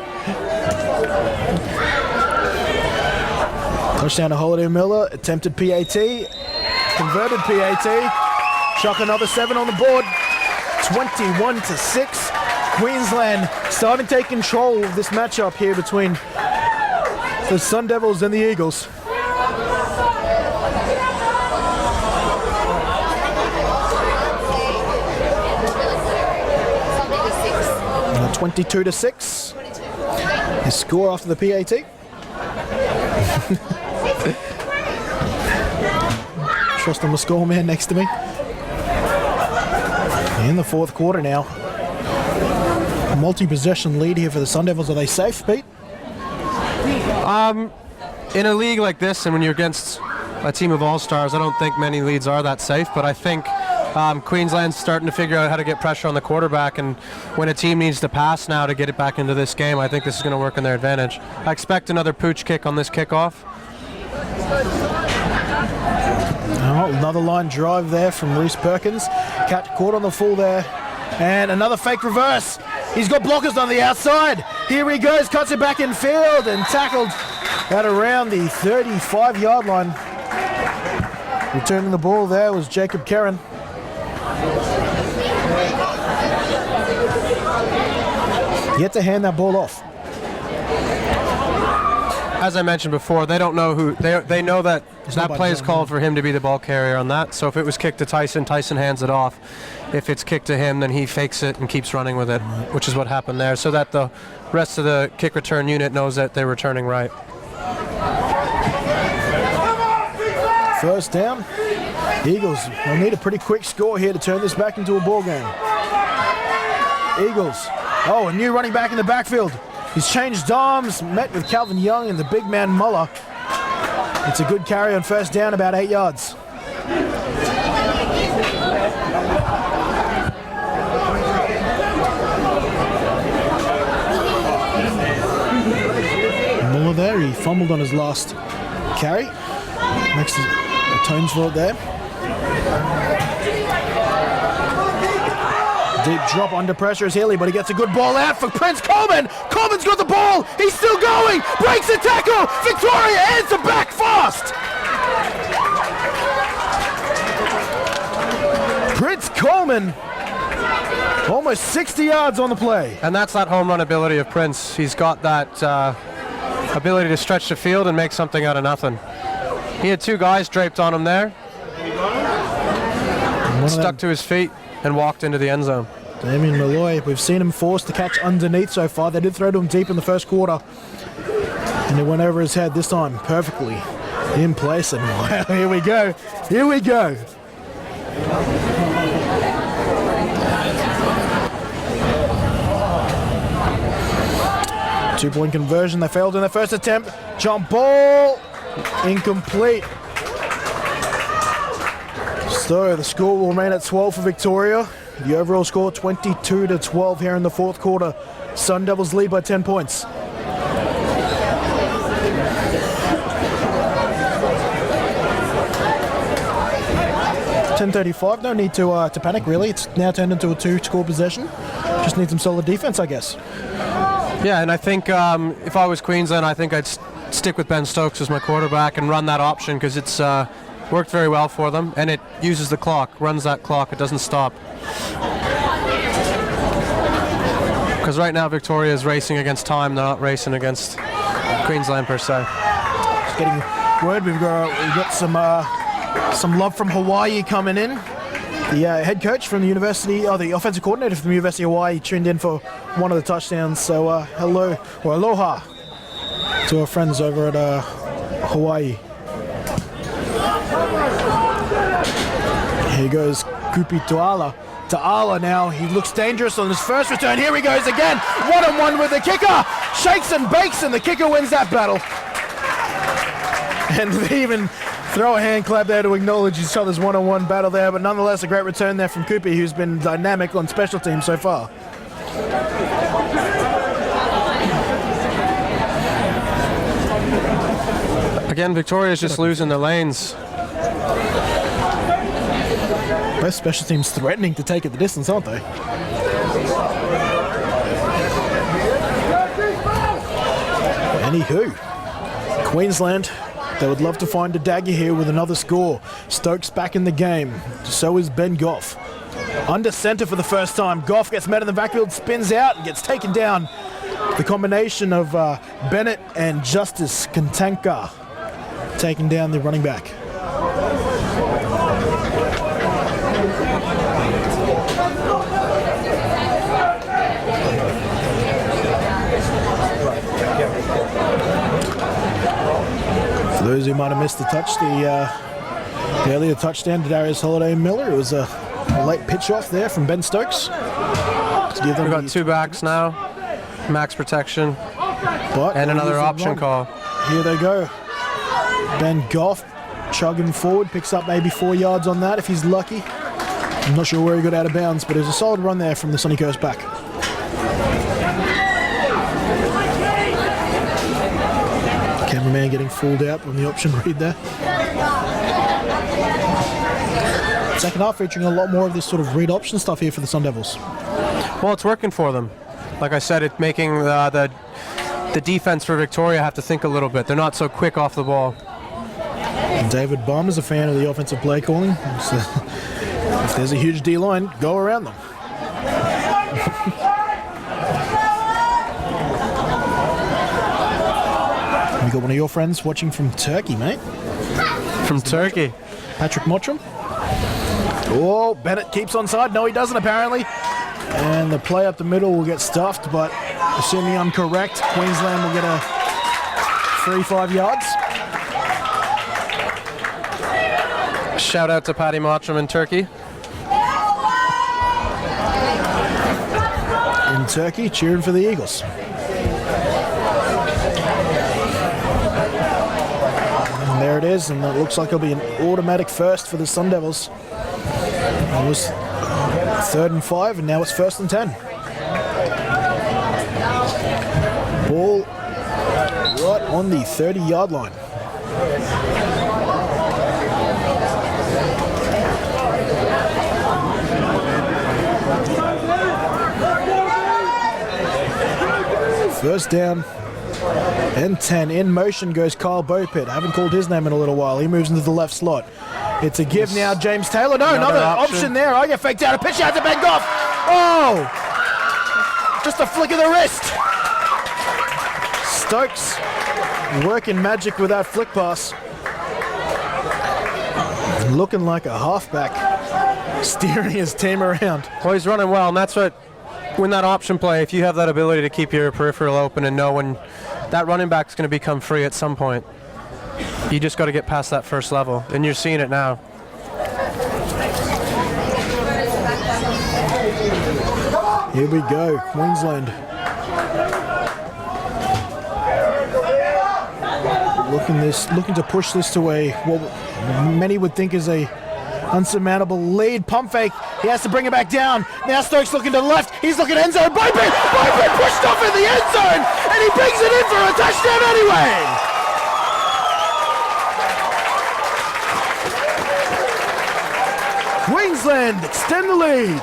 Touchdown to Holiday Miller, attempted PAT, converted PAT, chuck another 7 on the board, 21-6. Queensland starting to take control of this matchup here between the Sun Devils and the Eagles. And 22-6. His score after the PAT. Trust on the score man next to me. In the fourth quarter now. A multi-possession lead here for the Sun Devils. Are they safe, Pete? In a league like this, and when you're against a team of all-stars, I don't think many leads are that safe, but I think Queensland's starting to figure out how to get pressure on the quarterback, and when a team needs to pass now to get it back into this game, I think this is going to work in their advantage. I expect another pooch kick on this kickoff. Oh, another line drive there from Reece Perkins. Cat caught on the full there. And another fake reverse. He's got blockers on the outside. Here he goes, cuts it back in field and tackled at around the 35-yard line. Returning the ball there was Jacob Kerrin. Yet to hand that ball off. As I mentioned before, they don't know who they know that that play is called for him to be the ball carrier on that. So if it was kicked to Tyson, Tyson hands it off. If it's kicked to him, then he fakes it and keeps running with it, which is what happened there, so that the rest of the kick return unit knows that they're returning right. First down. Eagles will need a pretty quick score here to turn this back into a ball game. Eagles. Oh, a new running back in the backfield. He's changed arms, met with Calvin Young and the big man Muller. It's a good carry on first down, about 8 yards. Muller there, he fumbled on his last carry. Makes the tones for it there. Deep drop under pressure is Healy, but he gets a good ball out for Prince Coleman. Coleman's got the ball. He's still going. Breaks the tackle. Victoria answer back fast. Prince Coleman, almost 60 yards on the play. And that's that home run ability of Prince. He's got that ability to stretch the field and make something out of nothing. He had two guys draped on him there. Stuck to his feet and walked into the end zone. Damien Malloy, we've seen him forced to catch underneath so far. They did throw to him deep in the first quarter. And it went over his head this time perfectly in place. And wow, here we go. Here we go. 2-point conversion. They failed in their first attempt. Jump ball. Incomplete. So the score will remain at 12 for Victoria. The overall score 22-12 here in the fourth quarter. Sun Devils lead by 10 points. $10:35. No need to panic really. It's now turned into a 2-score possession. Just need some solid defense, I guess. Yeah, and I think if I was Queensland, I think I'd stick with Ben Stokes as my quarterback and run that option because it's worked very well for them, and it uses the clock, runs that clock, it doesn't stop. Because right now Victoria is racing against time, they're not racing against Queensland per se. Just getting word, we've got some love from Hawaii coming in. The head coach from the university, the offensive coordinator from the University of Hawaii tuned in for one of the touchdowns. So hello, or aloha to our friends over at Hawaii. Here goes Kupi Tuala. Ta'ala now, he looks dangerous on his first return. Here he goes again, one-on-one with the kicker. Shakes and bakes, and the kicker wins that battle. And they even throw a hand clap there to acknowledge each other's one-on-one battle there, but nonetheless a great return there from Kupi, who's been dynamic on special teams so far. Again, Victoria's just losing their lanes. Both special teams threatening to take it the distance, aren't they? Anywho, Queensland, they would love to find a dagger here with another score. Stokes back in the game. So is Ben Goff. Under center for the first time. Goff gets met in the backfield, spins out, and gets taken down. The combination of Bennett and Justice Kantanka taking down the running back. For those who might have missed the touch, the earlier touchdown to Darius Holiday-Miller, it was a late pitch off there from Ben Stokes. We've got two backs now, max protection, and another option call. Here they go. Ben Goff chugging forward, picks up maybe 4 yards on that if he's lucky. I'm not sure where he got out of bounds, but it was a solid run there from the Sunny Coast back. Cameraman getting fooled out on the option read there. Second half featuring a lot more of this sort of read option stuff here for the Sun Devils. Well, it's working for them. Like I said, it's making the defense for Victoria have to think a little bit. They're not so quick off the ball. And David Bum is a fan of the offensive play calling. So if there's a huge D-line, go around them. You got one of your friends watching from Turkey, mate. From Turkey. Patrick Mottram. Oh, Bennett keeps onside. No, he doesn't apparently. And the play up the middle will get stuffed, but assuming I'm correct, Queensland will get a 3-5 yards. Shout out to Paddy Mottram in Turkey. In Turkey, cheering for the Eagles. And there it is, and it looks like it'll be an automatic first for the Sun Devils. It was 3rd and 5, and now it's 1st and 10. Ball right on the 30-yard line. First down and 10. In motion goes Kyle Bopit. I haven't called his name in a little while. He moves into the left slot. It's a give now, James Taylor. No, another option there. I get faked out. A pitch out to Ben Goff. Oh! Just a flick of the wrist. Stokes working magic with that flick pass. Looking like a halfback, steering his team around. Well, he's running well, and that's what, when that option play, if you have that ability to keep your peripheral open and know when that running back's going to become free at some point, you just got to get past that first level, and you're seeing it now. Here we go, Queensland. Looking to push this to a what many would think is a unsurmountable lead. Pump fake. He has to bring it back down. Now Stokes looking to the left. He's looking end zone. Bopit pushed off in the end zone, and he brings it in for a touchdown anyway. Queensland extend the lead.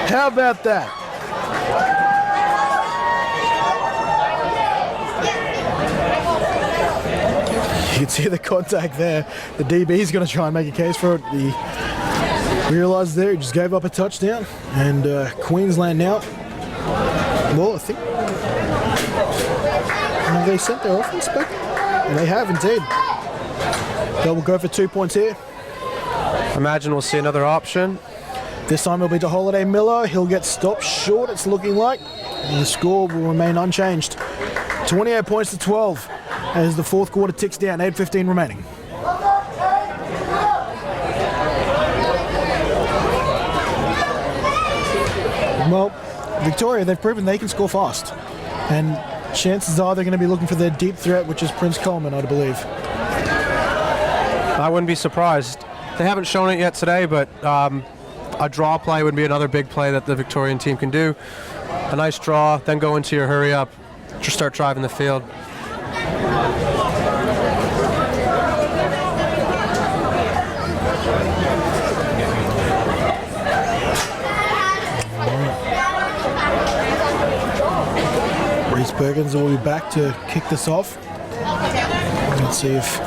How about that? You can see the contact there. The DB's going to try and make a case for it. He realised there he just gave up a touchdown. And Queensland now, well, I think, have they sent their offense back? And they have indeed. They will go for 2 points here. Imagine we'll see another option. This time it'll be to Holiday Miller. He'll get stopped short, it's looking like. And the score will remain unchanged. 28 points to 12 as the fourth quarter ticks down. 8:15 remaining. Well, Victoria, they've proven they can score fast. And chances are they're going to be looking for their deep threat, which is Prince Coleman, I believe. I wouldn't be surprised. They haven't shown it yet today, but a draw play would be another big play that the Victorian team can do. A nice draw, then go into your hurry up, just start driving the field. Reese Perkins will be back to kick this off. Let's see if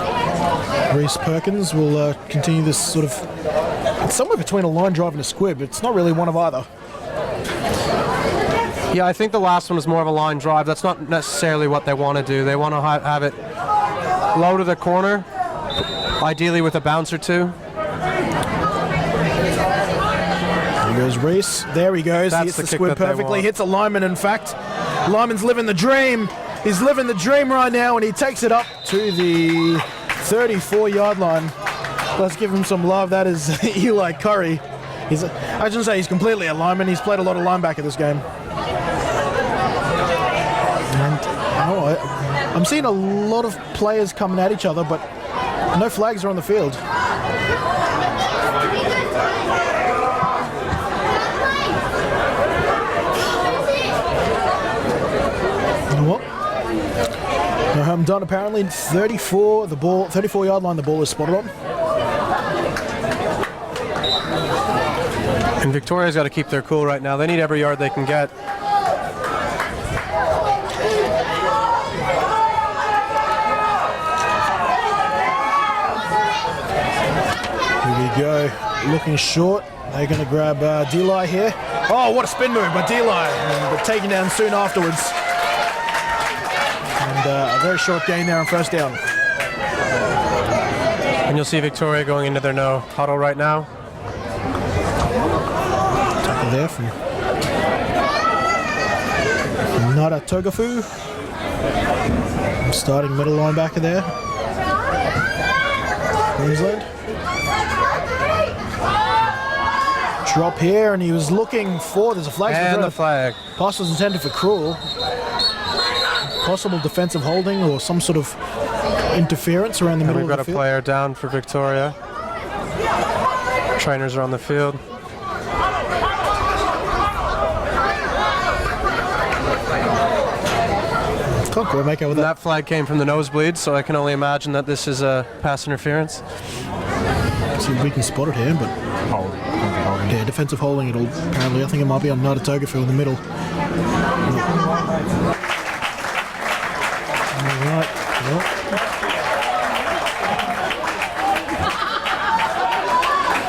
Reese Perkins will continue this sort of, it's somewhere between a line drive and a squib. It's not really one of either. Yeah, I think the last one was more of a line drive. That's not necessarily what they want to do. They want to have it low to the corner, ideally with a bounce or two. There goes Reese. There he goes. That's He hits the the kick squib that they perfectly. want. Hits a lineman, in fact. Lyman's living the dream. He's living the dream right now, and he takes it up to the 34-yard line. Let's give him some love. That is Eli Curry. I shouldn't say he's completely a lineman. He's played a lot of linebacker this game. And I'm seeing a lot of players coming at each other, but no flags are on the field. Well, I'm done. Apparently, 34-yard line. The ball is spotted on. And Victoria's got to keep their cool right now. They need every yard they can get. Here we go. Looking short. They're going to grab Deli here. Oh, what a spin move by Deli. But taken down soon afterwards. And a very short gain there on first down. And you'll see Victoria going into their no huddle right now. Tackle there from Nada Togafu. Starting middle linebacker there. Queensland. Drop here, and he was looking for, there's a flag. And the flag. Pass was intended for Cruel. Possible defensive holding or some sort of interference around the And middle we've of got the a field. player down for Victoria. Trainers are on the field. Can't quite make out with that. That flag came from the nosebleed, so I can only imagine that this is a pass interference. See if we can spot it here, but Hold. Holding. yeah, defensive holding. It'll apparently. I think it might be on Natatogafu in the middle. Right. Well.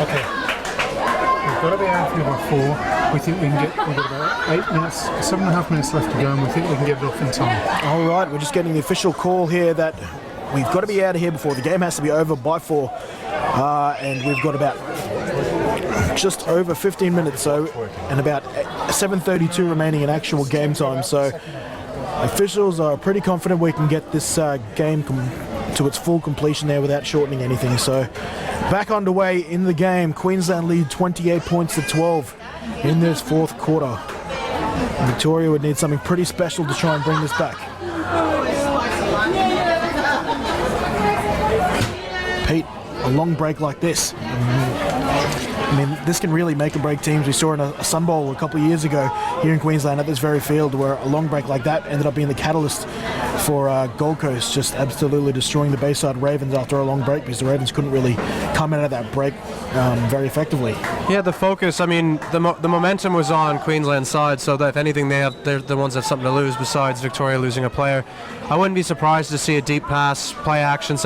Okay. We've got to be out here by 4. We think we've got about 8 minutes, 7.5 minutes left to go, and we think we can get it off in time. All right, we're just getting the official call here that we've got to be out of here before the game has to be over by 4. And we've got about just over 15 minutes and about 7:32 remaining in actual game time. So officials are pretty confident we can get this game to its full completion there without shortening anything. So back underway in the game. Queensland lead 28 points to 12 in this fourth quarter. Victoria would need something pretty special to try and bring this back. Pete, a long break like this, I mean, this can really make or break teams. We saw in a Sun Bowl a couple of years ago here in Queensland at this very field where a long break like that ended up being the catalyst for Gold Coast just absolutely destroying the Bayside Ravens after a long break because the Ravens couldn't really come out of that break very effectively. Yeah, the focus, I mean, the momentum was on Queensland's side, so that if anything, they're the ones that have something to lose besides Victoria losing a player. I wouldn't be surprised to see a deep pass, play action,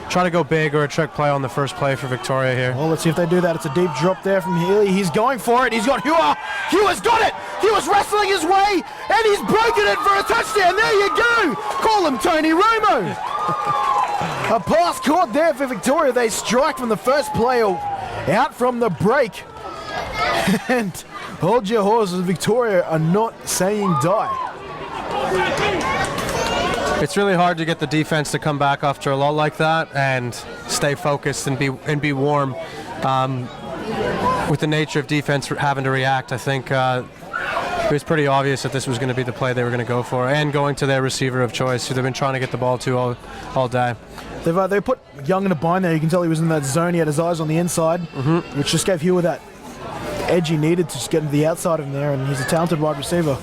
try to go big or a trick play on the first play for Victoria here. Well, let's see if they do that. It's a deep drop there from Healy. He's going for it. He's got Hua. Hua's got it. Hua's wrestling his way, and he's broken it for a touchdown. There you go. Call him Tony Romo. A pass caught there for Victoria. They strike from the first play out from the break. And hold your horses. Victoria are not saying die. It's really hard to get the defense to come back after a lull like that and stay focused and be warm. With the nature of defense having to react, I think it was pretty obvious that this was going to be the play they were going to go for, and going to their receiver of choice, who they've been trying to get the ball to all day. They put Young in a bind there. You can tell he was in that zone. He had his eyes on the inside, which just gave Hua that edge he needed to just get to the outside of him there, and he's a talented wide receiver.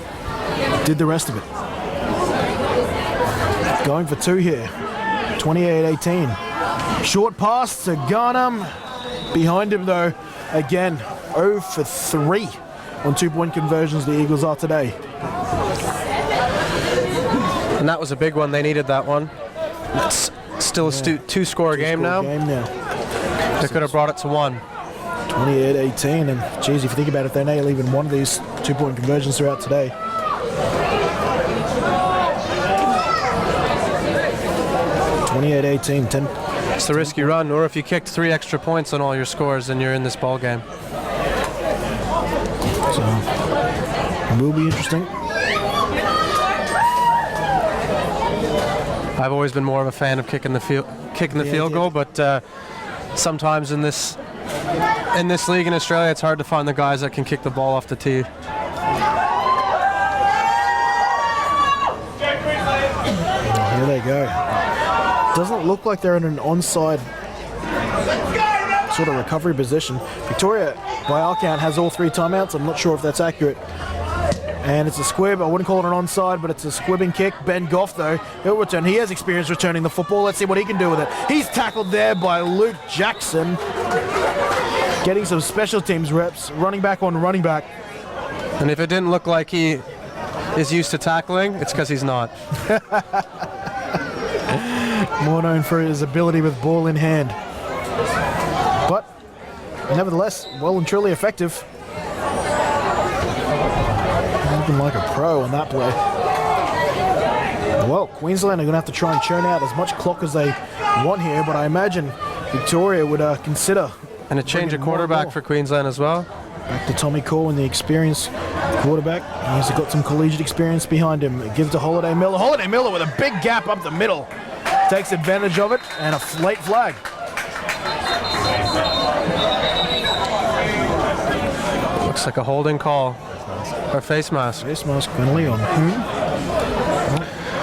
Did the rest of it. Going for 2 here. 28-18. Short pass to Garnham. Behind him, though, again, 0 for 3 on 2-point conversions the Eagles are today. And that was a big one. They needed that one. It's still a two-score game now. They could have brought it to 1. 28-18. And, geez, if you think about it, if they nail even one of these 2-point conversions throughout today. 28-18, 10. It's the risk you run, or if you kicked 3 extra points on all your scores, then you're in this ball game. So, it will be interesting. I've always been more of a fan of kicking the field goal, but sometimes in this league in Australia, it's hard to find the guys that can kick the ball off the tee. Here they go. Doesn't look like they're in an onside sort of recovery position. Victoria, by our count, has all 3 timeouts. I'm not sure if that's accurate. And it's a squib. I wouldn't call it an onside, but it's a squibbing kick. Ben Goff, though, he'll return. He has experience returning the football. Let's see what he can do with it. He's tackled there by Luke Jackson. Getting some special teams reps. Running back on running back. And if it didn't look like he is used to tackling, it's because he's not. More known for his ability with ball in hand. But, nevertheless, well and truly effective. Looking like a pro on that play. Well, Queensland are going to have to try and churn out as much clock as they want here, but I imagine Victoria would consider. And a change of quarterback for Queensland as well. Back to Tommy Corwin, the experienced quarterback. He's got some collegiate experience behind him. Give to Holiday Miller. Holiday Miller with a big gap up the middle. Takes advantage of it, and a late flag. Looks like a holding call. Or face mask. Face mask penalty on whom?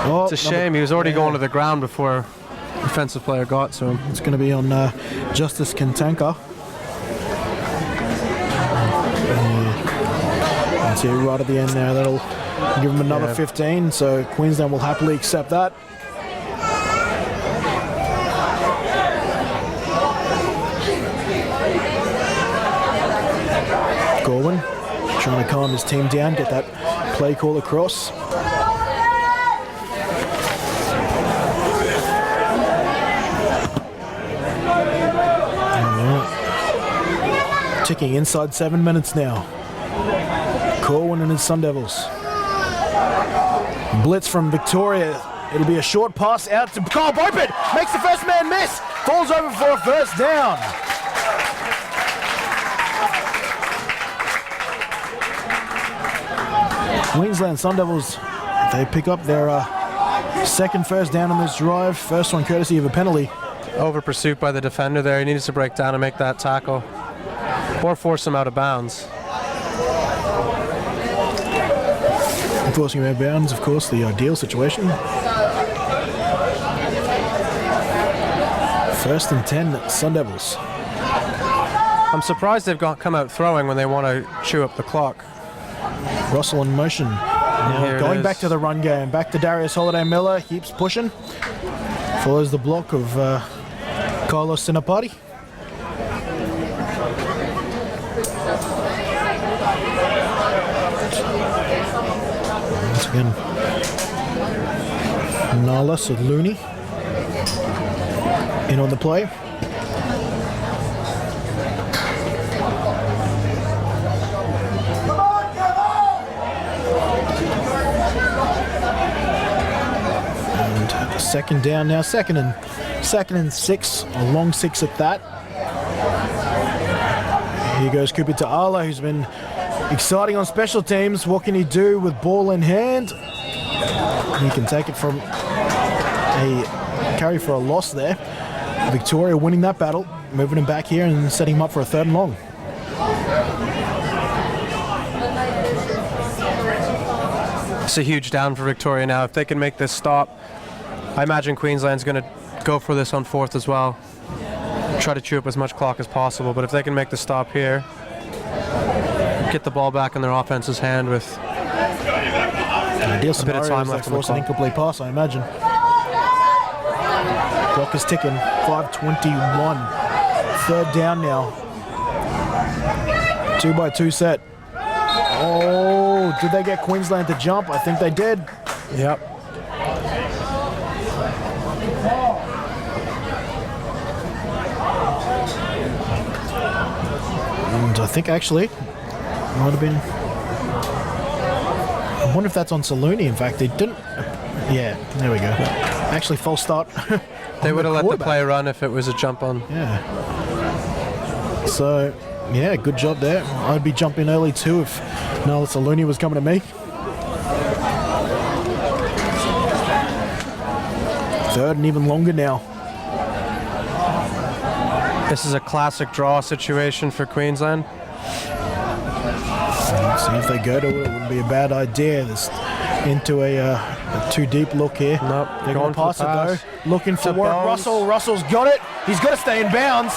Oh, it's a shame. He was already going to the ground before the offensive player got to him. It's going to be on Justice Kentanka. And see right at the end there, that'll Give them another Yeah. 15, so Queensland will happily accept that. Gorwin trying to calm his team down, get that play call across. Ticking inside 7 minutes now. Corwin and his Sun Devils. Blitz from Victoria. It'll be a short pass out to Kyle Bopert. Makes the first man miss. Falls over for a first down. Queensland Sun Devils, they pick up their second first down on this drive. First one courtesy of a penalty. Over pursuit by the defender there. He needs to break down and make that tackle. Or force him out of bounds. Forcing him out of bounds, of course, the ideal situation. First and 10, Sun Devils. I'm surprised they've come out throwing when they want to chew up the clock. Russell in motion. Now Here it going is. back to the run game. Back to Darius Holiday-Miller. Keeps pushing. Follows the block of Carlos Sinapati. Once again, Nala Looney in on the play. And second down now, second and 6, a long 6 at that. Here goes Cooper Ta'ala, who's been exciting on special teams. What can he do with ball in hand? He can take it from a carry for a loss there. Victoria winning that battle, moving him back here and setting him up for a 3rd and long. It's a huge down for Victoria now. If they can make this stop, I imagine Queensland's going to go for this on 4th as well. Try to chew up as much clock as possible, but if they can make the stop here, get the ball back in their offense's hand with Ideal a bit of time left on the force an clock. incomplete pass, I imagine. Clock is ticking. 5:21. 3rd down now. 2-by-2 set. Oh, did they get Queensland to jump? I think they did. Yep. And I think actually might have been. I wonder if that's on Saluni. In fact, they didn't. Yeah, there we go. Actually, false start. They on would have let the quarterback. play run if it was a jump on. Yeah. So, yeah, good job there. I'd be jumping early too if Nala Saluni was coming to me. 3rd and even longer now. This is a classic draw situation for Queensland. See if they go to it. It wouldn't be a bad idea. This into a too deep look here. Nope, They're going going to for pass the it pass. though. Looking for To work. Bones. Russell's got it. He's got to stay in bounds.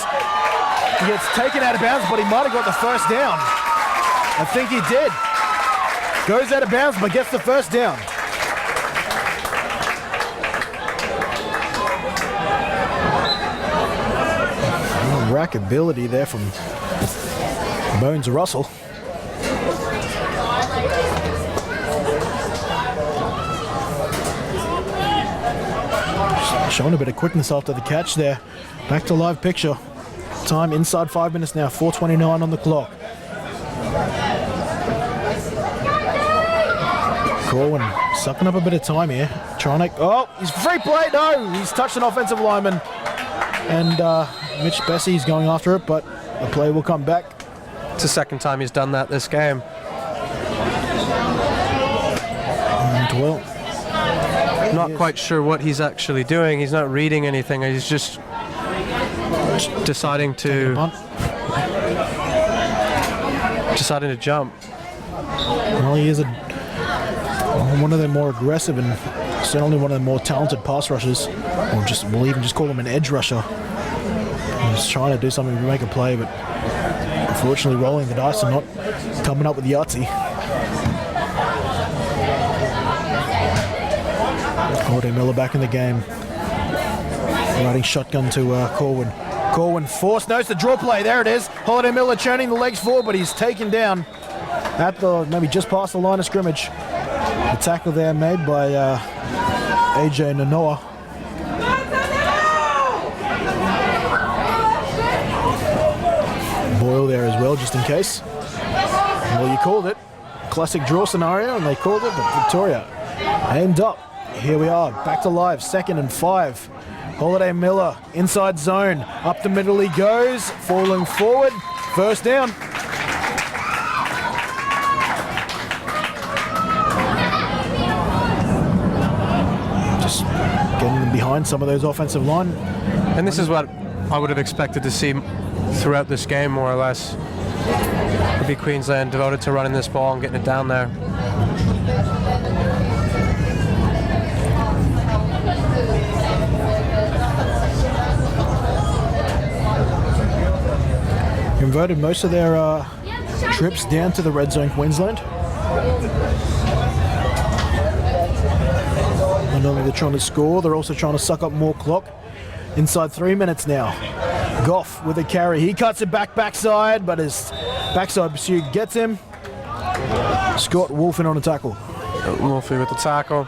He gets taken out of bounds, but he might have got the first down. I think he did. Goes out of bounds, but gets the first down. Rackability there from Bones Russell. Showing a bit of quickness after the catch there. Back to live picture. Time inside 5 minutes now, 4:29 on the clock. Corwin sucking up a bit of time here. Trying to, oh, he's free play, no! He's touched an offensive lineman. And Mitch Bessie's going after it, but the play will come back. It's the second time he's done that this game. And well, Not quite sure what he's actually doing. He's not reading anything. He's just deciding to jump. well, he is one of the more aggressive and certainly one of the more talented pass rushers, or we'll even just call him an edge rusher. He's trying to do something to make a play, but unfortunately rolling the dice and not coming up with the Yahtzee. Holiday Miller back in the game. Riding shotgun to Corwin. Corwin forced, knows the draw play. There it is. Holiday Miller churning the legs forward, but he's taken down at the maybe just past the line of scrimmage. The tackle there made by AJ Nanoa. Boyle there as well, just in case. Well, you called it. Classic draw scenario, and they called it, but Victoria aimed up. Here we are, back to live, 2nd and 5. Holiday Miller, inside zone, up the middle he goes, falling forward, first down. Just getting them behind some of those offensive line. And this is what I would have expected to see throughout this game, more or less. Would be Queensland devoted to running this ball and getting it down there. Converted most of their trips down to the red zone, Queensland. Not only they're trying to score, they're also trying to suck up more clock. Inside 3 minutes now. Goff with a carry. He cuts it backside, but his backside pursuit gets him. Scott Wolfen on a tackle. Wolfie with the tackle.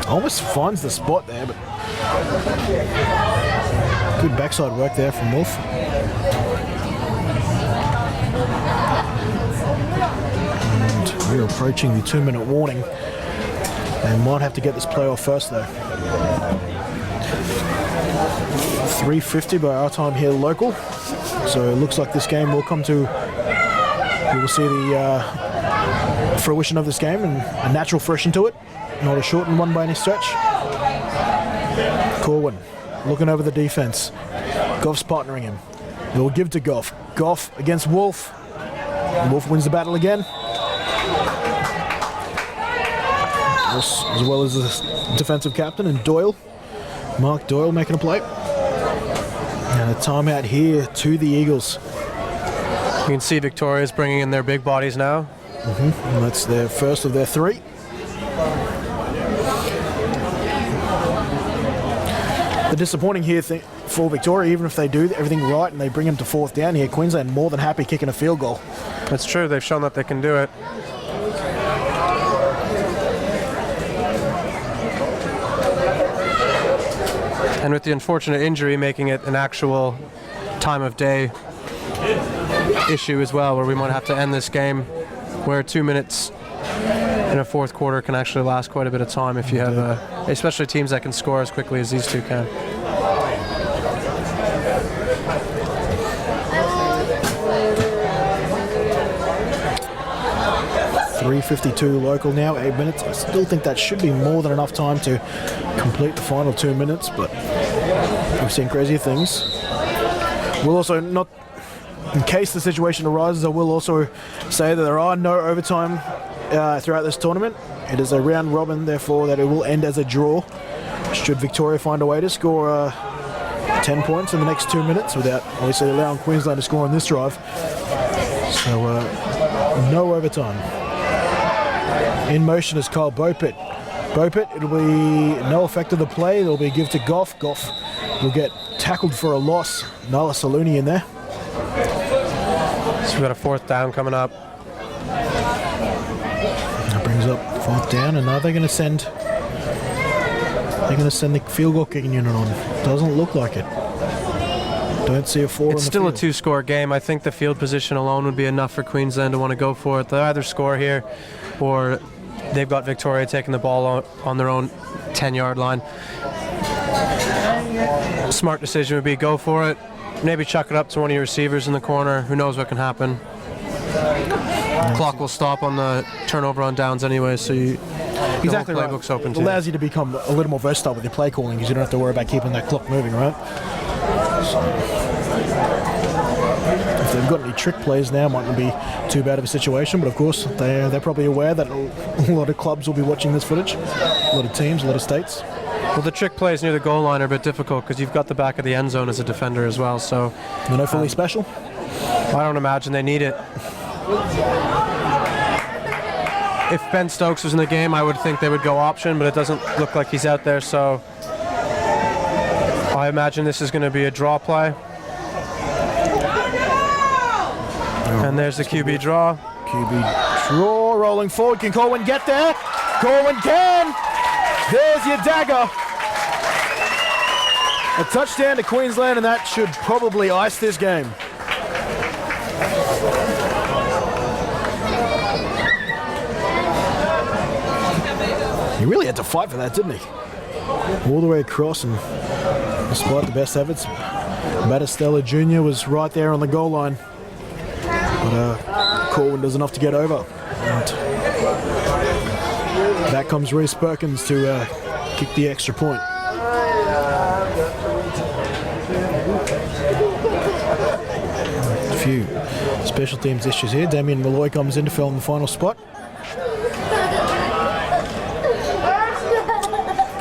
Almost finds the spot there, but good backside work there from Wolf. And we're approaching the 2-minute warning. They might have to get this play off first though. 3:50 by our time here local. So it looks like this game will come to, we will see the fruition of this game and a natural fruition to it. Not a shortened one by any stretch. Corwin looking over the defense. Goff's partnering him. They'll give to Goff. Goff against Wolf. Wolf wins the battle again. As well as the defensive captain and Doyle. Mark Doyle making a play. And a timeout here to the Eagles. You can see Victoria's bringing in their big bodies now. And that's their first of their 3. The disappointing here for Victoria, even if they do everything right and they bring them to 4th down here, Queensland more than happy kicking a field goal. That's true, they've shown that they can do it. And with the unfortunate injury, making it an actual time of day issue as well, where we might have to end this game, where 2 minutes in a 4th quarter can actually last quite a bit of time if you have, especially teams that can score as quickly as these two can. .352 local now, 8 minutes. I still think that should be more than enough time to complete the final 2 minutes, but we've seen crazier things. We'll also not, in case the situation arises, I will also say that there are no overtime throughout this tournament. It is a round robin, therefore that it will end as a draw. Should Victoria find a way to score 10 points in the next 2 minutes without obviously allowing Queensland to score on this drive. So no overtime. In motion is Kyle Bopit. Bopit, it'll be no effect of the play. There'll be a give to Goff. Goff will get tackled for a loss. Nala Saluni in there. So we've got a 4th down coming up. That brings up 4th down, and now they're going to send the field goal kicking unit on. Doesn't look like it. Don't see a 4 It's still a 2-score game. I think the field position alone would be enough for Queensland to want to go for it. They'll either score here or they've got Victoria taking the ball on their own 10-yard line. Smart decision would be go for it. Maybe chuck it up to one of your receivers in the corner. Who knows what can happen. Clock will stop on the turnover on downs anyway, so exactly the whole playbook's open It too. allows you to become a little more versatile with your play calling because you don't have to worry about keeping that clock moving, right? So, if they've got any trick plays now, might not be too bad of a situation, but of course they're probably aware that a lot of clubs will be watching this footage, a lot of teams, a lot of states. Well, the trick plays near the goal line are a bit difficult because you've got the back of the end zone as a defender as well, so... They're no fully special? I don't imagine they need it. if Ben Stokes was in the game, I would think they would go option, but it doesn't look like he's out there, so I imagine this is going to be a draw play. And there's the QB draw. QB draw, rolling forward. Can Corwin get there? Corwin can! There's your dagger. A touchdown to Queensland, and that should probably ice this game. He really had to fight for that, didn't he? All the way across, and despite the best efforts, Battistella Jr. was right there on the goal line. But Corwin does enough to get over. And back comes Reece Perkins to kick the extra point. A few special teams issues here. Damien Malloy comes in to fill in the final spot.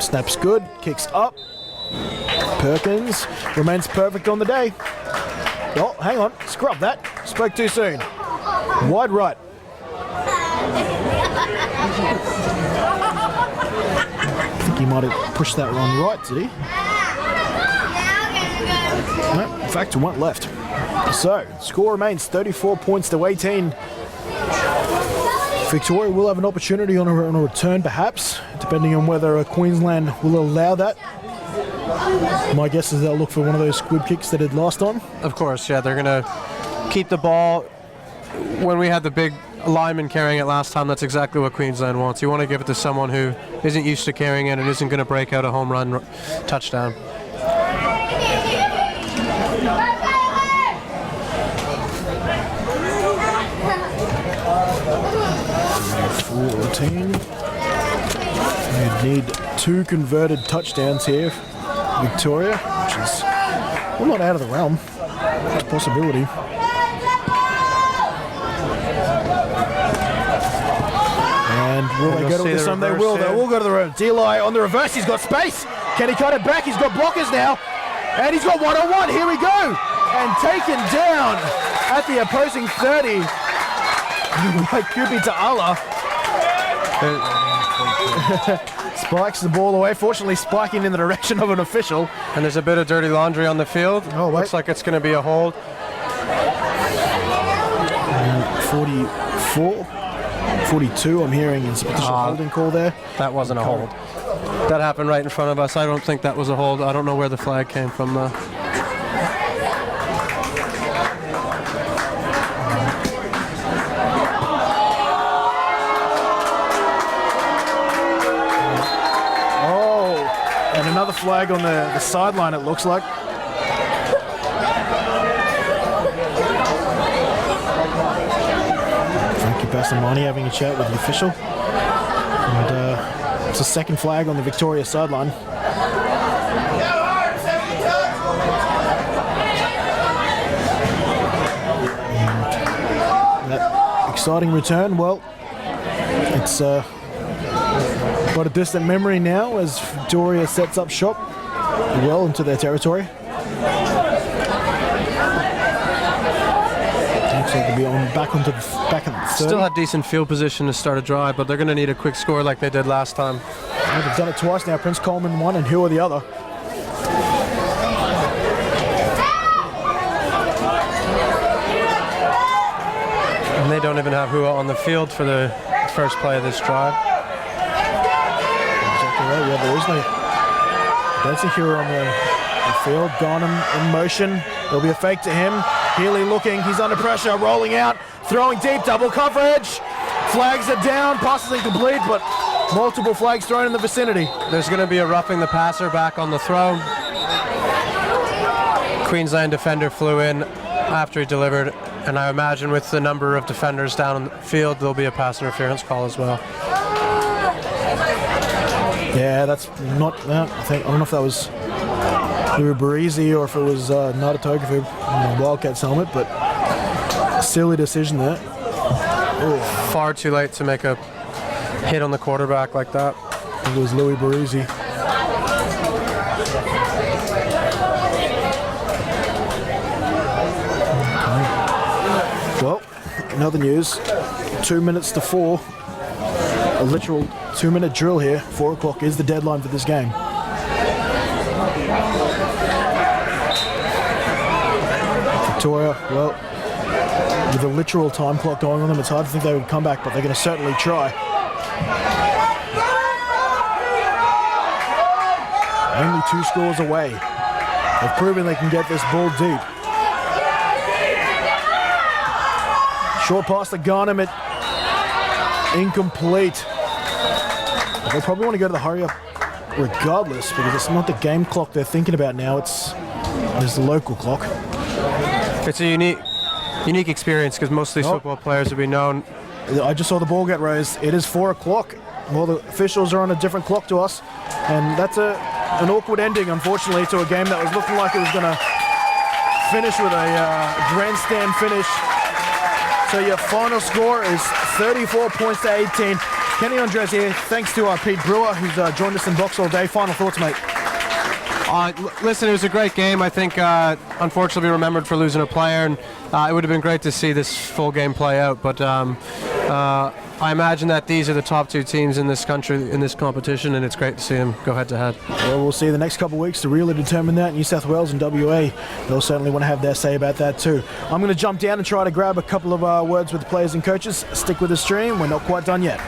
Snaps good, kicks up. Perkins remains perfect on the day. Oh, hang on, scrub that. Spoke too soon. Wide right. I think he might have pushed that one right, did he? No, in fact, it went left. So, score remains 34 points to 18. Victoria will have an opportunity on a return, perhaps, depending on whether Queensland will allow that. My guess is they'll look for one of those squib kicks that had last time. Of course, yeah, they're going to keep the ball. When we had the big lineman carrying it last time, that's exactly what Queensland wants. You want to give it to someone who isn't used to carrying it and isn't going to break out a home run touchdown. You need 2 converted touchdowns here, Victoria, which is well, not out of the realm. It's a possibility. And will they go to this one? They will. They will go to the reverse. Delay on the reverse. He's got space. Can he cut it back? He's got blockers now. And he's got one-on-one. Here we go. And taken down at the opposing 30 by QB Ta'ala. Spikes the ball away. Fortunately, spiking in the direction of an official. And there's a bit of dirty laundry on the field. Oh, wait. Looks like it's going to be a hold. 44, 42. I'm hearing is a potential holding call there. That wasn't a hold. That happened right in front of us. I don't think that was a hold. I don't know where the flag came from, though. Another flag on the sideline, it looks like. Frankie Passamani having a chat with the official. And it's a second flag on the Victoria sideline. And that exciting return, well, it's got a distant memory now as Victoria sets up shop well into their territory. Looks like they'll be on back at the 30. Still had decent field position to start a drive, but they're going to need a quick score like they did last time. Well, they've done it twice now. Prince Coleman one and Hua the other. And they don't even have Hua on the field for the first play of this drive. Right, yeah, there is no dancing here on the field. Garnham in motion. There'll be a fake to him. Healy looking. He's under pressure. Rolling out. Throwing deep. Double coverage. Flags are down. Pass is incomplete, but multiple flags thrown in the vicinity. There's going to be a roughing the passer back on the throw. Queensland defender flew in after he delivered, and I imagine with the number of defenders down on the field, there'll be a pass interference call as well. Yeah, that's not. I don't know if that was Louis Barisi or if it was Natatoga in the Wildcats helmet, but silly decision there. Ooh. Far too late to make a hit on the quarterback like that. I think it was Louis Barisi. Okay. Well, in other news, 2 minutes to 4. a literal 2-minute drill here. 4 o'clock is the deadline for this game. Victoria, well, with a literal time clock going on them, it's hard to think they would come back, but they're going to certainly try. Only 2 scores away. They've proven they can get this ball deep. Short pass to Garnham, incomplete. They probably want to go to the hurry-up regardless, because it's not the game clock they're thinking about now, it's the local clock. It's a unique experience because most of these football players will be known. I just saw the ball get raised. It is 4 o'clock. Well, the officials are on a different clock to us, and that's an awkward ending, unfortunately, to a game that was looking like it was going to finish with a grandstand finish. So your final score is 34 points to 18. Kenny Andres here. Thanks to Pete Brewer, who's joined us in box all day. Final thoughts, mate? Listen, it was a great game. I think, unfortunately, we remembered for losing a player, and it would have been great to see this full game play out. But I imagine that these are the top 2 teams in this country in this competition, and it's great to see them go head-to-head. Well, we'll see the next couple of weeks to really determine that. New South Wales and WA, they'll certainly want to have their say about that too. I'm going to jump down and try to grab a couple of words with the players and coaches. Stick with the stream. We're not quite done yet.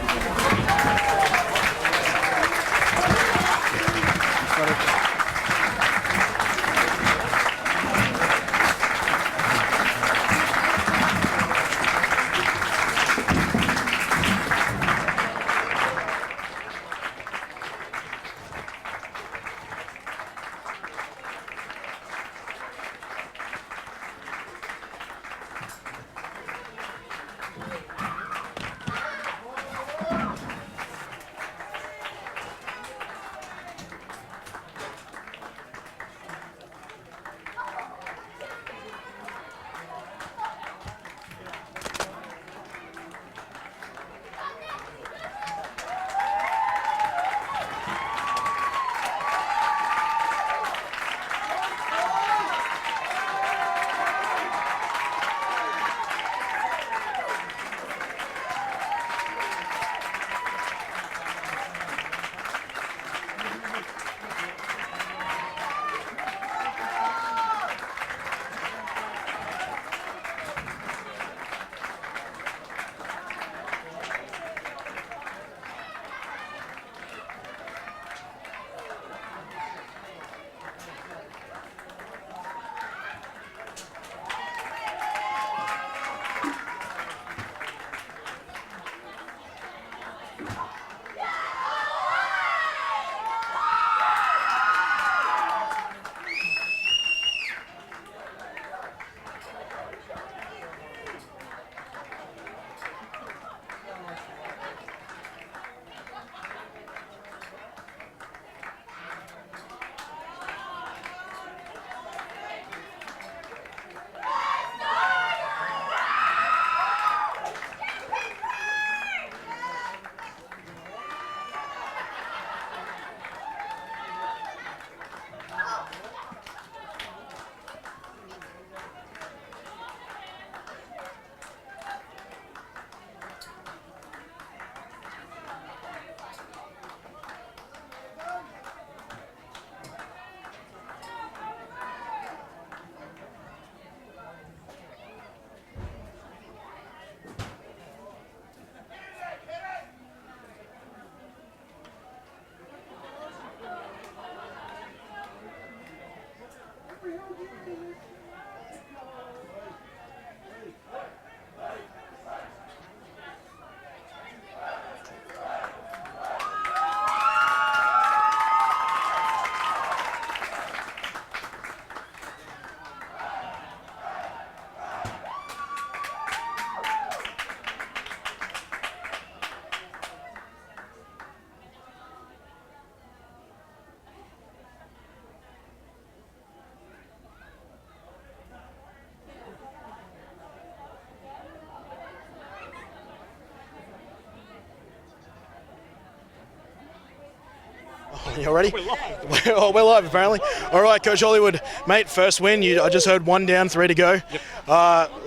You all ready? We're live. We're live, apparently. All right, Coach Hollywood, mate, first win. I just heard 1 down, 3 to go. Yep.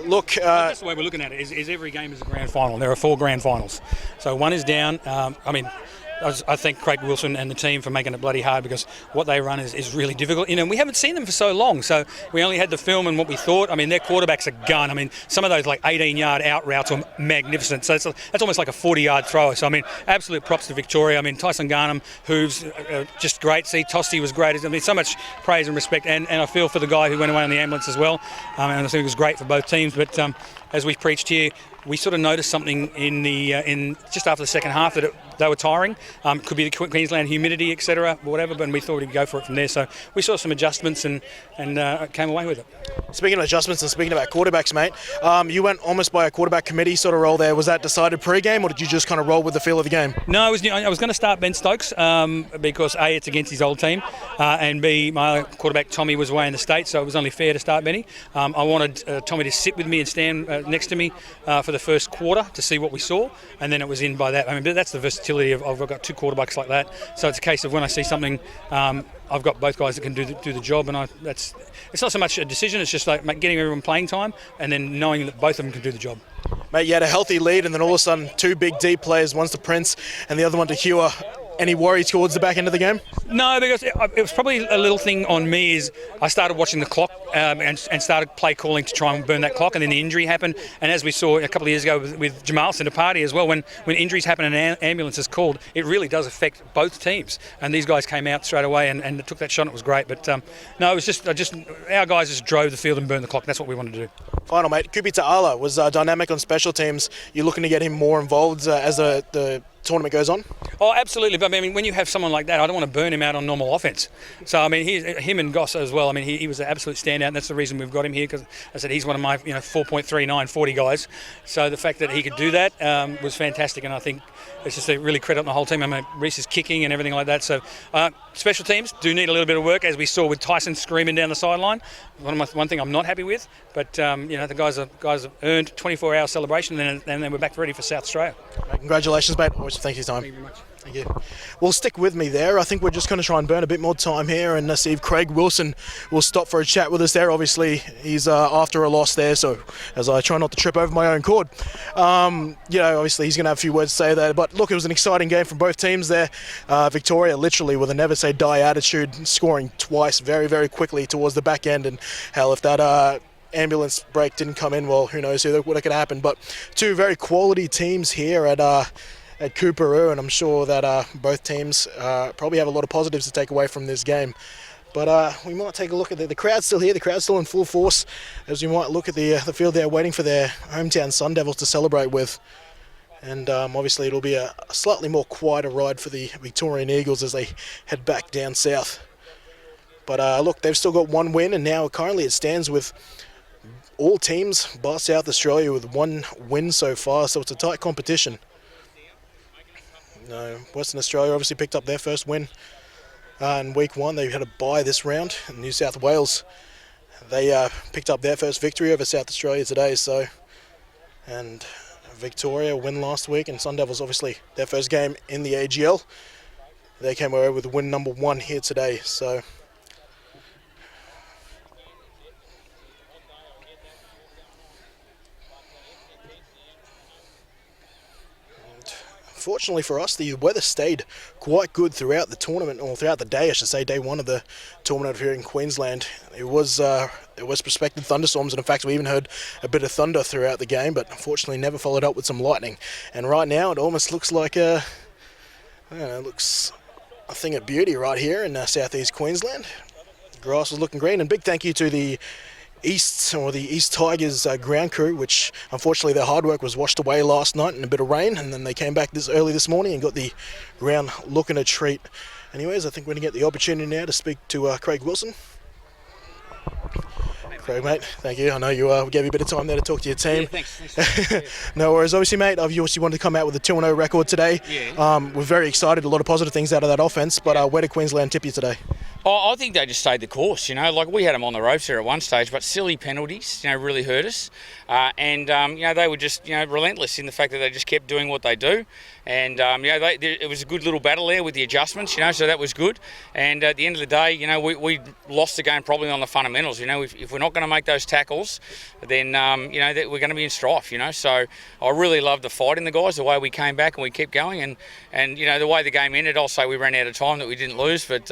Look, That's the way we're looking at it. Is every game is a grand final. There are 4 grand finals, so one is down. I thank Craig Wilson and the team for making it bloody hard, because what they run is really difficult. We haven't seen them for so long, so we only had the film and what we thought. Their quarterback's a gun. Some of those 18-yard out routes are magnificent. So that's almost like a 40-yard thrower. So absolute props to Victoria. Tyson Garnham, who's just great. See, Tosti was great. So much praise and respect, and I feel for the guy who went away on the ambulance as well. And I think it was great for both teams. But as we preached here, we sort of noticed something in just after the second half that they were tiring. Could be the Queensland humidity, etc., whatever. But we thought we'd go for it from there. So we saw some adjustments and came away with it. Speaking of adjustments and speaking about quarterbacks, mate, you went almost by a quarterback committee sort of role there. Was that decided pre-game, or did you just kind of roll with the feel of the game? No, I was going to start Ben Stokes because A, it's against his old team, and B, my quarterback Tommy was away in the States, so it was only fair to start Benny. I wanted Tommy to sit with me and stand next to me for the first quarter to see what we saw, and then it was in by that. But that's the versatility of I've got 2 quarterbacks like that, so it's a case of when I see something, I've got both guys that can do the job, and it's not so much a decision, it's just like getting everyone playing time and then knowing that both of them can do the job. Mate, you had a healthy lead, and then all of a sudden 2 big deep players, one's to Prince and the other one to Hewer. Any worry towards the back end of the game? No, because it was probably a little thing on me is I started watching the clock and started play calling to try and burn that clock, and then the injury happened. And as we saw a couple of years ago with Jamal Sinapati as well, when injuries happen and an ambulance is called, it really does affect both teams. And these guys came out straight away and took that shot, and it was great. But no, it was just our guys just drove the field and burned the clock. That's what we wanted to do. Final, mate. Kupi Ta'ala was dynamic on special teams. You're looking to get him more involved as the tournament goes on? Oh, absolutely. But when you have someone like that, I don't want to burn him out on normal offense. So him and Goss as well. He was an absolute standout, and that's the reason we've got him here, because I said he's one of my 4.39 40 guys. So the fact that he could do that was fantastic, and I think it's just a really credit on the whole team. Reece is kicking and everything like that. So special teams do need a little bit of work, as we saw with Tyson screaming down the sideline. One thing I'm not happy with, but the guys have earned 24-hour celebration, and then we're back ready for South Australia. Congratulations, mate. Always thank you for your time. Thank you very much. Thank you. Well, stick with me there. I think we're just going to try and burn a bit more time here and see if Craig Wilson will stop for a chat with us there. Obviously, he's after a loss there, so as I try not to trip over my own cord. Obviously he's going to have a few words to say there. But look, it was an exciting game from both teams there. Victoria literally with a never-say-die attitude, scoring twice very, very quickly towards the back end. And hell, if that ambulance break didn't come in, well, who knows what could happen. But 2 very quality teams here at Coorparoo, and I'm sure that both teams probably have a lot of positives to take away from this game. But we might take a look at the crowd's still here. The crowd's still in full force, as we might look at the field there, waiting for their hometown Sun Devils to celebrate with. And obviously it'll be a slightly more quieter ride for the Victorian Eagles as they head back down south. But look, they've still got 1 win, and now currently it stands with all teams bar South Australia with 1 win so far, so it's a tight competition. Western Australia obviously picked up their first win in week 1. They had a bye this round. In New South Wales, they picked up their first victory over South Australia today. And Victoria win last week, and Sun Devils obviously their first game in the AGL. They came away with win number 1 here today. So fortunately for us, the weather stayed quite good throughout the tournament, or throughout the day, I should say, day 1 of the tournament here in Queensland. There was prospected thunderstorms, and in fact we even heard a bit of thunder throughout the game, but unfortunately never followed up with some lightning. And right now it almost looks like it looks a thing of beauty right here in southeast Queensland. The grass is looking green, and big thank you to the East Tigers ground crew, which unfortunately their hard work was washed away last night in a bit of rain, and then they came back early this morning and got the ground looking a treat. Anyways, I think we're going to get the opportunity now to speak to Craig Wilson. Craig, mate, thank you. I know you gave you a bit of time there to talk to your team. Yeah, thanks. No worries. Obviously, mate, you obviously wanted to come out with a 2-0 record today. Yeah. We're very excited. A lot of positive things out of that offense, but where did Queensland tip you today? Oh, I think they just stayed the course, like we had them on the ropes there at one stage, but silly penalties, really hurt us. And they were just, relentless in the fact that they just kept doing what they do. And, it was a good little battle there with the adjustments, so that was good. And at the end of the day, we lost the game probably on the fundamentals. If we're not going to make those tackles, then, we're going to be in strife, So I really loved the fight in the guys, the way we came back and we kept going. And the way the game ended, I'll say we ran out of time, that we didn't lose, but,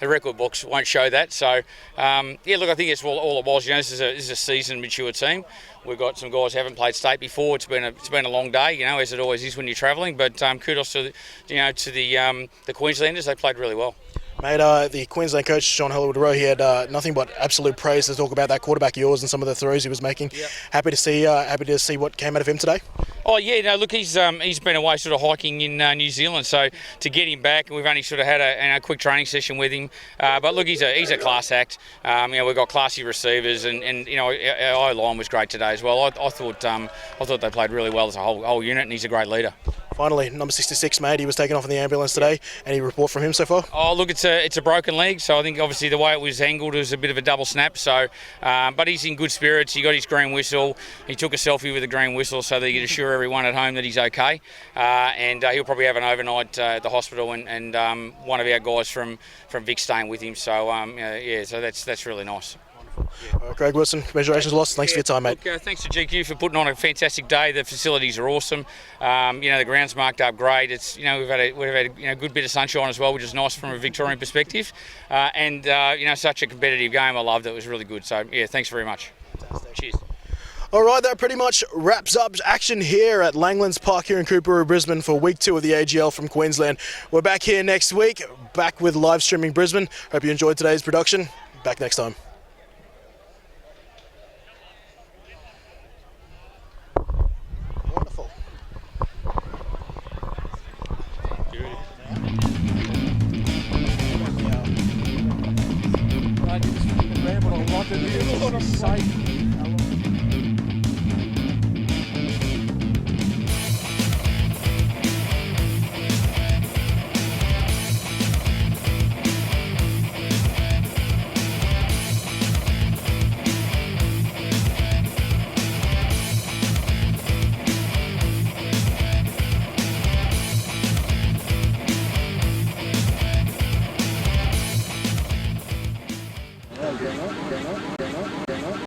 the record books won't show that. So, I think it's all it was. This is a seasoned, mature team. We've got some guys who haven't played state before. It's been a long day, as it always is when you're travelling. But kudos to the Queenslanders. They played really well. Mate, the Queensland coach, John Hollywood-Rowe, he had nothing but absolute praise to talk about that quarterback of yours and some of the throws he was making. Yep. Happy to see what came out of him today. Oh yeah, look, he's been away sort of hiking in New Zealand, so to get him back, and we've only sort of had a quick training session with him. But look, he's a class act. We've got classy receivers, and our O-line was great today as well. I thought they played really well as a whole unit, and he's a great leader. Finally, number 66, mate, he was taken off in the ambulance today. Any report from him so far? Oh, look, it's a broken leg, so I think obviously the way it was angled was a bit of a double snap. So, but he's in good spirits. He got his green whistle. He took a selfie with the green whistle so that he could assure everyone at home that he's okay. And he'll probably have an overnight at the hospital, and one of our guys from Vic staying with him. So, so that's really nice. Craig Wilson, congratulations, Lost. Thanks for your time, mate. Look, thanks to GQ for putting on a fantastic day. The facilities are awesome. The ground's marked up great. It's we've had a good bit of sunshine as well, which is nice from a Victorian perspective. And such a competitive game. I loved it. It was really good. So thanks very much. Fantastic. Cheers. All right, that pretty much wraps up action here at Langlands Park here in Coopera, Brisbane for week 2 of the AGL from Queensland. We're back here next week, back with live streaming Brisbane. Hope you enjoyed today's production. Back next time. Wonderful. Going on.